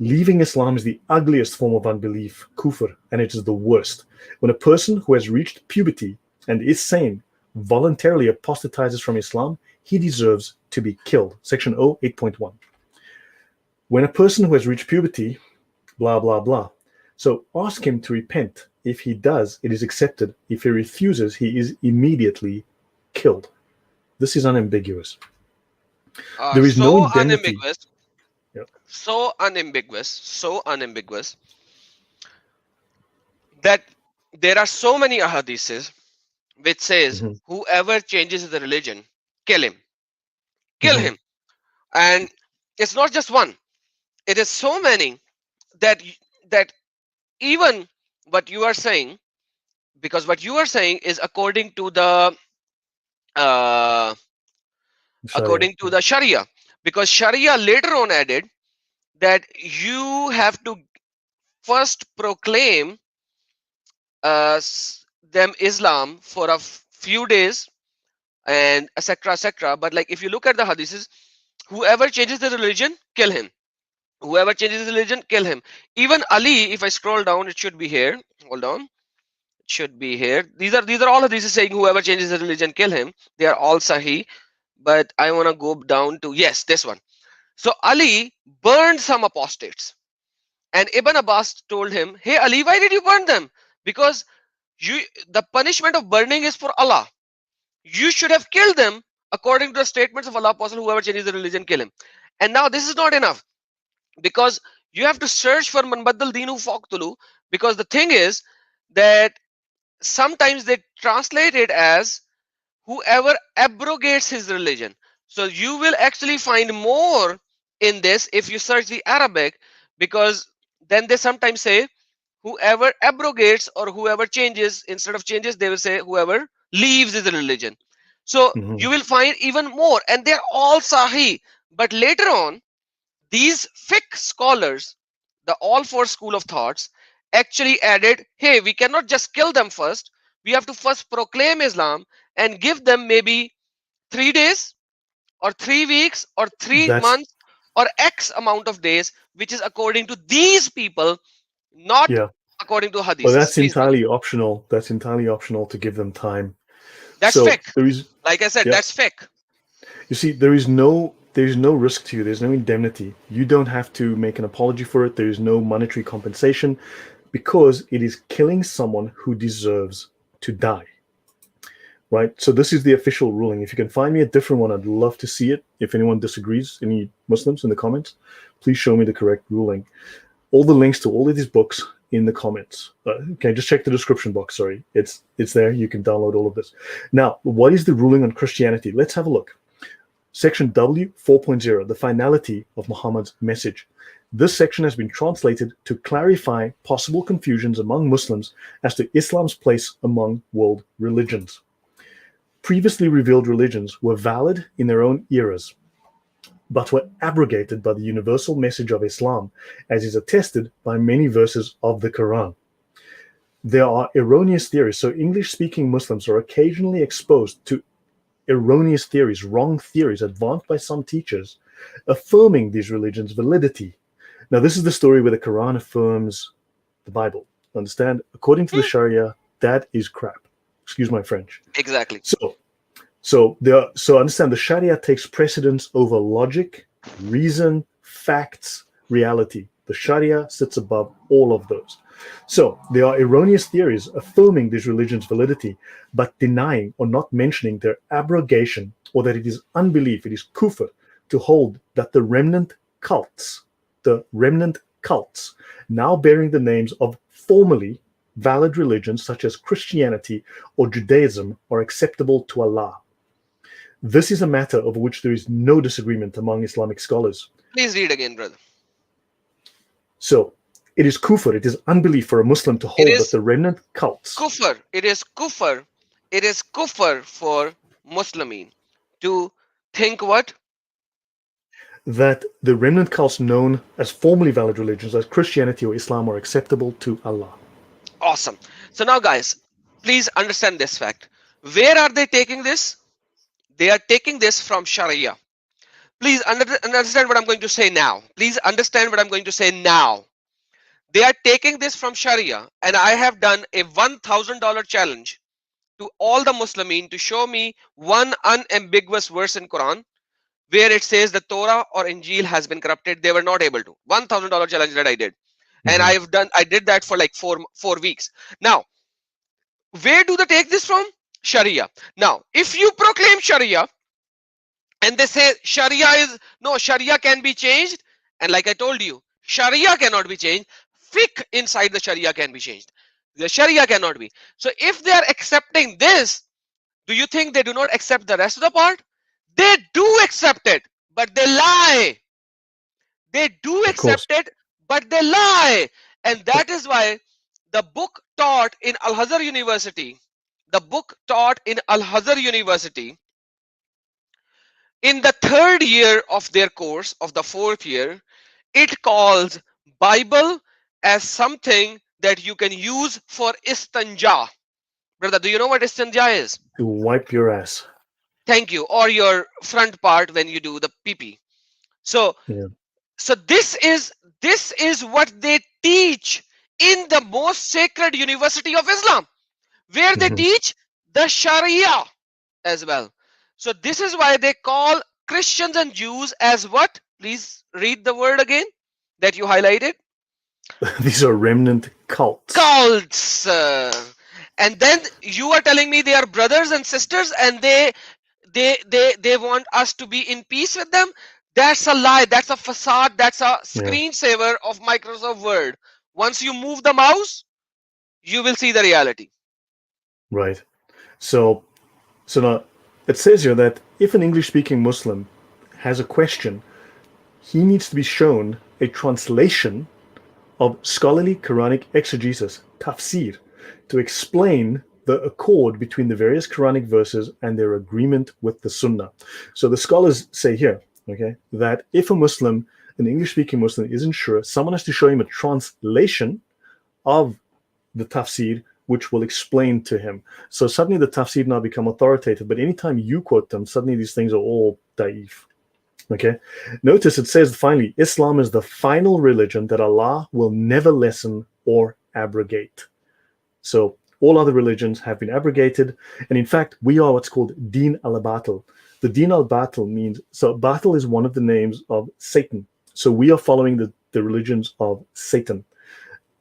Leaving Islam is the ugliest form of unbelief, kufr, and it is the worst. When a person who has reached puberty and is sane voluntarily apostatizes from Islam, he deserves to be killed. Section O, 8.1. When a person who has reached puberty, blah, blah, blah. So ask him to repent. If he does, it is accepted. If he refuses, he is immediately killed. This is unambiguous. There is no So indemnity. unambiguous, Yep. so unambiguous that there are so many ahadiths which says Mhm. whoever changes the religion, kill him, kill Mhm. him. And it's not just one, it is so many that that even what you are saying, because what you are saying is uh, Sharia. according to the Sharia, because Sharia later on added that you have to first proclaim them Islam for a few days and etc etc. But like if you look at the hadiths, whoever changes the religion, kill him. Whoever changes the religion, kill him. Even Ali, if I scroll down, it should be here. Hold on, it should be here. These are all hadiths saying whoever changes the religion, kill him. They are all sahih. But I want to go down to, yes, this one. So Ali burned some apostates, and Ibn Abbas told him, "Hey Ali, why did you burn them? Because you the punishment of burning is for Allah. You should have killed them according to the statements of Allah. Apostle, whoever changes the religion, kill him." And now this is not enough, because you have to search for man baddal dinu faqtulu, because the thing is that sometimes they translate it as whoever abrogates his religion. So you will actually find more in this if you search the Arabic, because then they sometimes say whoever abrogates or whoever changes. Instead of changes, they will say whoever leaves his religion. So Mhm. you will find even more, and they're all sahih. But later on, these fiqh scholars, the all four school of thoughts, actually added, hey, we cannot just kill them first. We have to first proclaim Islam and give them maybe 3 days or 3 weeks or three That's, months or X amount of days, which is according to these people, not yeah. according to Well, hadiths. that's Please, brother. entirely optional. That's entirely optional to give them time. That's So fiqh. there is, Like I said, yeah. that's fiqh. You see, there is no risk to you. There's no indemnity. You don't have to make an apology for it. There is no monetary compensation because it is killing someone who deserves to die. Right? So this is the official ruling. If you can find me a different one, I'd love to see it. If anyone disagrees, any Muslims in the comments, please show me the correct ruling. All the links to all of these books in the comments. Okay, just check the description box. Sorry, it's there. You can download all of this. Now, what is the ruling on Christianity? Let's have a look. Section W 4.0, the finality of Muhammad's message. This section has been translated to clarify possible confusions among Muslims as to Islam's place among world religions. Previously revealed religions were valid in their own eras, but were abrogated by the universal message of Islam, as is attested by many verses of the Quran. There are erroneous theories, so English-speaking Muslims are occasionally exposed to erroneous theories, wrong theories advanced by some teachers, affirming these religions' validity. Now, this is the story where the Quran affirms the Bible. Understand? According to the Hmm, Sharia, that is crap. Excuse my French. exactly. So understand the Sharia takes precedence over logic, reason, facts, reality. The Sharia sits above all of those. So there are erroneous theories affirming these religions' validity, but denying or not mentioning their abrogation, or that it is unbelief, it is kufr, to hold that the remnant cults, now bearing the names of formerly valid religions such as Christianity or Judaism, are acceptable to Allah. This is a matter over which there is no disagreement among Islamic scholars. Please read again, brother. So, It is kufr, it is unbelief for a Muslim to It hold that is the remnant cults, kufr. It is kufr. It is kufr for Muslimin to think what? that the remnant cults known as formally valid religions as Christianity or Islam are acceptable to Allah. Awesome. So now, guys, please understand this fact. Where are they taking this? They are taking this from Sharia. Please understand what I'm going to say now. Please understand what I'm going to say now. They are taking this from Sharia, and I have done a $1,000 challenge to all the Muslimin to show me one unambiguous verse in Quran where it says the Torah or Injil has been corrupted. They were not able to. $1,000 challenge that I did, and Mhm. I did that for like four weeks. Now, where do they take this from? Sharia. Now, if you proclaim Sharia and they say Sharia is no, Sharia can be changed, and like I told you, Sharia cannot be changed. Fiqh inside the Sharia can be changed. The Sharia cannot be. So if they are accepting this, do you think they do not accept the rest of the part? They do accept it, but they lie. They do Of course. accept it, but they lie. And that is why the book taught in Al Azhar University, the book taught in Al Azhar University in the third year of their course of the fourth year, it calls Bible as something that you can use for istanja. Brother, do you know what istanja is? To wipe your ass. Thank you. Or your front part when you do the pee. So Yeah. so this is what they teach in the most sacred university of Islam, where they Mhm. teach the Sharia as well. So this is why they call Christians and Jews as what? Please read the word again that you highlighted. These are remnant cults. Cults. And then you are telling me they are brothers and sisters, and they want us to be in peace with them. That's a lie. That's a facade. That's a Yeah, screensaver of Microsoft Word. Once you move the mouse, you will see the reality. right. So, so now it says here that if an English-speaking Muslim has a question, he needs to be shown a translation of scholarly Quranic exegesis, tafsir, to explain the accord between the various Quranic verses and their agreement with the Sunnah. So the scholars say here, okay, that if a Muslim, an English-speaking Muslim, isn't sure, someone has to show him a translation of the tafsir, which will explain to him. So suddenly the tafsir now become authoritative, but anytime you quote them, suddenly these things are all daif. Okay. Notice it says finally, Islam is the final religion that Allah will never lessen or abrogate. So all other religions have been abrogated. And in fact, we are what's called Din al-Batil. The Din al-Batil means, so Batil is one of the names of Satan. So we are following the religions of Satan.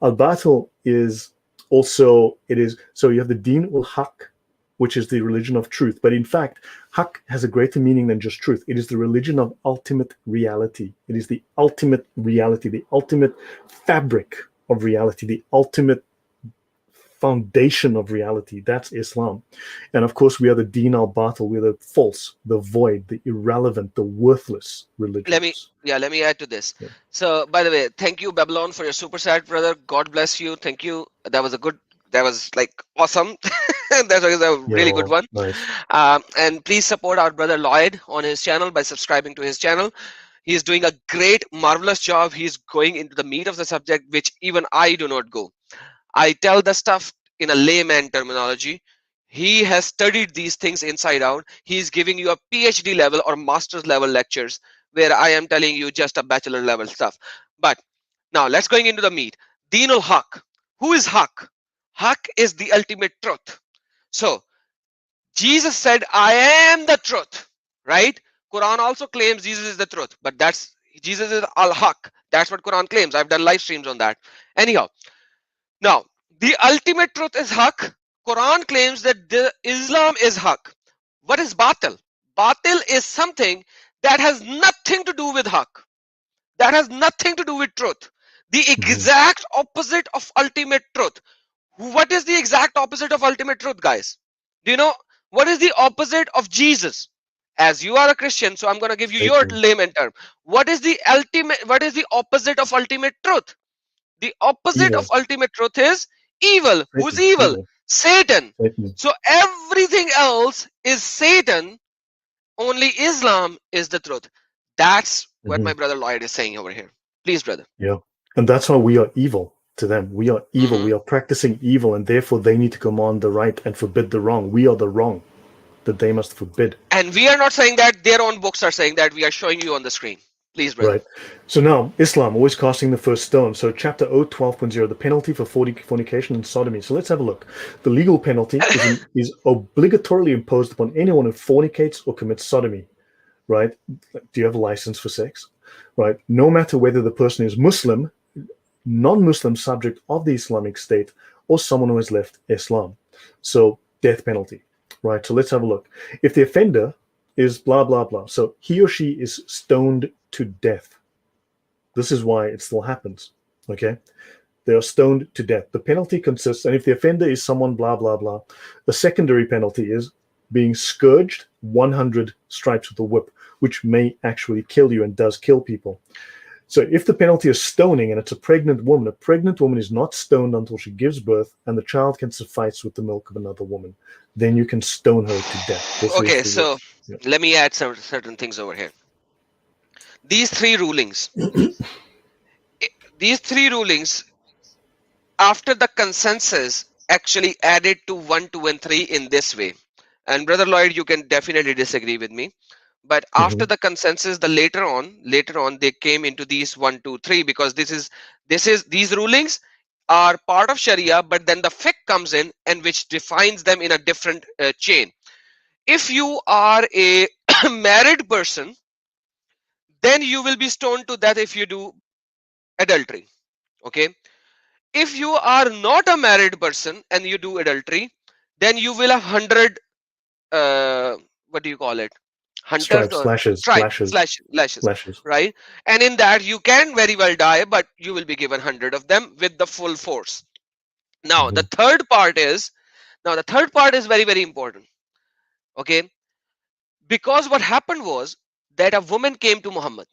Al-Batil is also, it is, so you have the Din ul-Haq, which is the religion of truth. But in fact, Haq has a greater meaning than just truth. It is the religion of ultimate reality. It is the ultimate reality, the ultimate fabric of reality, the ultimate foundation of reality. That's Islam. And of course, we are the Din al Batil. We're the false, the void, the irrelevant, the worthless Let me religions. let me add to this. Yeah. So by the way, thank you Babylon for your super chat, brother. God bless you. Thank you. That was like awesome. That was a really good Yo, one. nice. And please support our brother Lloyd on his channel by subscribing to his channel. He's doing a great, marvelous job. He's going into the meat of the subject, which even I do not go. I tell the stuff in a layman terminology. He has studied these things inside out. He's giving you a PhD level or master's level lectures where I am telling you just a bachelor level stuff. But now let's going into the meat. Dinul Haq. Who is Haq? Haq is the ultimate truth. So Jesus said, I am the truth, right? Quran also claims Jesus is the truth, but that's Jesus is al-Haq. That's what Quran claims. I've done live streams on that. Anyhow, now, the ultimate truth is Haq. Quran claims that the Islam is Haq. What is Batil? Batil is something that has nothing to do with Haq. That has nothing to do with truth. The Mhm. exact opposite of ultimate truth. What is the exact opposite of ultimate truth, guys? Do you know what is the opposite of Jesus? As you are a Christian, so I'm going to give you your Satan. layman term. What is the opposite of ultimate truth? The opposite of Evil. ultimate truth is evil. Who's Satan. evil? Evil. Satan. Satan. So everything else is Satan. Only Islam is the truth. That's what my Hmm. brother Lloyd is saying over here. Please, brother. Yeah. And that's why we are evil to them. We are evil. Hmm. We are practicing evil, and therefore they need to command the right and forbid the wrong. We are the wrong that they must forbid. And we are not saying that, their own books are saying that. We are showing you on the screen. Please, brother. Right. So now, Islam, always casting the first stone. So, chapter 012.0, the penalty for fornication and sodomy. So, let's have a look. The legal penalty is obligatorily imposed upon anyone who fornicates or commits sodomy. Right? Do you have a license for sex? Right? No matter whether the person is Muslim, non Muslim subject of the Islamic State, or someone who has left Islam. So, death penalty. Right? So, let's have a look. If the offender is blah, blah, blah. So, he or she is stoned to death. This is why it still happens. Okay? They are stoned to death. The penalty consists, and if the offender is someone blah, blah, blah, the secondary penalty is being scourged 100 stripes with a whip, which may actually kill you and does kill people. So if the penalty is stoning and it's a pregnant woman is not stoned until she gives birth and the child can suffice with the milk of another woman, then you can stone her to death. This is Okay, the rule. so Yeah. let me add some certain things over here. These three rulings, these three rulings, after the consensus, actually added to 1, 2, and 3 in this way. And brother Lloyd, you can definitely disagree with me. But after Mhm. the consensus, the later on, they came into these 1, 2, 3, because these rulings are part of Sharia, but then the fiqh comes in and which defines them in a different chain. If you are a married person, then you will be stoned to death if you do adultery. Okay. If you are not a married person and you do adultery, then you will have 100, what do you call it, hunters Stripes, or lashes, stripes lashes, slash lashes, lashes. right? And in that you can very well die, but you will be given 100 of them with the full force. Now the Mhm. third part is, very, very important. Okay. Because what happened was that a woman came to Muhammad.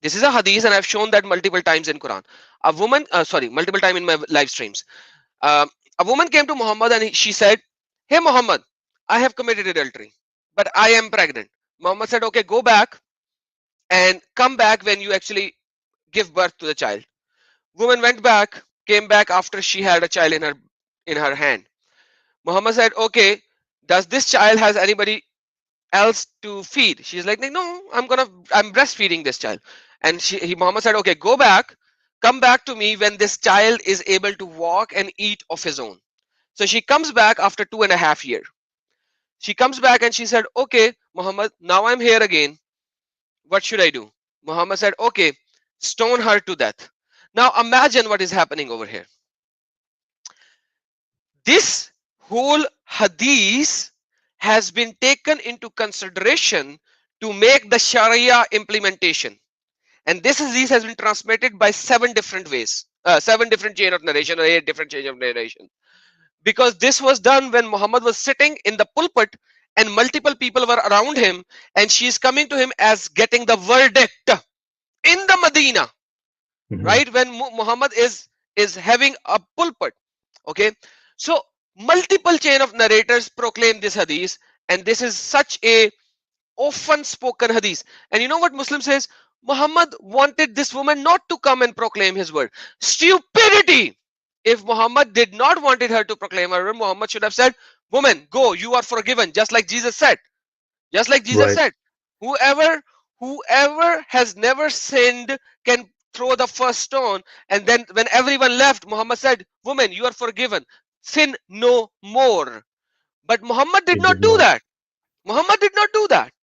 This is a hadith, and I've shown that multiple times in Quran. A woman, multiple time in my live streams. Um, a woman came to Muhammad and she said, "Hey Muhammad, I have committed adultery, but I am pregnant." Muhammad said, "Okay, go back and come back when you actually give birth to the child." Woman went back, came back after she had a child in her hand. Muhammad said, "Okay, does this child has anybody else to feed?" She's like, "No, I'm breastfeeding this child." And Muhammad said, "Okay, go back, come back to me when this child is able to walk and eat of his own." So she comes back after 2.5 years. She comes back and she said, "Okay, Muhammad, now I'm here again. What should I do?" Muhammad said, "Okay, stone her to death." Now imagine what is happening over here. This whole hadith has been taken into consideration to make the Sharia implementation. And this hadith has been transmitted by 7 different ways, 7 different chain of narration, or 8 different chain of narration. Because this was done when Muhammad was sitting in the pulpit and multiple people were around him, and she is coming to him as getting the verdict in the Medina, Mhm. right? When Muhammad is having a pulpit. Okay, so multiple chain of narrators proclaim this hadith, and this is such a often spoken hadith. And you know what Muslim says? Muhammad wanted this woman not to come and proclaim his word. Stupidity! If Muhammad did not wanted her to proclaim her word, Muhammad should have said, "Woman, go, you are forgiven," just like Jesus said. Just like Jesus Right. said, whoever whoever has never sinned can throw the first stone. And then when everyone left, Muhammad said, "Woman, you are forgiven. Sin no more." But Muhammad did He not did do not. that. Muhammad did not do that.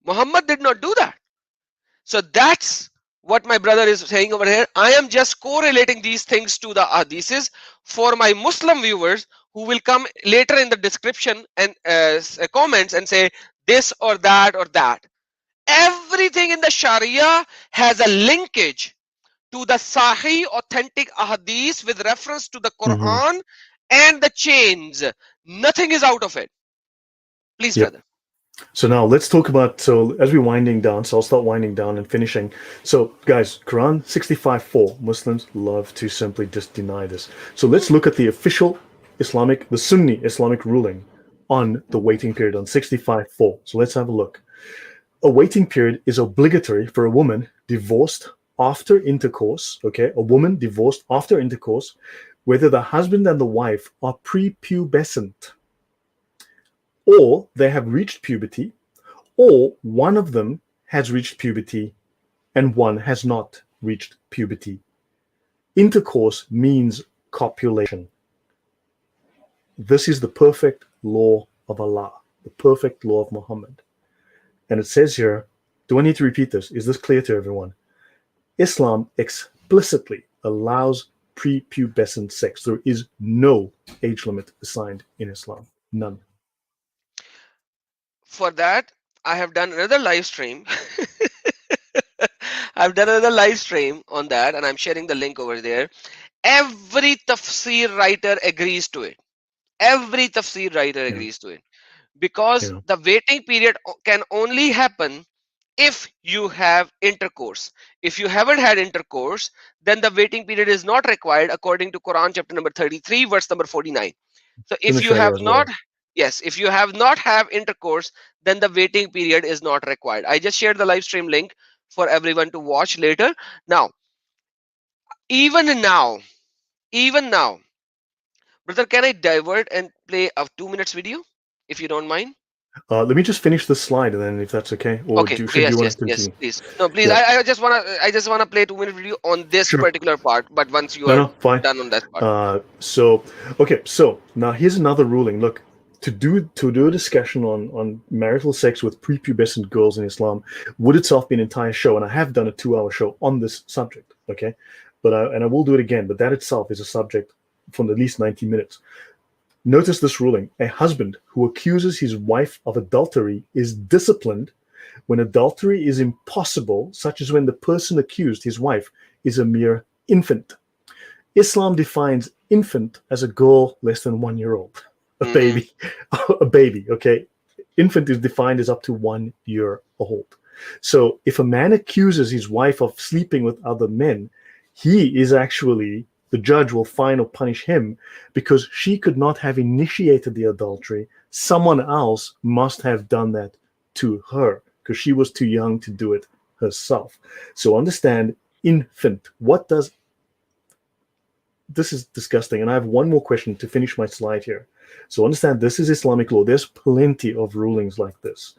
Muhammad did not do that. So that's what my brother is saying over here. I am just correlating these things to the hadiths for my Muslim viewers who will come later in the description and comments and say this or that or that. Everything in the Sharia has a linkage to the Sahih authentic hadith with reference to the Mhm. Quran and the chains. Nothing is out of it. Please, Yep. brother. So now let's talk about, so as we're winding down, so I'll start winding down and finishing. So guys, Quran 65:4, Muslims love to simply just deny this. So let's look at the official Islamic, the Sunni Islamic ruling on the waiting period on 65:4. So let's have a look. A waiting period is obligatory for a woman divorced after intercourse, okay? A woman divorced after intercourse, whether the husband and the wife are prepubescent or they have reached puberty, or one of them has reached puberty and one has not reached puberty. Intercourse means copulation. This is the perfect law of Allah, the perfect law of Muhammad. And it says here, do I need to repeat this? Is this clear to everyone? Islam explicitly allows prepubescent sex. There is no age limit assigned in Islam. None. For that, I have done another live stream. I've done another live stream on that, and I'm sharing the link over there. Every tafsir writer agrees to it. Every tafsir writer Yeah. agrees to it, because Yeah. the waiting period can only happen if you have intercourse. If you haven't had intercourse, then the waiting period is not required according to Quran chapter number 33 verse number 49. So In the if you Sharia have as not, well. yes, if you have not have intercourse, then the waiting period is not required. I just shared the live stream link for everyone to watch later. Now, even now, even now, brother, can I divert and play a 2 minutes video if you don't mind? Let me just finish this slide, and then if that's okay, or Okay, okay, should you yes, want yes, to yes, continue? please. No, please. Yeah, I just wanna play 2 minute video on this sure. particular part. But once you No, are no, fine. done on that part, So okay, so now here's another ruling. Look, to do a discussion on marital sex with prepubescent girls in Islam would itself be an entire show, and I have done a 2 hour show on this subject. Okay, and I will do it again. But that itself is a subject from at least 90 minutes. Notice this ruling: a husband who accuses his wife of adultery is disciplined when adultery is impossible, such as when the person accused, his wife, is a mere infant. Islam defines infant as a girl less than 1 year old, a mm-hmm. baby, a baby. Okay, infant is defined as up to 1 year old. So if a man accuses his wife of sleeping with other men, he is actually, the judge will fine or punish him because she could not have initiated the adultery. Someone else must have done that to her because she was too young to do it herself. So understand, infant. What does, this is disgusting. And I have one more question to finish my slide here. So understand, this is Islamic law. There's plenty of rulings like this,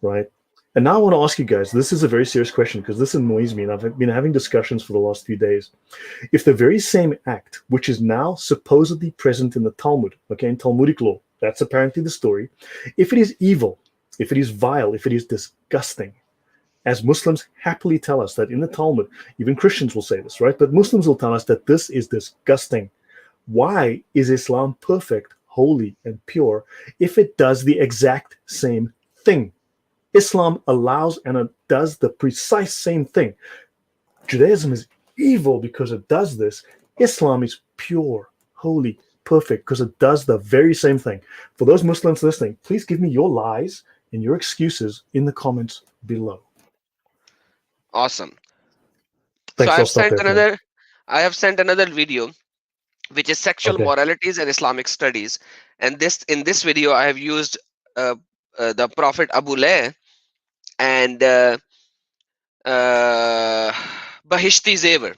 right? And now I want to ask you guys, this is a very serious question because this annoys me, and I've been having discussions for the last few days. If the very same act, which is now supposedly present in the Talmud, okay, in Talmudic law, that's apparently the story, if it is evil, if it is vile, if it is disgusting, as Muslims happily tell us that in the Talmud, even Christians will say this, right? But Muslims will tell us that this is disgusting. Why is Islam perfect, holy, and pure if it does the exact same thing? Islam allows and it does the precise same thing. Judaism is evil because it does this. Islam is pure, holy, perfect because it does the very same thing. For those Muslims listening, please give me your lies and your excuses in the comments below. Awesome. So Thanks. I'll stop there for now. I have sent another video, which is sexual Okay. moralities and Islamic studies. And in this video, I have used uh, the Prophet Abu Lay and uh, Bahishti Zever,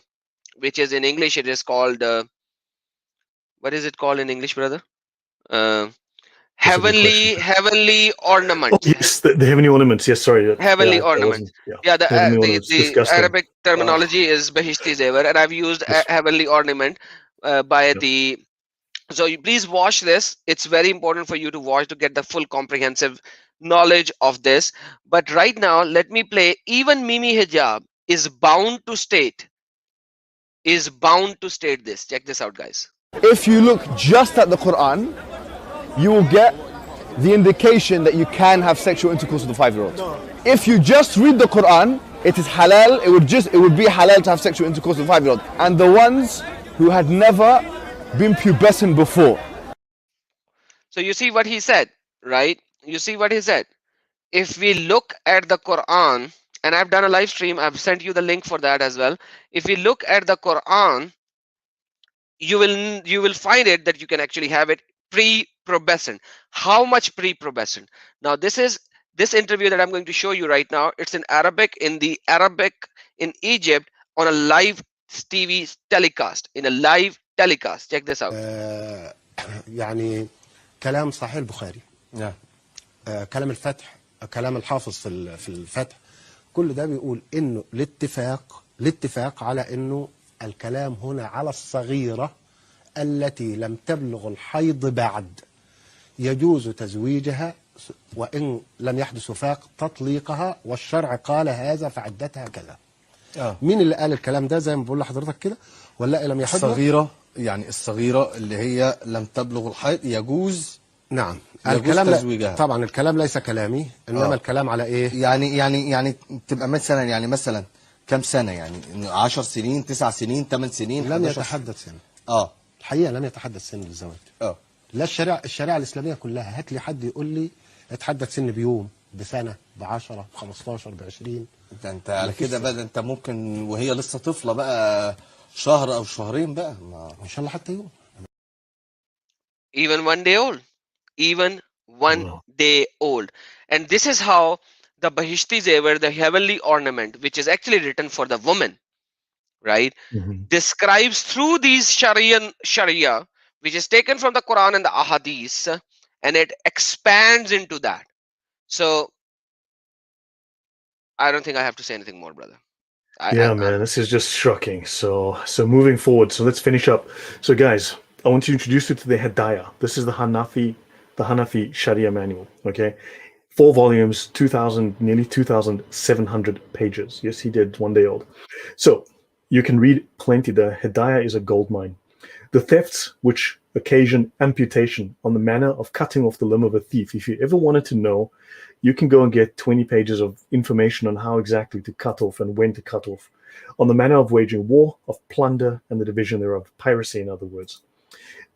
which is in English, it is called, what is it called in English, brother? Uh, That's a good question. heavenly Oh ornament. yes, the heavenly ornaments. Yes, sorry. Yeah, Heavenly I ornament. wasn't. Yeah, Yeah, the heavenly ornaments. the Disgusting. Arabic Oh, terminology is Bahishti Zever, and I've used yes. heavenly ornament by Yeah. the. So you please watch this. It's very important for you to watch to get the full comprehensive knowledge of this. But right now, let me play. Even Mimi Hijab is bound to state this. Check this out, guys. If you look just at the Quran, you will get the indication that you can have sexual intercourse with a 5-year-old. If you just read the Quran, it is halal. It would be halal to have sexual intercourse with a 5-year-old. And the ones who had never been pubescent before. So you see what he said, right? You see what he said. if we look at the Quran, and I've done a live stream, I've sent you the link for that as well. If we look at the Quran, you will find it that you can actually have it pre-pubescent. How much pre-pubescent? Now this interview that I'm going to show you right now, it's in Arabic, in the Arabic in Egypt, on a live TV telecast, in a live telecast. Check this out. يعني كلام صحيح البخاري. نعم. كلام الفتح، كلام الحافظ في الفتح، كل ده بيقول انه الاتفاق على انه الكلام هنا على الصغيرة التي لم تبلغ الحيض بعد، يجوز تزويجها وإن لم يحدث وفاق تطليقها، والشرع قال هذا فعدتها كذا. مين اللي قال الكلام ده زي ما بقول لحضرتك كده؟ ولا لم يحدث؟ الصغيرة، يعني الصغيرة اللي هي لم تبلغ الحيض يجوز. نعم. يجوز الكلام تزويجها. طبعا الكلام ليس كلامي، انما الكلام على ايه؟ يعني تبقى مثلا كم سنة؟ يعني 10 سنين، 9 سنين، 8 سنين. لم يتحدث سن. الحقيقة لم يتحدث سن للزواج. لا، الشريعة الإسلامية كلها، هات لي حد يقول لي اتحدث سن بيوم، بسنة، ب10، ب15، ب20. انت على كده بقى، انت ممكن وهي لسه طفلة بقى شهر او شهرين بقى، ان شاء الله حتى يوم. Even 1 day old. Even 1 day old. And this is how the Bahishti Zevar, the heavenly ornament, which is actually written for the woman, right, describes through these Sharia, which is taken from the Quran and the Ahadith, and it expands into that. So I don't think I have to say anything more, brother. Man, this is just shocking. So moving forward, so let's finish up. So guys, I want to introduce you to the Hidayah. This is the Hanafi Sharia manual. Okay, 4 volumes, nearly 2,700 pages. Yes, he did, 1 day old. So you can read plenty. The Hidayah is a gold mine. The thefts which occasion amputation, on the manner of cutting off the limb of a thief. If you ever wanted to know, you can go and get 20 pages of information on how exactly to cut off and when to cut off. On the manner of waging war, of plunder, and the division thereof. Piracy, in other words.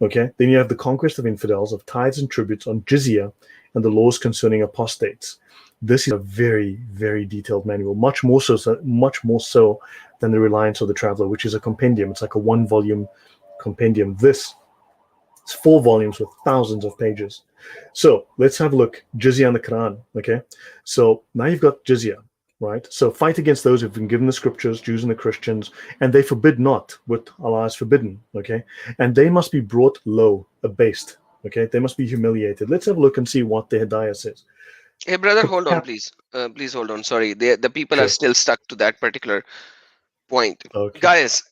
Okay, then you have the conquest of infidels, of tithes and tributes, on jizya, and the laws concerning apostates. This is a very, very detailed manual, much more so than the Reliance of the Traveler, which is a compendium. It's like a 1-volume compendium. This is 4 volumes with thousands of pages. So let's have a look. Jizya and the Quran. Okay, so now you've got jizya, right? So fight against those who've been given the scriptures, Jews and the Christians, and they forbid not what Allah has forbidden. Okay, and they must be brought low, abased. Okay, they must be humiliated. Let's have a look and see what the Hidayah says. Hey, brother, hold on, please. Please hold on. Sorry, the people are still stuck to that particular point. Okay. Guys,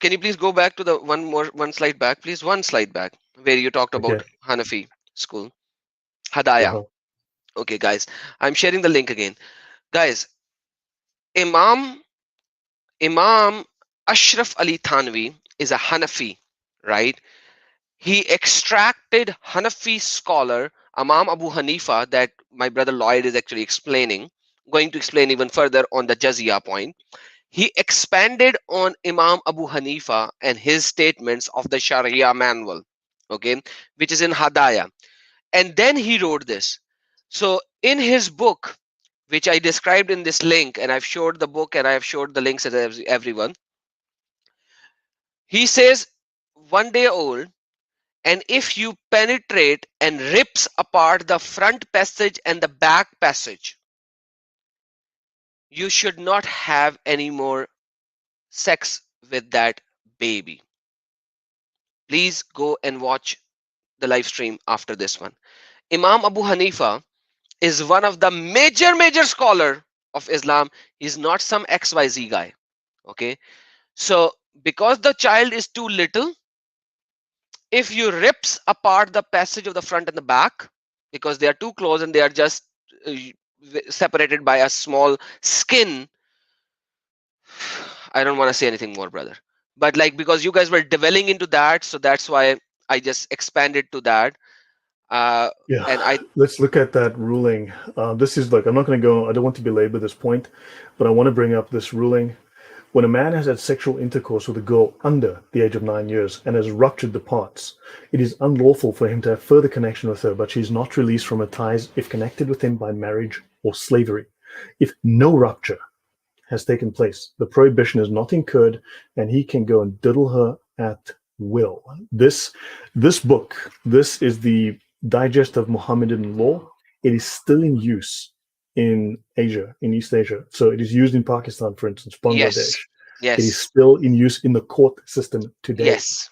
can you please go back to the one slide back, please? One slide back, where you talked about Hanafi school, Hadaya. Okay, guys, I'm sharing the link again. Guys, Imam Ashraf Ali Thanvi is a Hanafi, right? He extracted Hanafi scholar Imam Abu Hanifa, that my brother Lloyd is actually going to explain even further on the Jazia point. He expanded on Imam Abu Hanifa and his statements of the Sharia manual, okay, which is in Hadaya. And then he wrote this. So in his book, which I described in this link, and I've showed the book and I've showed the links to everyone, he says 1 day old, and if you penetrate and rips apart the front passage and the back passage, you should not have any more sex with that baby. Please go and watch the live stream after this one. Imam Abu Hanifa is one of the major scholar of Islam. He's not some XYZ guy. Okay, so because the child is too little, if you rips apart the passage of the front and the back, because they are too close and they are just separated by a small skin, I don't want to say anything more, brother. But like, because you guys were dwelling into that, so that's why I just expanded to that. And let's look at that ruling. This is like, I'm not going to go, I don't want to belabor this point, but I want to bring up this ruling. when a man has had sexual intercourse with a girl under the age of 9 years and has ruptured the parts, it is unlawful for him to have further connection with her, but she is not released from her ties if connected with him by marriage or slavery. If no rupture has taken place, the prohibition is not incurred, and he can go and diddle her at will. This book, this is the Digest of Mohammedan Law. It is still in use in Asia, in East Asia. So it is used in Pakistan, for instance, Bangladesh. Yes. It is still in use in the court system today. Yes.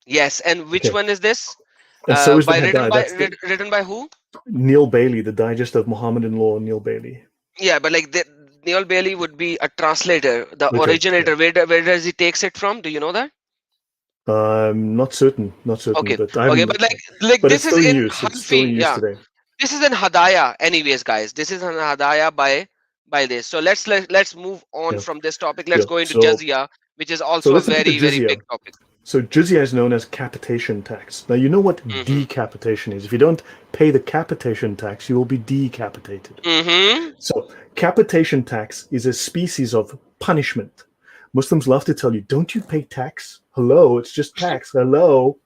Yes. And which Okay. one is this? And so is the By Hadith. written by who? Neil Bailey, the Digest of Mohammedan Law, Neil Bailey. Yeah, but like Neil Bailey would be a translator, the Okay, originator. yeah. Where does he takes it from? Do you know that? Not certain, Okay. but I Okay, haven't. but like But this it's is still in in use. It's still in Hanfi. use Yeah. today. This is an Hadaya, anyways, guys. This is an Hadaya by this. So let's move on Yeah. from this topic. Let's Yeah. go into So Jizya, which is also a let's look at the very jizya. big topic. So jizya is known as capitation tax. Now you know what decapitation is. If you don't pay the capitation tax, you will be decapitated. So capitation tax is a species of punishment. Muslims love to tell you, don't you pay tax? Hello, it's just tax. Hello.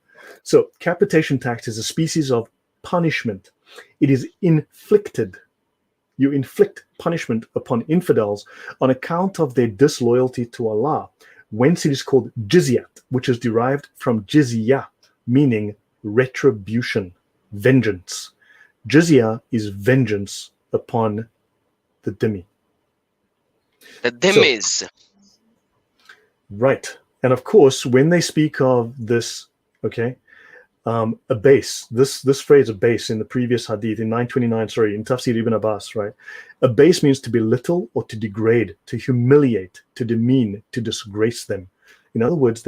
So capitation tax is a species of punishment. It is inflicted. You inflict punishment upon infidels on account of their disloyalty to Allah. Whence it is called jizyat, which is derived from jizya, meaning retribution, vengeance. Jizya is vengeance upon the dhimmi. The dhimmis. Right. And of course, when they speak of this, okay, a base, this phrase, a base, in the previous hadith, in 929, sorry, in Tafsir Ibn Abbas, right? A base means to belittle or to degrade, to humiliate, to demean, to disgrace them. In other words,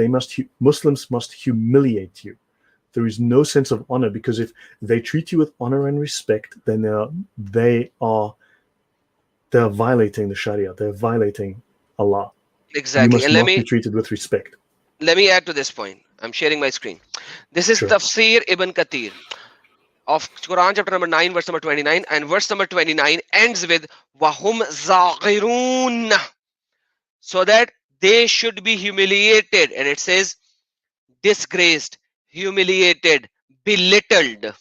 Muslims must humiliate you. There is no sense of honor, because if they treat you with honor and respect, then they are violating the Sharia. They're violating Allah. Exactly. You must not be treated with respect. Let me add to this point. I'm sharing my screen. This is Sure. Tafsir Ibn Kathir of Quran chapter number 9, verse number 29, and verse number 29 ends with Wahum Zaghirun, so that they should be humiliated, and it says disgraced, humiliated, belittled.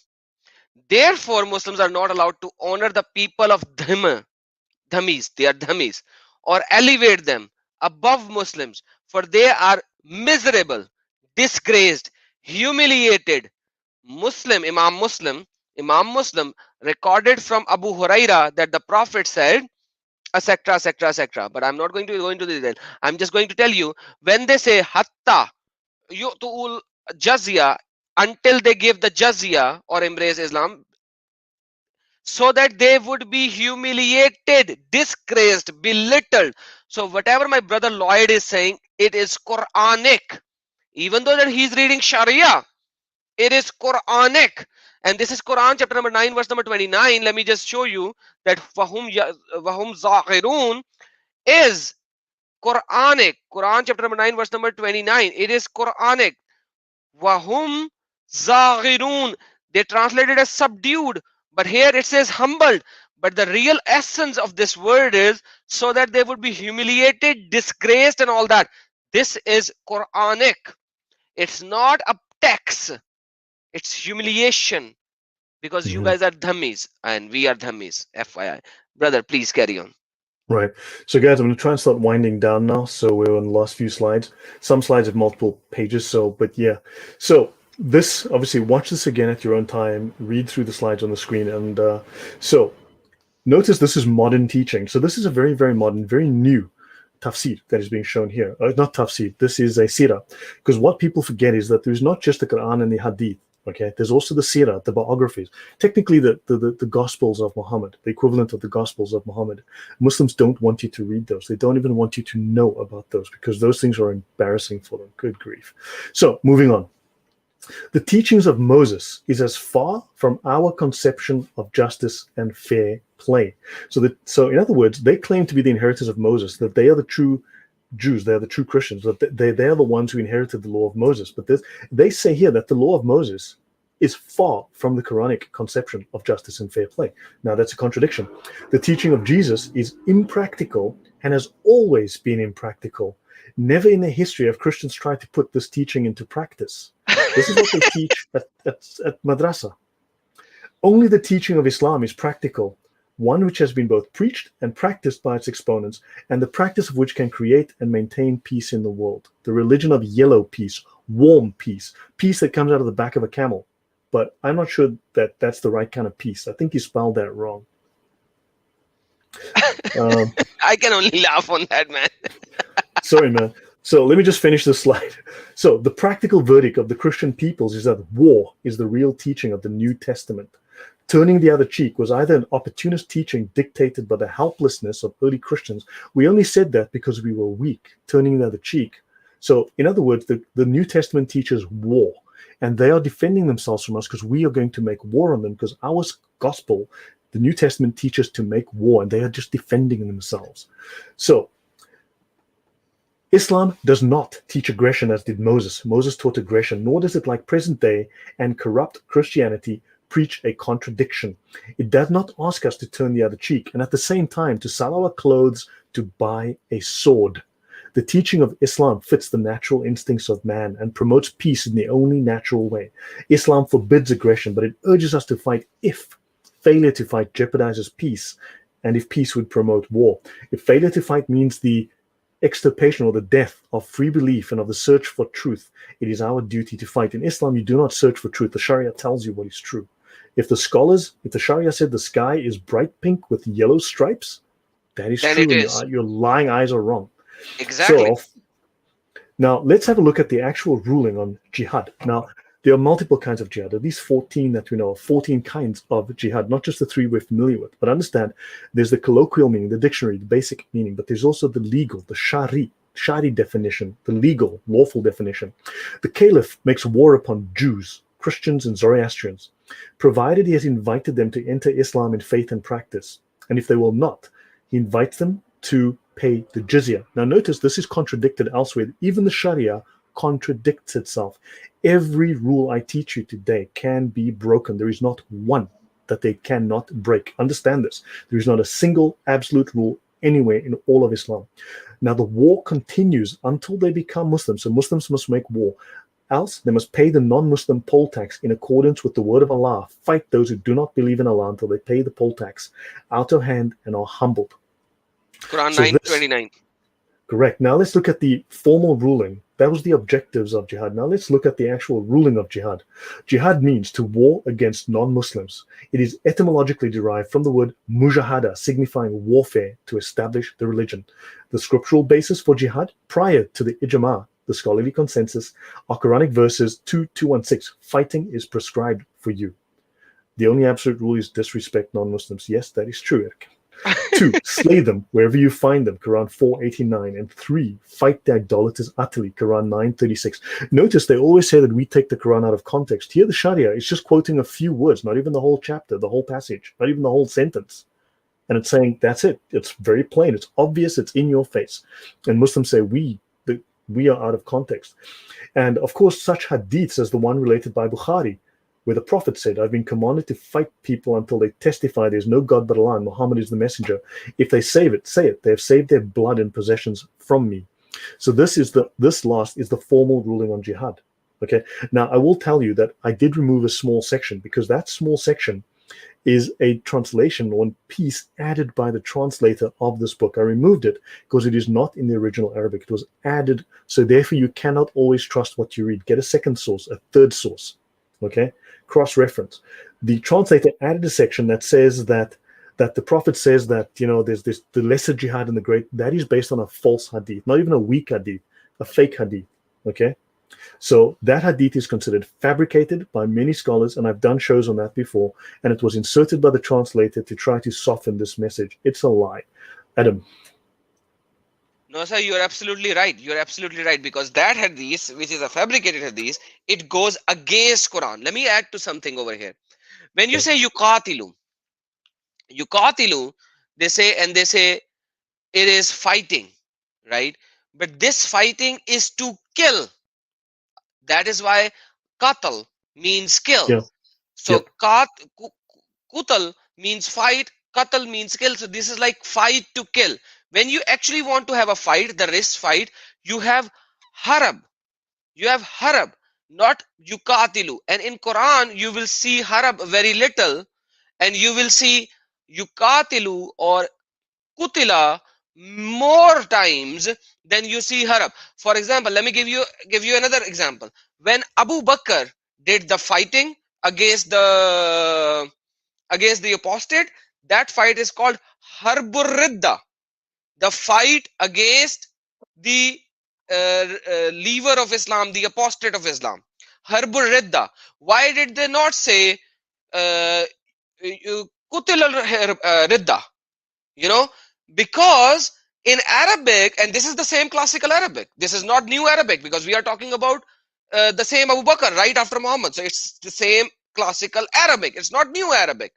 Therefore, Muslims are not allowed to honor the people of Dhammis, they are Dhammis, or elevate them above Muslims, for they are miserable, disgraced, humiliated. Imam Muslim recorded from Abu Huraira that the Prophet said, etc., etc., etc. But I'm not going to go into the detail. I'm just going to tell you, when they say hatta yu'tul jazya, until they give the jazya or embrace Islam, so that they would be humiliated, disgraced, belittled. So whatever my brother Lloyd is saying, it is Quranic. Even though that he's reading Sharia, it is Quranic. And this is Quran chapter number 9, verse number 29. Let me just show you that Wahum Zaghirun is Quranic. Quran chapter number 9, verse number 29. It is Quranic. Wahum Zaghirun. They translated as subdued, but here it says humbled. But the real essence of this word is so that they would be humiliated, disgraced, and all that. This is Quranic. It's not a text. It's humiliation, because you guys are dhammis and we are dhammis. FYI. Brother, please carry on. Right. So guys, I'm going to try and start winding down now. So we're on the last few slides. Some slides have multiple pages. But yeah. So this, obviously, watch this again at your own time. Read through the slides on the screen. And so notice this is modern teaching. So this is a very, very modern, very new tafsir that is being shown here. Not tafsir. This is a sirah. Because what people forget is that there's not just the Quran and the Hadith. Okay, there's also the sirah, the biographies, technically the Gospels of Muhammad, the equivalent of the Gospels of Muhammad. Muslims don't want you to read those. They don't even want you to know about those, because those things are embarrassing for them. Good grief. So moving on. The teachings of Moses is as far from our conception of justice and fair play. So in other words, they claim to be the inheritors of Moses, that they are the true Jews, they are the true Christians, that they are the ones who inherited the law of Moses. But they say here that the law of Moses is far from the Quranic conception of justice and fair play. Now, that's a contradiction. The teaching of Jesus is impractical and has always been impractical. Never in the history have Christians tried to put this teaching into practice. This is what they teach at madrasa. Only the teaching of Islam is practical, one which has been both preached and practiced by its exponents, and the practice of which can create and maintain peace in the world. The religion of yellow peace, warm peace, peace that comes out of the back of a camel. But I'm not sure that that's the right kind of peace. I think you spelled that wrong. I can only laugh on that, man. Sorry, man. So let me just finish this slide. So the practical verdict of the Christian peoples is that war is the real teaching of the New Testament. Turning the other cheek was either an opportunist teaching dictated by the helplessness of early Christians. We only said that because we were weak, turning the other cheek. So in other words, the New Testament teaches war, and they are defending themselves from us because we are going to make war on them, because our gospel, the New Testament, teaches to make war, and they are just defending themselves. So Islam does not teach aggression as did Moses. Moses taught aggression, nor does it, like present day and corrupt Christianity, preach a contradiction. It does not ask us to turn the other cheek and at the same time to sell our clothes to buy a sword. The teaching of Islam fits the natural instincts of man and promotes peace in the only natural way. Islam forbids aggression, but it urges us to fight if failure to fight jeopardizes peace, and if peace would promote war. If failure to fight means the extirpation or the death of free belief and of the search for truth, it is our duty to fight. In Islam, you do not search for truth. The Sharia tells you what is true. If the Sharia said the sky is bright pink with yellow stripes, that is Then true, it and is. your lying eyes are wrong. Exactly. So now let's have a look at the actual ruling on jihad. Now, there are multiple kinds of jihad. At least 14 that we know of, 14 kinds of jihad, not just the three we're familiar with. But understand, there's the colloquial meaning, the dictionary, the basic meaning, but there's also the legal, the Shari definition, the legal, lawful definition. The caliph makes war upon Jews, Christians, and Zoroastrians, provided he has invited them to enter Islam in faith and practice. And if they will not, he invites them to pay the jizya. Now notice this is contradicted elsewhere. Even the Sharia contradicts itself. Every rule I teach you today can be broken. There is not one that they cannot break. Understand this. There is not a single absolute rule anywhere in all of Islam. Now the war continues until they become Muslims. So Muslims must make war. Else, they must pay the non-Muslim poll tax in accordance with the word of Allah. Fight those who do not believe in Allah until they pay the poll tax out of hand and are humbled. Quran So this, 9:29. correct. Now let's look at the formal ruling. That was the objectives of jihad. Now let's look at the actual ruling of jihad. Jihad means to war against non-Muslims. It is etymologically derived from the word mujahada, signifying warfare to establish the religion. The scriptural basis for jihad prior to the ijma, the scholarly consensus, are Quranic verses 2:216. Fighting is prescribed for you. The only absolute rule is disrespect non-Muslims. Yes, that is true, Eric. 2, slay them wherever you find them, Quran 4:89. And 3, fight the idolaters utterly, Quran 9:36. Notice they always say that we take the Quran out of context. Here the Sharia is just quoting a few words, not even the whole chapter, the whole passage, not even the whole sentence. And it's saying, that's it. It's very plain. It's obvious. It's in your face. And Muslims say we are out of context. And of course, such hadiths as the one related by Bukhari, where the Prophet said, I've been commanded to fight people until they testify there's no God but Allah and Muhammad is the messenger. If they say it, they have saved their blood and possessions from me. So this last is the formal ruling on jihad. Okay. Now I will tell you that I did remove a small section, because that small section is a translation on piece added by the translator of this book. I removed it because it is not in the original Arabic. It was added. So therefore you cannot always trust what you read. Get a second source, a third source. Okay. Cross-reference. The translator added a section that says that the Prophet says that, there's the lesser jihad and the great. That is based on a false hadith, not even a weak hadith, a fake hadith. Okay. So that hadith is considered fabricated by many scholars, and I've done shows on that before, and it was inserted by the translator to try to soften this message. It's a lie. Adam. No, sir, you're absolutely right. You're absolutely right, because that hadith, which is a fabricated hadith, it goes against Quran. Let me add to something over here. When you say yuqatilu, they say it is fighting, right? But this fighting is to kill. That is why qatl means kill. Yeah. So kutal means fight, qatal means kill. So this is like fight to kill. When you actually want to have a fight, the wrist fight, you have harab. You have harab, not yukatilu. And in Quran, you will see harab very little, and you will see yukatilu or kutila more times than you see harab. For example, let me give you another example. When Abu Bakr did the fighting against the apostate, that fight is called harbur ridda, the fight against the leaver of Islam, the apostate of Islam. Harbur ridda. Why did they not say kutil ridda? You know, because in Arabic, and this is the same classical Arabic, this is not new Arabic, because we are talking about the same Abu Bakr right after Muhammad. So it's the same classical Arabic, it's not new Arabic.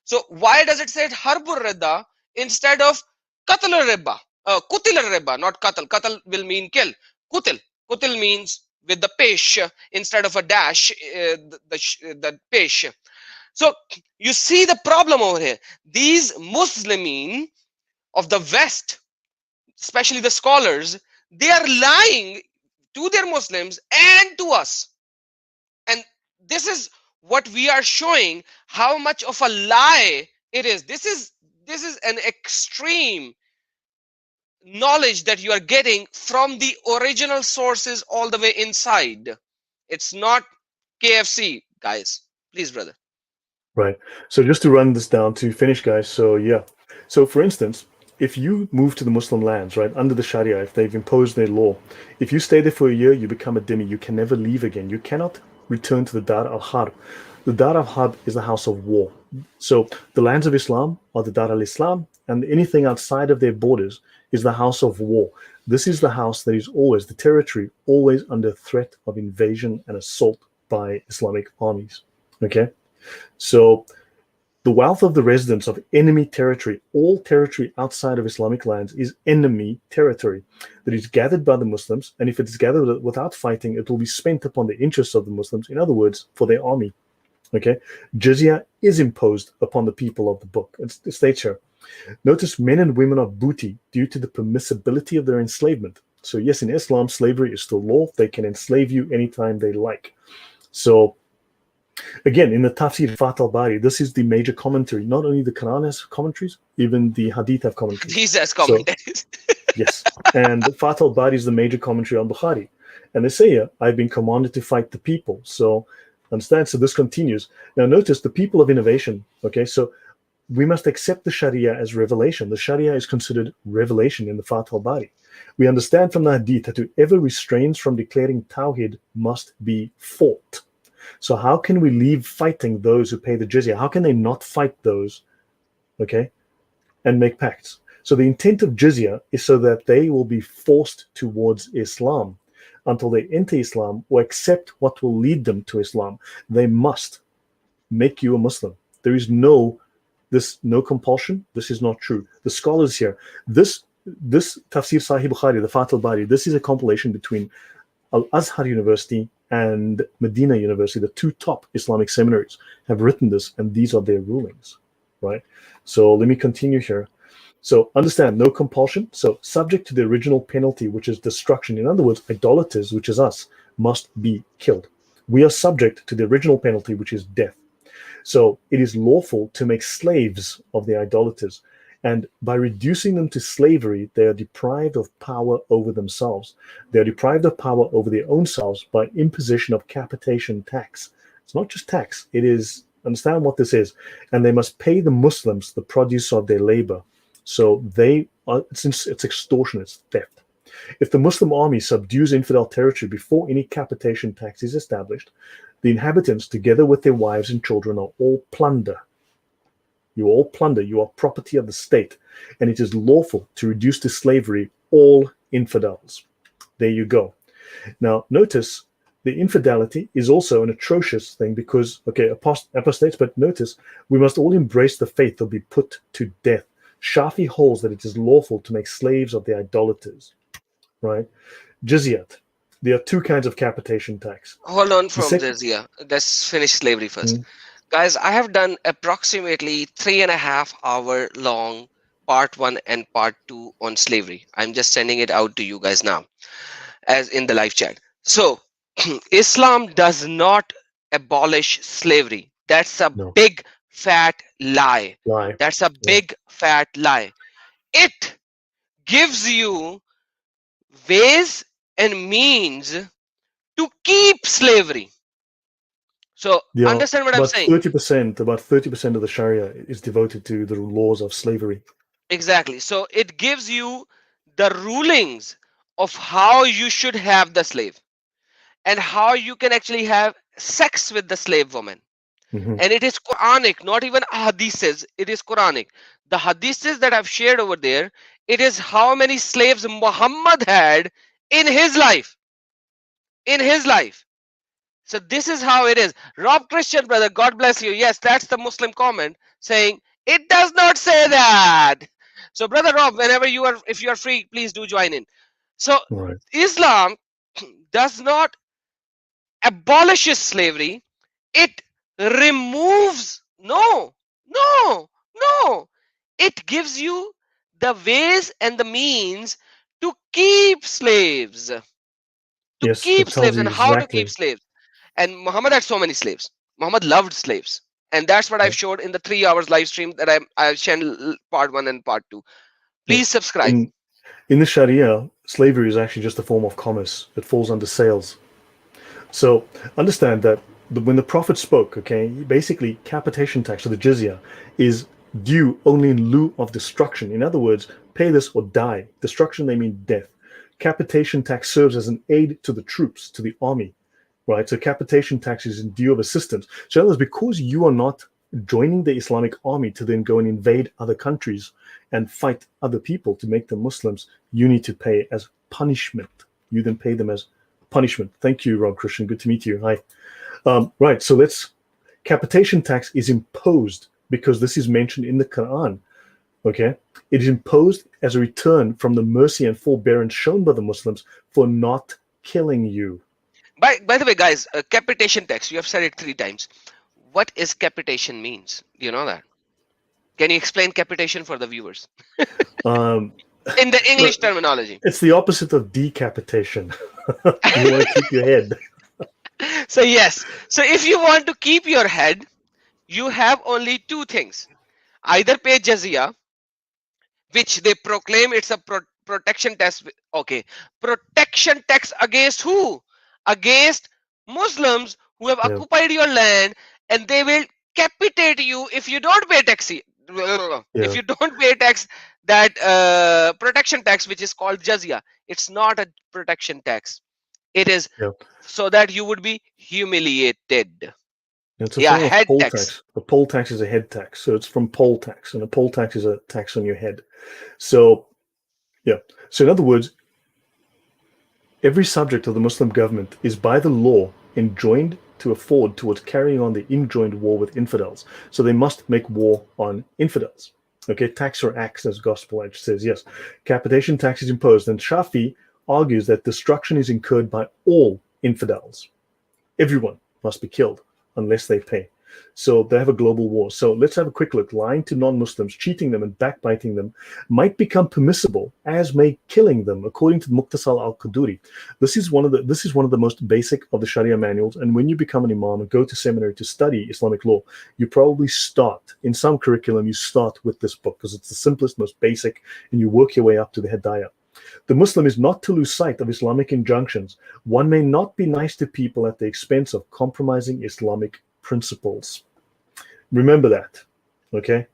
So why does it say harbur ridda instead of qatl ribba, kutil ribba, not qatl? Qatl will mean kill. Kutil means with the pesh instead of a dash, the pesh. So you see the problem over here. These Muslimin of the West, especially the scholars, they are lying to their Muslims and to us. And this is what we are showing, how much of a lie it is. This is an extreme knowledge that you are getting from the original sources all the way inside. It's not KFC, guys. Please, brother. Right. So just to run this down to finish, guys. So yeah. So for instance, if you move to the Muslim lands, right, under the Sharia, if they've imposed their law, if you stay there for a year, you become a dhimmi. You can never leave again. You cannot return to the Dar al-Harb. The Dar al-Harb is the house of war. So the lands of Islam are the Dar al-Islam, and anything outside of their borders is the house of war. This is the house that is always, the territory, always under threat of invasion and assault by Islamic armies. Okay? So the wealth of the residents of enemy territory, all territory outside of Islamic lands, is enemy territory that is gathered by the Muslims. And if it is gathered without fighting, it will be spent upon the interests of the Muslims. In other words, for their army. Okay, jizya is imposed upon the people of the book. It states here. Notice men and women are booty due to the permissibility of their enslavement. So yes, in Islam, slavery is still law. They can enslave you anytime they like. So again, in the Tafsir Fath al-Bari, this is the major commentary. Not only the Quran has commentaries, even the Hadith have commentaries. These as commentaries. So, yes, and Fath al-Bari is the major commentary on Bukhari. And they say here, I've been commanded to fight the people. So understand, so this continues. Now notice the people of innovation, okay, so we must accept the Sharia as revelation. The Sharia is considered revelation in the Fath al-Bari. We understand from the Hadith that whoever restrains from declaring Tawhid must be fought. So how can we leave fighting those who pay the jizya? How can they not fight those, okay, and make pacts? So the intent of jizya is so that they will be forced towards Islam until they enter Islam or accept what will lead them to Islam. They must make you a Muslim. There is no compulsion. This is not true. The scholars here, this Tafsir Sahih Bukhari, the Fath al-Bari, this is a compilation between Al-Azhar University and Medina University. The two top Islamic seminaries have written this, and these are their rulings, right? So let me continue here. So understand, no compulsion. So subject to the original penalty, which is destruction. In other words, idolaters, which is us, must be killed. We are subject to the original penalty, which is death. So it is lawful to make slaves of the idolaters. And by reducing them to slavery, they are deprived of power over themselves. They are deprived of power over their own selves by imposition of capitation tax. It's not just tax. It is, understand what this is. And they must pay the Muslims the produce of their labor. So it's extortion, it's theft. If the Muslim army subdues infidel territory before any capitation tax is established, the inhabitants, together with their wives and children, are all plunder. You are all plunder. You are property of the state. And it is lawful to reduce to slavery all infidels. There you go. Now, notice the infidelity is also an atrocious thing because, okay, apostates, but notice we must all embrace the faith or be put to death. Shafi holds that it is lawful to make slaves of the idolaters, right? Jizyat. there are two kinds of capitation tax. Hold on The from second, this, yeah. Let's finish slavery first. mm, Guys, I have done approximately 3.5 hour long part one and part two on slavery. I'm just sending it out to you guys now, as in the live chat. So, Islam does not abolish slavery. That's a no, big fat lie. lie. That's a Yeah. big fat lie. It gives you ways and means to keep slavery. So, There are understand what I'm about saying? 30%, about 30% of the Sharia is devoted to the laws of slavery. Exactly. So, it gives you the rulings of how you should have the slave and how you can actually have sex with the slave woman. Hmm. And it is Quranic, not even hadiths. It is Quranic. The hadiths that I've shared over there, it is how many slaves Muhammad had in his life. In his life. So this is how it is. Rob Christian, brother, God bless you. Yes, that's the Muslim comment saying it does not say that. So, brother Rob, whenever you are, if you are free, please do join in. So, All right. Islam does not abolishes slavery, it removes. No. It gives you the ways and the means to keep slaves. To Yes, keep it tells slaves you and how to keep exactly. slaves. And Muhammad had so many slaves. Muhammad loved slaves. And that's what Yeah, I've showed in the 3 hours live stream that I've shared part one and part two. yeah. Please subscribe. In the Sharia, slavery is actually just a form of commerce. It falls under sales. So understand that when the Prophet spoke, okay, basically capitation tax or the jizya is due only in lieu of destruction. In other words, pay this or die. Destruction, they mean death. Capitation tax serves as an aid to the troops, to the army, right? So capitation tax is in due of assistance. So in other words, because you are not joining the Islamic army to then go and invade other countries and fight other people to make them Muslims, you need to pay as punishment. You then pay them as punishment. Thank you, Rob Christian. Good to meet you. Hi. Right. So capitation tax is imposed because this is mentioned in the Quran. Okay. It is imposed as a return from the mercy and forbearance shown by the Muslims for not killing you. By the way, guys, capitation tax, you have said it 3 times. What is capitation means? Do you know that? Can you explain capitation for the viewers Um, in the English terminology? it's the opposite of decapitation. You want to keep your head. So yes, so if you want to keep your head, you have only two things: either pay jizya, which they proclaim it's a protection tax. Okay, protection tax against who? Against Muslims who have Yeah. occupied your land, and they will capitate you if you don't pay tax. If Yeah. you don't pay tax, that protection tax, which is called jizya, it's not a protection tax. It is Yeah. so that you would be humiliated. It's a Yeah, form of head poll tax. tax. A poll tax is a head tax. So it's from poll tax, and a poll tax is a tax on your head. So, yeah. So, in other words, every subject of the Muslim government is by the law enjoined to afford towards carrying on the enjoined war with infidels. So they must make war on infidels. Okay, tax or acts, as Gospel Edge says, yes. Capitation tax is imposed, and Shafi argues that destruction is incurred by all infidels. Everyone must be killed unless they pay. So they have a global war. So let's have a quick look. Lying to non-Muslims, cheating them, and backbiting them might become permissible, as may killing them, according to Muqtasal al-Quduri. This is one of the most basic of the Sharia manuals. And when you become an imam and go to seminary to study Islamic law, you probably start in some curriculum. You start with this book because it's the simplest, most basic, and you work your way up to the Hidayah. The Muslim is not to lose sight of Islamic injunctions. One may not be nice to people at the expense of compromising Islamic principles. Remember that, okay?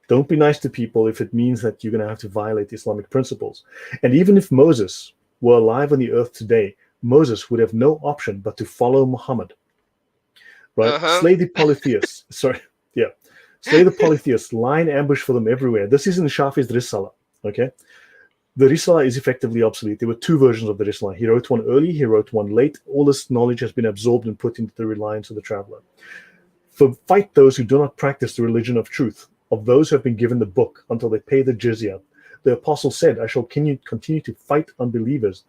Don't be nice to people if it means that you're going to have to violate Islamic principles. And even if Moses were alive on the earth today, Moses would have no option but to follow Muhammad, right? Uh-huh. Slay the polytheists. Sorry, yeah. Slay the polytheists, line ambush for them everywhere. This is in Shafi's Risala, okay? The Risala is effectively obsolete. There were two versions of the Risala. He wrote one early, he wrote one late. All this knowledge has been absorbed and put into the reliance of the traveler. Fight those who do not practice the religion of truth, of those who have been given the book until they pay the jizya. The apostle said, I shall continue to fight unbelievers.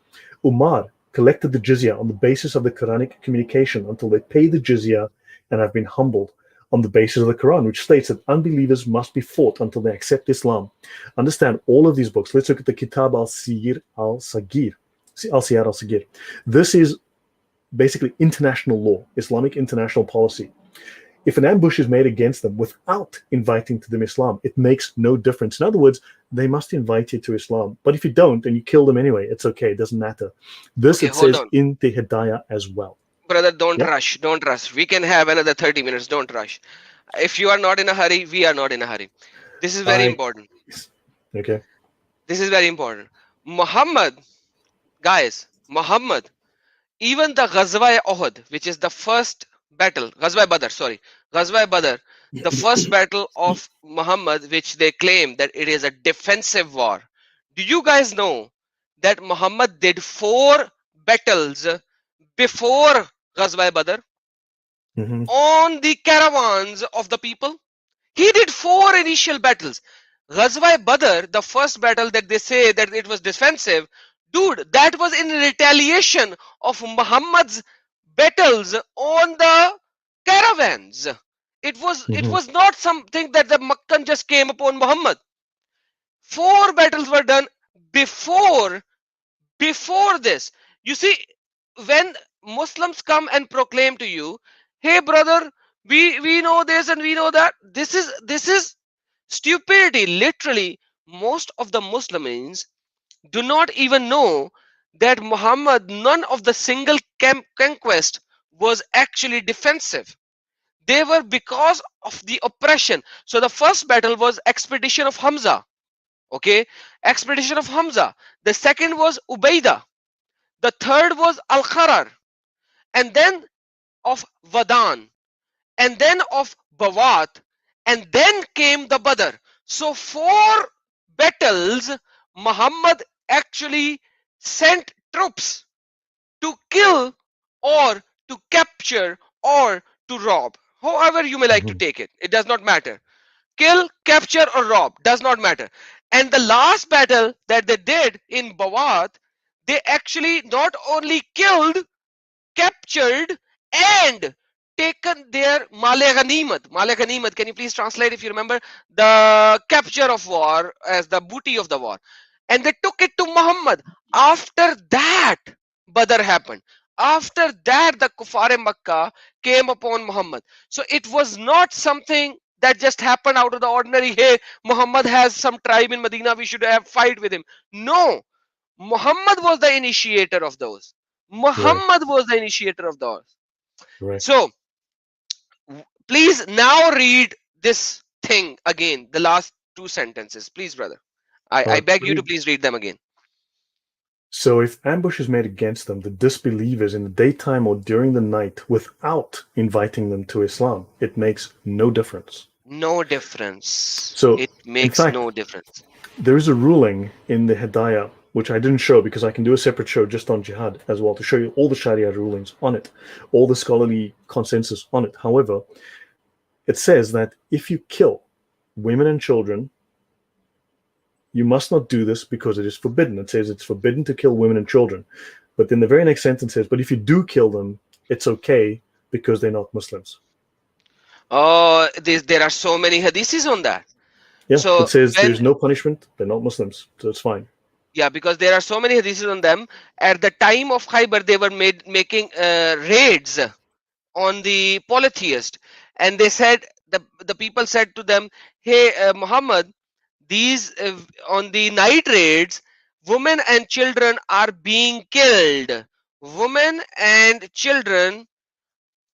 Umar collected the jizya on the basis of the Quranic communication until they pay the jizya and have been humbled on the basis of the Quran, which states that unbelievers must be fought until they accept Islam. Understand all of these books. Let's look at the Kitab al-Siyar al-Sagir. Al-Siyar al-Sagir. This is basically international law, Islamic international policy. If an ambush is made against them without inviting to them Islam, it makes no difference. In other words, they must invite you to Islam. But if you don't and you kill them anyway, it's okay. It doesn't matter. This Okay, it hold says on. in the Hidayah as well. Brother, don't Yeah. rush. Don't rush. We can have another 30 minutes. Don't rush. If you are not in a hurry, we are not in a hurry. This is very important. Okay. This is very important. Muhammad, guys, Muhammad, even the Ghazwa Uhud, which is the first battle, Ghazwa Badr, sorry, Ghazwa Badr, the first battle of Muhammad, which they claim that it is a defensive war. Do you guys know that Muhammad did 4 battles before Ghazwa Badr Mhm. on the caravans of the people? He did 4 initial battles. Ghazwa Badr, the first battle that they say that it was defensive, dude, that was in retaliation of Muhammad's battles on the caravans. It Mhm. was not something that the Makkan just came upon Muhammad. 4 battles were done before this. You see, when Muslims come and proclaim to you, hey brother, we know this and we know that, this is stupidity. Literally, most of the Muslims do not even know that Muhammad, none of the single conquest was actually defensive. They were because of the oppression. So the first battle was expedition of Hamza. Okay, expedition of Hamza. The second was Ubaidah. The third was Al Kharar, and then of Wadan, and then of Bawat, and then came the Badr. So 4 battles Muhammad actually sent troops to kill or to capture or to rob. However you may like to Mhm. take it, it does not matter. Kill, capture, or rob, does not matter. And the last battle that they did in Bawat, they actually not only killed, captured, and taken their Male Ghanimat. Male Ghanimat, can you please translate if you remember? The capture of war as the booty of the war. And they took it to Muhammad. After that, Badr happened. After that, the Kuffar Makkah came upon Muhammad. So it was not something that just happened out of the ordinary. Hey, Muhammad has some tribe in Medina, we should have fight with him. No, Muhammad was the initiator of those. Right. Muhammad was the initiator of those. Right. So please now read this thing again, the last 2 sentences. Please, brother. All I right. beg you to please read them again. So if ambush is made against them, the disbelievers in the daytime or during the night, without inviting them to Islam, it makes no difference. No difference. So, It in makes fact, no difference. there is a ruling in the Hidayah, which I didn't show because I can do a separate show just on jihad as well to show you all the Sharia rulings on it, all the scholarly consensus on it. However, it says that if you kill women and children, you must not do this because it is forbidden. It says it's forbidden to kill women and children. But then the very next sentence says, but if you do kill them, it's okay because they're not Muslims. Oh, there are so many hadiths on that. Yeah, it So says when, there's no punishment. They're not Muslims, so it's fine. yeah, because there are so many hadiths on them. At the time of Khaybar, they were making raids on the polytheist, and they said, the people said to them, hey Muhammad, these on the night raids, women and children are being killed. Women and children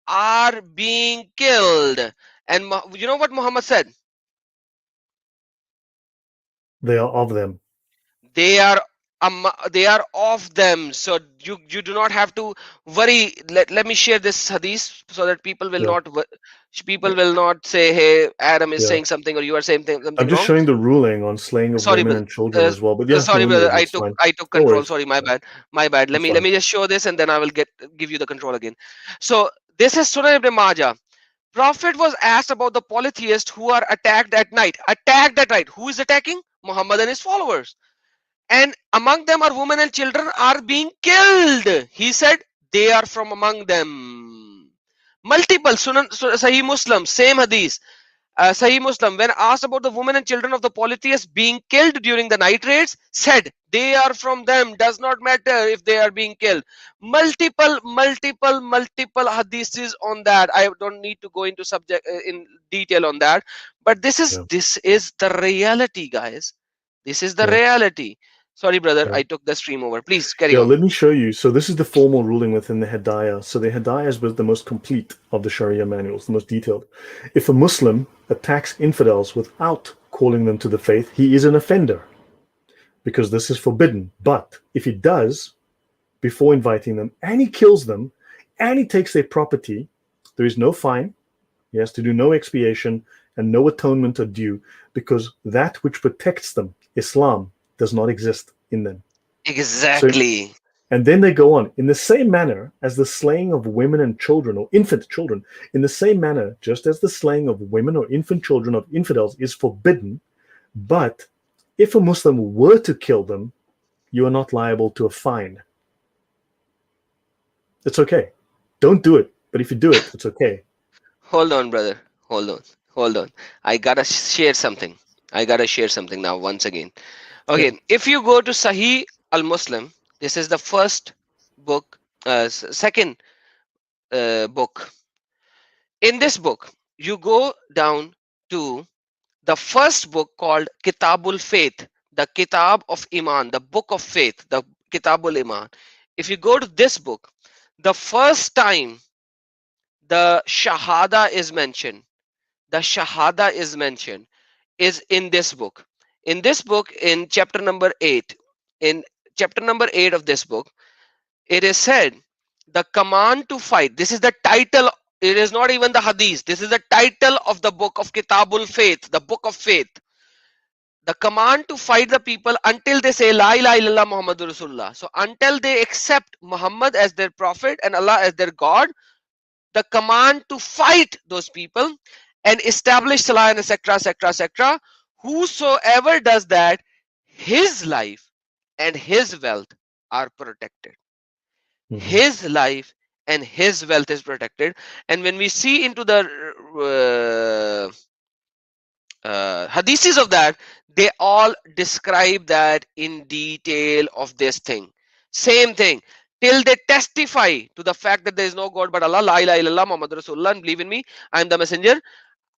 are being killed. And you know what Muhammad said? They are of them. They are they are of them. So you do not have to worry. Let me share this hadith so that Yeah, people will not say, hey, Adam is yeah. saying something or you are saying I'm something just wrong. showing the ruling on slaying of Sorry, women but and children as well. But yeah, sorry, no brother, worries. It's fine. I took No control. worries. Sorry, my Yeah, bad, my bad. it's Let fine. me just show this and then I will give you the control again. So this is Sunan ibn Majah. Prophet was asked about the polytheists who are attacked at night. Attacked at night. Who is attacking? Muhammad and his followers. and among them are women and children are being killed. He said they are from among them. Multiple Sunan Sahih Muslim, same hadith. Sahih Muslim, when asked about the women and children of the polytheists being killed during the night raids, said they are from them. Does not matter if they are being killed. Multiple hadiths on that. I don't need to go into subject in detail on that. But this is Yeah. the reality, guys. This is the Yeah. reality. Sorry, brother, Yeah. I took the stream over. Please carry Yeah, on. let me show you. So this is the formal ruling within the Hidayah. So the Hidayah is the most complete of the Sharia manuals, the most detailed. If a Muslim attacks infidels without calling them to the faith, he is an offender because this is forbidden. But if he does, before inviting them, and he kills them, and he takes their property, there is no fine. He has to do no expiation and no atonement are due because that which protects them, Islam, does not exist in them. So, Exactly. and then they go on in the same manner as the slaying of women and children or infant children, in the same manner, just as the slaying of women or infant children of infidels is forbidden. But if a Muslim were to kill them, you are not liable to a fine. It's okay. Don't do it. But if you do it, it's okay. Hold on, brother. Hold on. I gotta share something. I gotta share something now once again. Yeah. Okay, if you go to Sahih al-Muslim, this is the first book, second book. In this book, you go down to the first book called Kitabul Faith, the Kitab of Iman, the book of faith, the Kitabul Iman. If you go to this book, the first time the Shahada is mentioned, the Shahada is in this book. In this book, in chapter number 8, in chapter number 8 of this book, it is said the command to fight. This is the title. It is not even the hadith. This is the title of the book of Kitabul Faith, the book of faith. The command to fight the people until they say La ilaha illallah Muhammadur Rasulullah. So until they accept Muhammad as their prophet and Allah as their God, the command to fight those people and establish salah and etc. Whosoever does that, his life and his wealth are protected. Mhm. His life and his wealth is protected. And when we see into the hadiths of that, they all describe that in detail of this thing. Same thing. Till they testify to the fact that there is no God but Allah, La ilaha illallah Muhammad Rasulullah, and believe in me, I am the messenger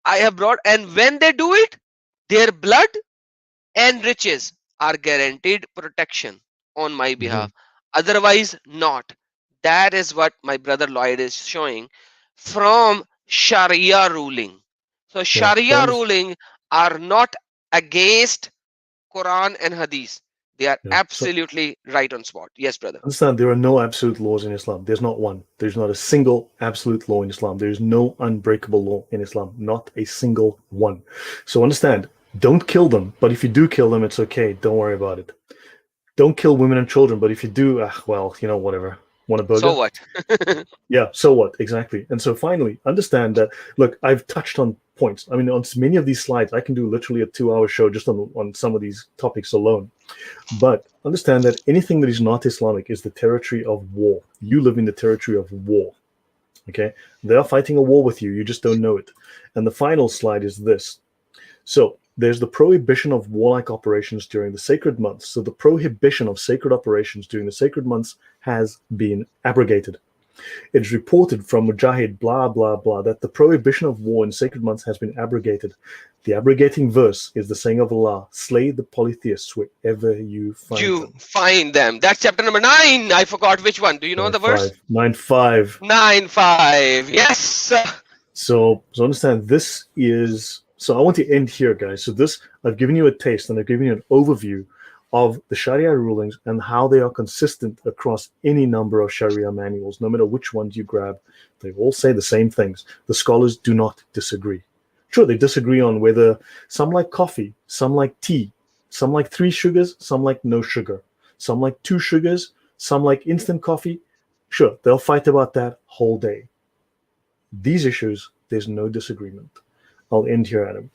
I have brought. And when they do it, their blood and riches are guaranteed protection on my behalf. Mhm. Otherwise, not. That is what my brother Lloyd is showing from Sharia ruling. So Yeah. Sharia ruling are not against Quran and Hadith. They are Yeah. So absolutely right on spot. Yes, brother. understand there are no absolute laws in Islam. There's not one. There's not a single absolute law in Islam. There's no unbreakable law in Islam. Not a single one. So understand, don't kill them. But if you do kill them, it's okay. Don't worry about it. Don't kill women and children. But if you do, well, whatever. Want a So burger? what? Yeah, so what? Exactly. And so finally, understand that, look, I've touched on points. I mean, on many of these slides, I can do literally a 2-hour show just on some of these topics alone. But understand that anything that is not Islamic is the territory of war. You live in the territory of war. Okay? They are fighting a war with you. You just don't know it. And the final slide is this. So there's the prohibition of warlike operations during the sacred months. So the prohibition of sacred operations during the sacred months has been abrogated. It is reported from Mujahid, blah, blah, blah, that the prohibition of war in sacred months has been abrogated. The abrogating verse is the saying of Allah, slay the polytheists wherever you find You them. find them. That's chapter number 9. I forgot which one. Do you know the verse? 9:5. 9:5. Yes. So understand this is, so I want to end here, guys. So this, I've given you a taste and I've given you an overview of the Sharia rulings and how they are consistent across any number of Sharia manuals, no matter which ones you grab. They all say the same things. The scholars do not disagree. Sure, they disagree on whether some like coffee, some like tea, some like 3 sugars, some like no sugar, some like 2 sugars, some like instant coffee. Sure, they'll fight about that whole day. These issues, there's no disagreement. I'll end here, Adam.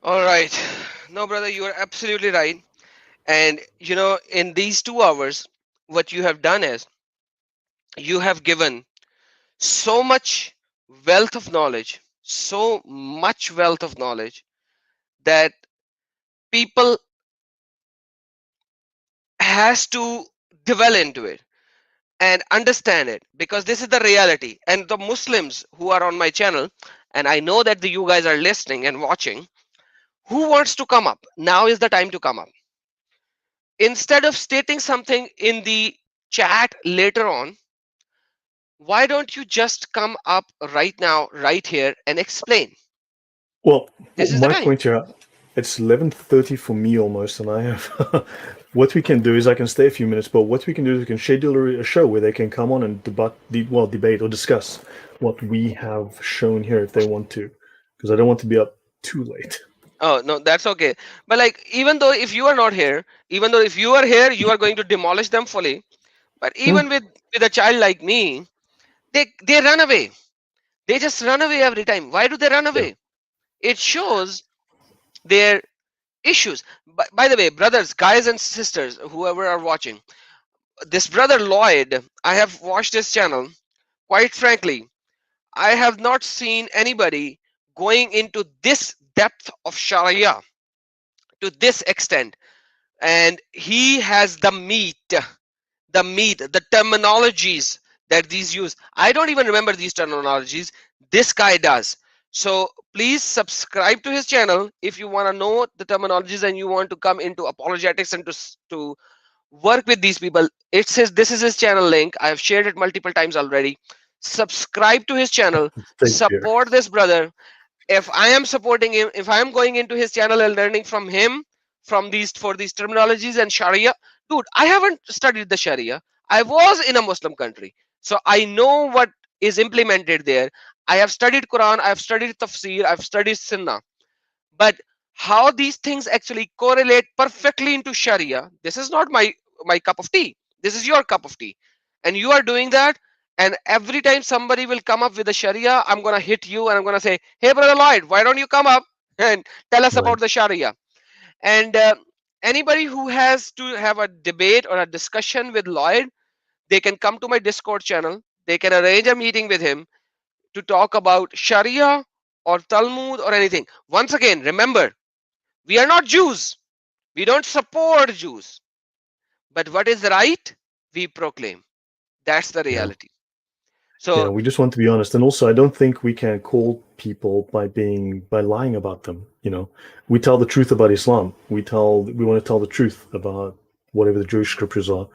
All right. No, brother, you are absolutely right. And in these 2 hours, what you have done is you have given so much wealth of knowledge, so much wealth of knowledge, that people has to dwell into it and understand it, because this is the reality. And the Muslims who are on my channel, and I know that you guys are listening and watching, who wants to come up, now is the time to come up. Instead of stating something in the chat later on, why don't you just come up right now, right here, and explain? Well, This is the my time. point here, it's 11:30 for me almost, and I have. What we can do is I can stay a few minutes, but what we can do is we can schedule a show where they can come on and debate or discuss what we have shown here if they want to, because I don't want to be up too late. Oh no, that's okay. But like, even though if you are not here, even though if you are here, you are going to demolish them fully. But Hmm? even with a child like me, they run away. They just run away every time. Why do they run Yeah. away? It shows their issues. By the way, brothers, guys, and sisters, whoever are watching, this brother Lloyd, I have watched his channel. Quite frankly, I have not seen anybody going into this depth of Sharia to this extent. And he has the terminologies that these use. I don't even remember these terminologies. This guy does. So please subscribe to his channel if you want to know the terminologies and you want to come into apologetics and to work with these people. This is his channel link. I have shared it multiple times already. Subscribe to his channel, Thank you. support this brother. If I am supporting him, if I am going into his channel and learning from him, from these terminologies and Sharia, dude, I haven't studied the Sharia. I was in a Muslim country, so I know what is implemented there. I have studied Quran, I have studied Tafsir, I've studied Sunnah, but how these things actually correlate perfectly into Sharia, this is not my cup of tea. This is your cup of tea, and you are doing that. And every time somebody will come up with a Sharia, I'm gonna hit you and I'm gonna say, "Hey, brother Lloyd, why don't you come up and tell us Right. about the Sharia?" And anybody who has to have a debate or a discussion with Lloyd, they can come to my Discord channel. They can arrange a meeting with him to talk about Sharia or Talmud or anything. Once again, remember, we are not Jews. We don't support Jews. But what is right, we proclaim. That's the Yeah. reality. Yeah, So, we just want to be honest. And also, I don't think we can call people by lying about them. We tell the truth about Islam. We want to tell the truth about whatever the Jewish scriptures are.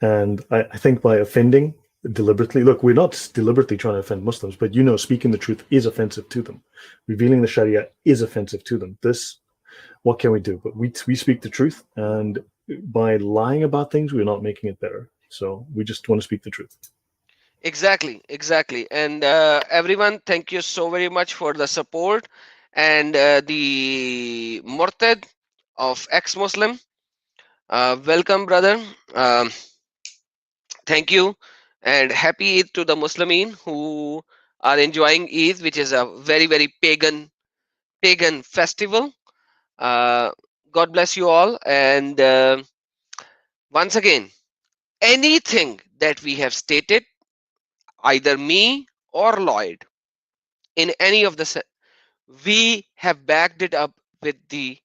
And I think by offending deliberately, look, we're not deliberately trying to offend Muslims, but speaking the truth is offensive to them. Revealing the Sharia is offensive to them. What can we do? But we speak the truth, and by lying about things, we're not making it better. So we just want to speak the truth. exactly, exactly. And everyone, thank you so very much for the support. And the Murtad of ex-Muslim, welcome, brother. Thank you. And happy Eid to the Muslimin who are enjoying Eid, which is a very, very pagan festival. Uh, God bless you all. And once again, anything that we have stated, either me or Lloyd, in any of the we have backed it up with the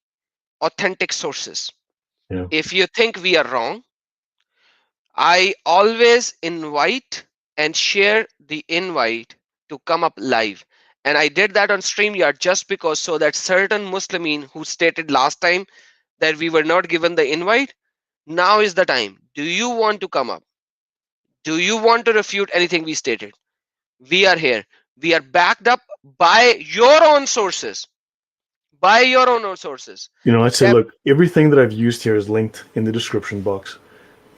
authentic sources. Yeah. If you think we are wrong, I always invite and share the invite to come up live. And I did that on StreamYard just because so that certain Muslimin who stated last time that we were not given the invite, now is the time. Do you want to come up? Do you want to refute anything we stated? We are here. We are backed up by your own sources. By your own sources. I'd say, That look, everything that I've used here is linked in the description box.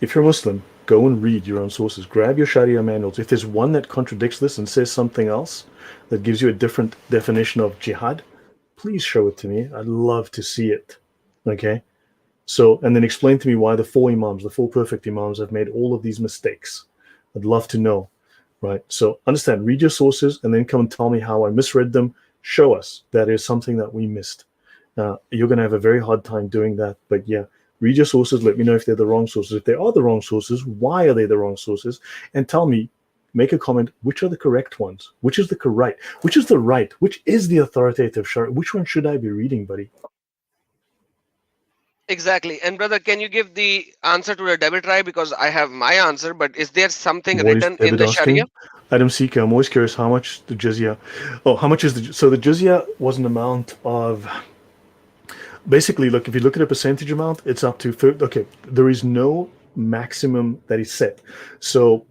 If you're Muslim, go and read your own sources. Grab your Sharia manuals. If there's one that contradicts this and says something else that gives you a different definition of jihad, please show it to me. I'd love to see it. Okay? So, and then explain to me why the four perfect imams have made all of these mistakes. I'd love to know, right? So understand, read your sources and then come and tell me how I misread them. Show us that is something that we missed. You're going to have a very hard time doing that. But yeah, Read your sources. Let me know if they're the wrong sources. If they are the wrong sources, why are they the wrong sources? And tell me, make a comment, which are the correct ones? Which is the correct? Which is the right? Which is the authoritative Sharia? Which one should I be reading, buddy? Exactly. And brother, can you give the answer to the debit try? Because I have my answer, but is there something What is written in David the Sharia? asking? Adam Sika, I'm always curious how much the jizya. Oh, how much is the jizya was an amount of basically, look, if you look at a percentage amount, it's up to okay. There is no maximum that is set, so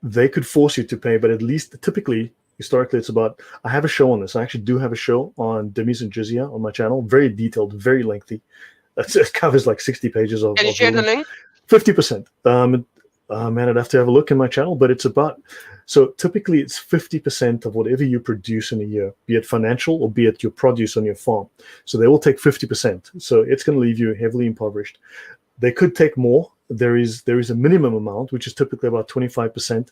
they could force you to pay, but at least typically, historically, it's about. I have a show on this. I actually do have a show on Demis and Jizya on my channel. Very detailed, very lengthy. It covers like 60 pages Can you of share the rulings. link? 50%. Man, I'd have to have a look in my channel, but it's about. So typically, it's 50% of whatever you produce in a year, be it financial or be it your produce on your farm. So they will take 50%. So it's going to leave you heavily impoverished. They could take more. There is a minimum amount, which is typically about 25%.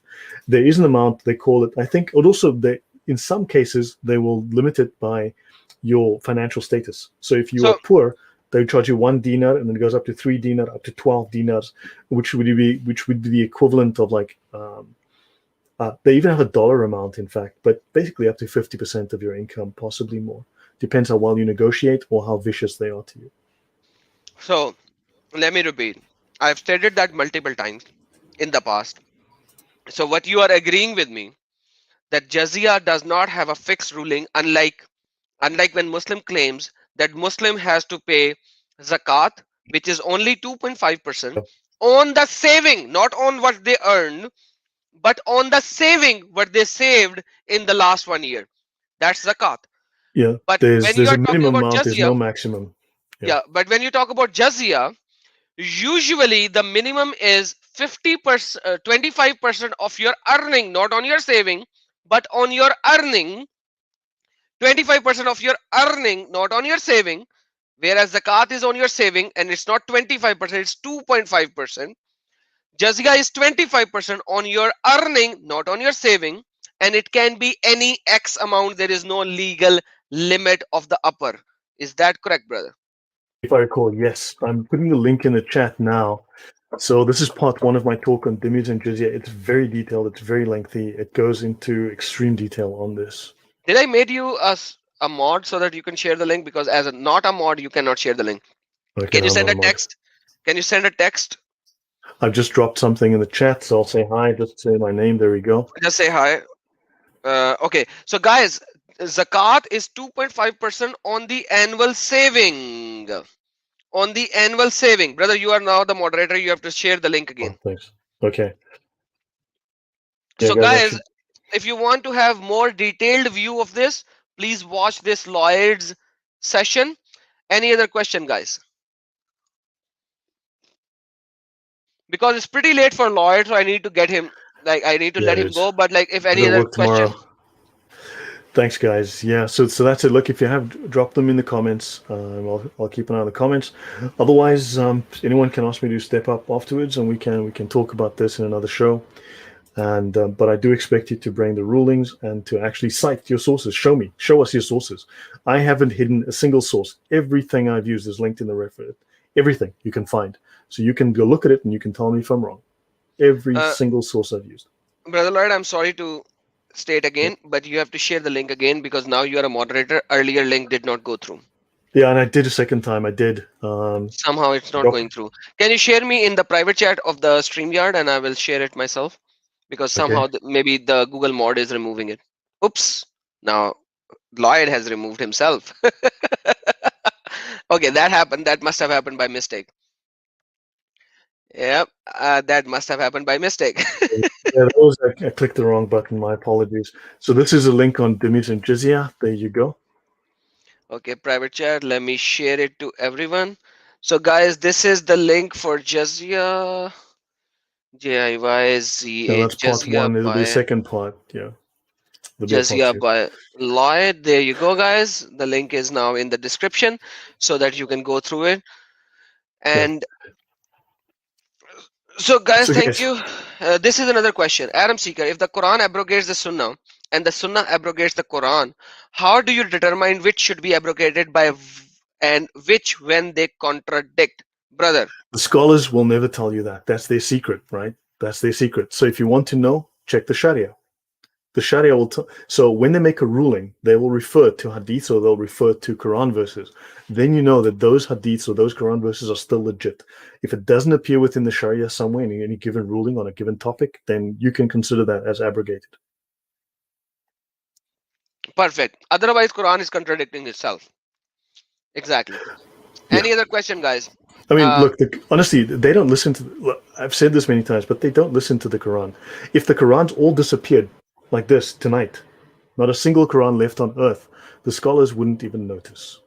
There is an amount they call it. I think, and also they in some cases they will limit it by your financial status. So if you are So poor, they charge you 1 dinar, and then it goes up to 3 dinar, up to 12 dinars, which would be the equivalent of like. They even have a dollar amount, in fact, but basically up to 50% of your income, possibly more. Depends how well you negotiate or how vicious they are to you. so let me repeat. I've stated that multiple times in the past. So what you are agreeing with me that jizya does not have a fixed ruling, unlike when Muslim claims that Muslim has to pay zakat, which is only 2.5% on the saving, not on what they earn, but on the saving what they saved in the last 1 year. That's zakat. Yeah, But there's when you there's are a talking minimum about amount. There's no jizya, maximum. Yeah. yeah, but when you talk about jizya, usually the minimum is 50%, 25% of your earning, not on your saving, but on your earning, 25% of your earning, not on your saving. Whereas zakat is on your saving and it's not 25%, it's 2.5%. Jazia is 25% on your earning, not on your saving, and it can be any X amount. There is no legal limit of the upper. Is that correct, brother? If I recall, yes. I'm putting the link in the chat now. So this is part one of my talk on Dimij and Jizya. It's very detailed. It's very lengthy. It goes into extreme detail on this. Did I made you a mod so that you can share the link? Because as a not a mod, you cannot share the link. Okay, Can now you I'm send not a a mod. text? Can you send a text? I've just dropped something in the chat, so I'll say hi. Just say my name. There we go. Just say hi. Okay, so guys, zakat is 2.5% on the annual saving. On the annual saving, brother, you are now the moderator. You have to share the link Oh, again. thanks. Okay. Yeah, So guys, guys, actually, if you want to have more detailed view of this, please watch this Lloyd's session. Any other question, guys? Because it's pretty late for Lloyd, so I need to get him, like I need to yeah, let it him is. go. But like if I any got to other work question, tomorrow. Thanks, guys. Yeah, so that's it. Look, if you have, drop them in the comments. I'll keep an eye on the comments. Otherwise, anyone can ask me to step up afterwards, and we can talk about this in another show. And but I do expect you to bring the rulings and to actually cite your sources. Show us your sources. I haven't hidden a single source. Everything I've used is linked in the reference. Everything you can find, so you can go look at it and you can tell me if I'm wrong. Every uh, single source I've used. brother Lloyd, I'm sorry to state Yeah, again, but you have to share the link again because now you are a moderator. Earlier link did not go through. yeah, and I did a second time. I did. Somehow it's not Drop. going through. Can you share me in the private chat of the StreamYard and I will share it myself? Because Okay. somehow maybe the Google mod is removing it. Oops. Now Lloyd has removed himself. Okay, that happened. That must have happened by mistake. Yep, that must have happened by mistake. Yeah, that was I clicked the wrong button. My apologies. So this is a link on Demis and Jizya. There you go. Okay, private chat. Let me share it to everyone. So guys, this is the link for Jazia. Now Jizya that's part one. It'll be a by second part. Yeah, there'll be a part Jazia two. by Lloyd. There you go, guys. The link is now in the description so that you can go through it. Yeah. And so, guys, So thank guys, you. This is another question. Adam Seeker, if the Quran abrogates the Sunnah and the Sunnah abrogates the Quran, how do you determine which should be abrogated by and which when they contradict? brother. The scholars will never tell you that. That's their secret, right? That's their secret. So if you want to know, check the Sharia. The Sharia will so when they make a ruling, they will refer to hadith or they'll refer to Quran verses. Then you know that those hadiths or those Quran verses are still legit. If it doesn't appear within the Sharia somewhere in any given ruling on a given topic, then you can consider that as abrogated. Perfect. Otherwise, Quran is contradicting itself. Exactly. Yeah. Any other question, guys? I mean, Uh, look, honestly, they don't listen to. Look, I've said this many times, but they don't listen to the Quran. If the Qurans all disappeared like this tonight, not a single Quran left on earth, the scholars wouldn't even notice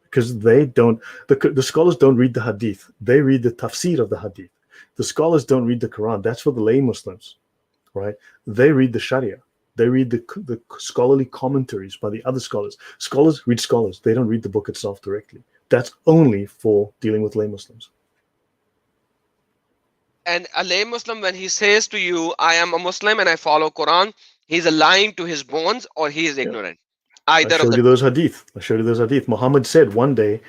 because they don't. The scholars don't read the Hadith; they read the tafsir of the Hadith. The scholars don't read the Quran. That's for the lay Muslims, right? They read the Sharia. They read the scholarly commentaries by the other scholars. Scholars read scholars. They don't read the book itself directly. That's only for dealing with lay Muslims. and a lay Muslim, when he says to you, I am a Muslim and I follow Quran, he's lying to his bones or he is Yeah. ignorant. I Either of showed the you two. those hadith. I showed you those hadith. Muhammad said one day,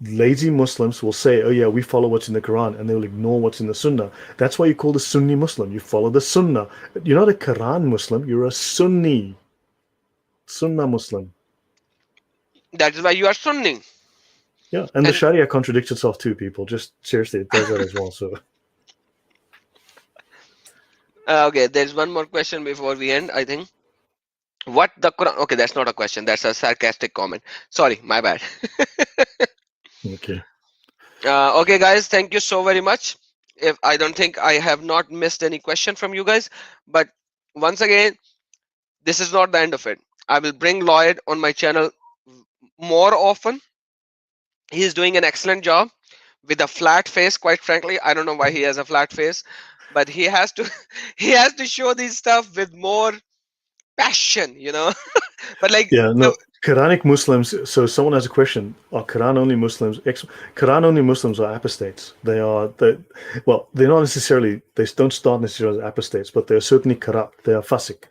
lazy Muslims will say, oh, yeah, we follow what's in the Quran, and they will ignore what's in the Sunnah. That's why you call the Sunni Muslim. You follow the Sunnah. You're not a Quran Muslim, you're a Sunni. Sunnah Muslim. That is why you are Sunni. Yeah, and the And Sharia contradicts itself too, people. Just seriously, it does that as well. So, okay, there's one more question before we end, I think. What the Quran? Okay, that's not a question. That's a sarcastic comment. Sorry, my bad. okay. Okay, guys, thank you so very much. If I don't think I have not missed any question from you guys, but once again, this is not the end of it. I will bring Lloyd on my channel more often. He's doing an excellent job with a flat face. Quite frankly, I don't know why he has a flat face, but he has to he has to show these stuff with more passion, you know. But like Yeah, the no, Quranic Muslims. So, someone has a question: are Quran only Muslims? Quran only Muslims are apostates. Well, they're not necessarily. They don't start necessarily as apostates, but they're certainly corrupt. They are fasik,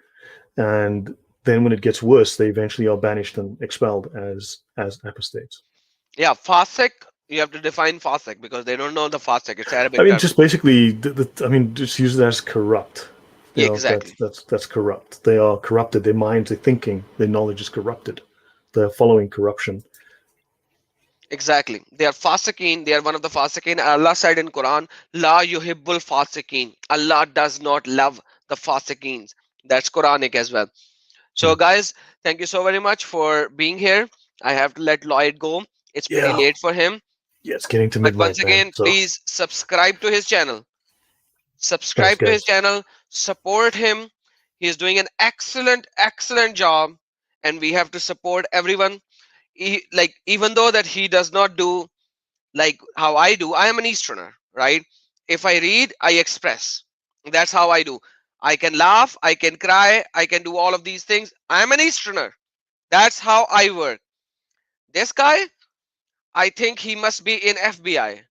and then when it gets worse, they eventually are banished and expelled as apostates. yeah, fasik. You have to define fasik because they don't know the fasik. It's I Arabic mean, term. just basically, I mean, just use it as corrupt. You Yeah, know, exactly. that's corrupt. They are corrupted. Their minds, their thinking, their knowledge is corrupted. They're following corruption. Exactly. They are fasikin. They are one of the fasikin. Allah said in Quran, La yuhibbul fasikin. Allah does not love the fasikins. That's Quranic as well. So Hmm. guys, thank you so very much for being here. I have to let Lloyd go. It's pretty Yeah, late for him. yeah, it's getting to But once midnight, man. again, So please subscribe to his channel. thanks, Subscribe to his guys. channel. Support him. He is doing an excellent, excellent job. And we have to support everyone. Like even though that he does not do like how I do. I am an Easterner, right? If I read, I express. That's how I do. I can laugh, I can cry, I can do all of these things. I am an Easterner. That's how I work. This guy, I think he must be in FBI.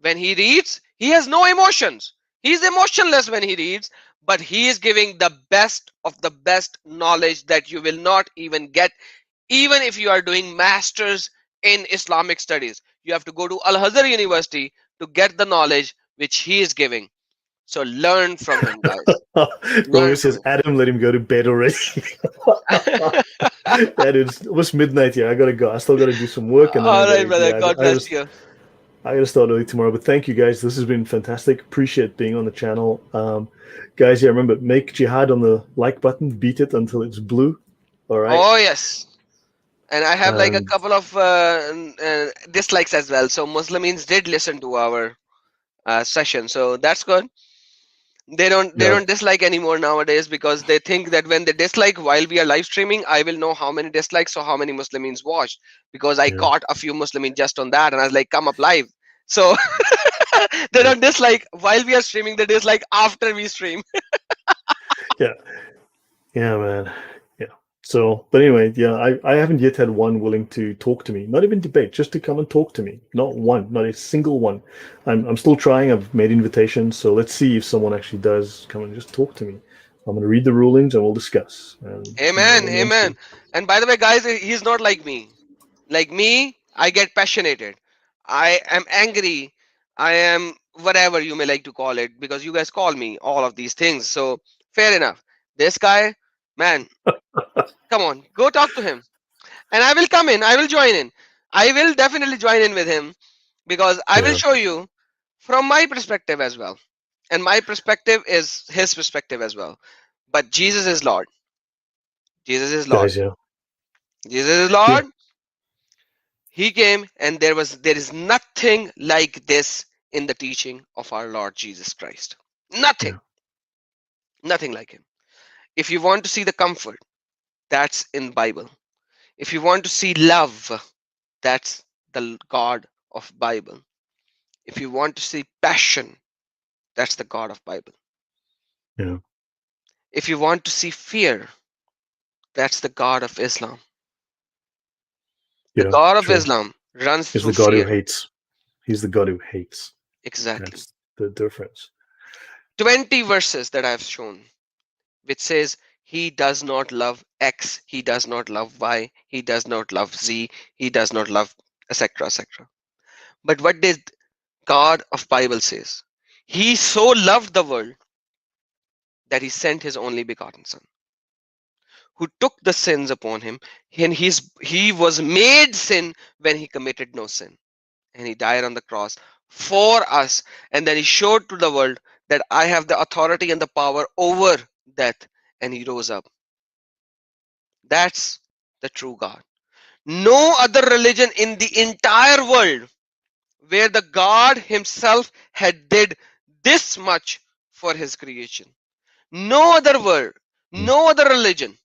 When he reads, he has no emotions. He's emotionless when he reads, but he is giving the best of the best knowledge that you will not even get, even if you are doing masters in Islamic studies. You have to go to Al Azhar University to get the knowledge which he is giving. So learn from him, guys. Romeo Learn from says, Adam, let him go to bed already. him. That is almost midnight here. I gotta go. I still gotta do some work, and then All right, brother. God bless you. I gotta start early tomorrow. But thank you, guys. This has been fantastic. Appreciate being on the channel, guys. Yeah, remember, make jihad on the like button. Beat it until it's blue. All right. Oh, yes. And I have like a And couple of dislikes as well. So Muslims did listen to our session. So that's good. They don't no, dislike anymore nowadays because they think that when they dislike while we are live streaming, I will know how many dislikes or how many Muslims watched because I yeah, caught a few Muslims just on that and I was like, come up live. So they yeah, don't dislike while we are streaming, they dislike after we stream. yeah, yeah, man. Yeah. So, but anyway, yeah, I haven't yet had one willing to talk to me. Not even debate, just to come and talk to me. Not one, not a single one. I'm still trying. I've made invitations, so let's see if someone actually does come and just talk to me. I'm going to read the rulings and we'll discuss. And no Amen. one wants Amen. to. And by the way, guys, he's not like me. Like me, I get passionated. I am angry. I am whatever you may like to call it, because you guys call me all of these things. So fair enough. This guy, man, come on, go talk to him. And I will come in. I will join in. I will definitely join in with him, because I will Yeah, show you from my perspective as well. And my perspective is his perspective as well. But Jesus is Lord. Jesus is Lord. guys. Yeah, Jesus is yeah, Lord. He came, and there is nothing like this in the teaching of our Lord Jesus Christ. yeah, Nothing. Nothing like him. If you want to see the comfort, that's in Bible. If you want to see love, that's the God of Bible. If you want to see passion, that's the God of Bible. yeah, If you want to see fear, that's the God of Islam. The yeah. God of True. Islam runs He's through the God who fear. hates. He's the God who hates. Exactly. That's the difference. 20 verses that I've shown, which says he does not love X, he does not love Y, he does not love Z, he does not love etc. etc. But what did God of Bible says? He so loved the world that he sent his only begotten son, who took the sins upon him, and he was made sin when he committed no sin. And he died on the cross for us. And then he showed to the world that I have the authority and the power over death. And he rose up. That's the true God. No other religion in the entire world where the God himself had did this much for his creation. No other world, Mm. no other religion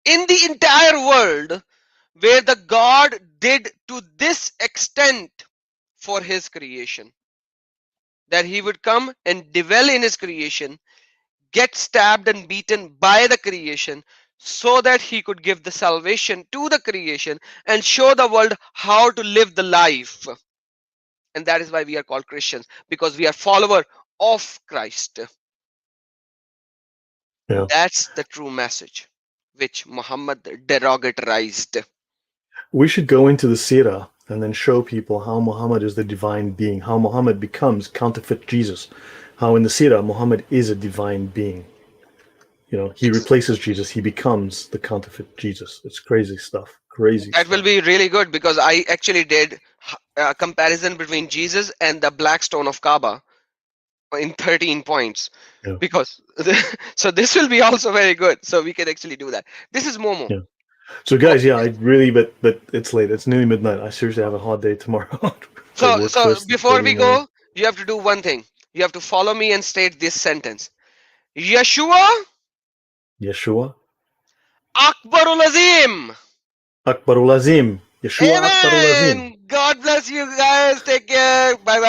in the entire world where the God did to this extent for his creation, that he would come and dwell in his creation, get stabbed and beaten by the creation, so that he could give the salvation to the creation and show the world how to live the life. And that is why we are called Christians, because we are follower of Christ. Yeah. That's the true message which Muhammad derogatorized. We should go into the Sirah and then show people how Muhammad is the divine being, how Muhammad becomes counterfeit Jesus, how in the Sirah Muhammad is a divine being. You know, he replaces Jesus, he becomes the counterfeit Jesus. It's crazy stuff. Crazy That will stuff. be really good, because I actually did a comparison between Jesus and the black stone of Kaaba in 13 points. Yeah. Because so this will be also very good. So we can actually do that. This is Momo. Yeah. So guys, Okay, yeah, I guys. really but it's late. It's nearly midnight. I seriously have a hard day tomorrow. Got So work so first before early we morning. go, you have to do one thing. You have to follow me and state this sentence. Yeshua Yeshua Akbarul Azim. Akbarul Azim. Yeshua Akbarul Azim. Amen. God bless you guys. Take care. Bye bye.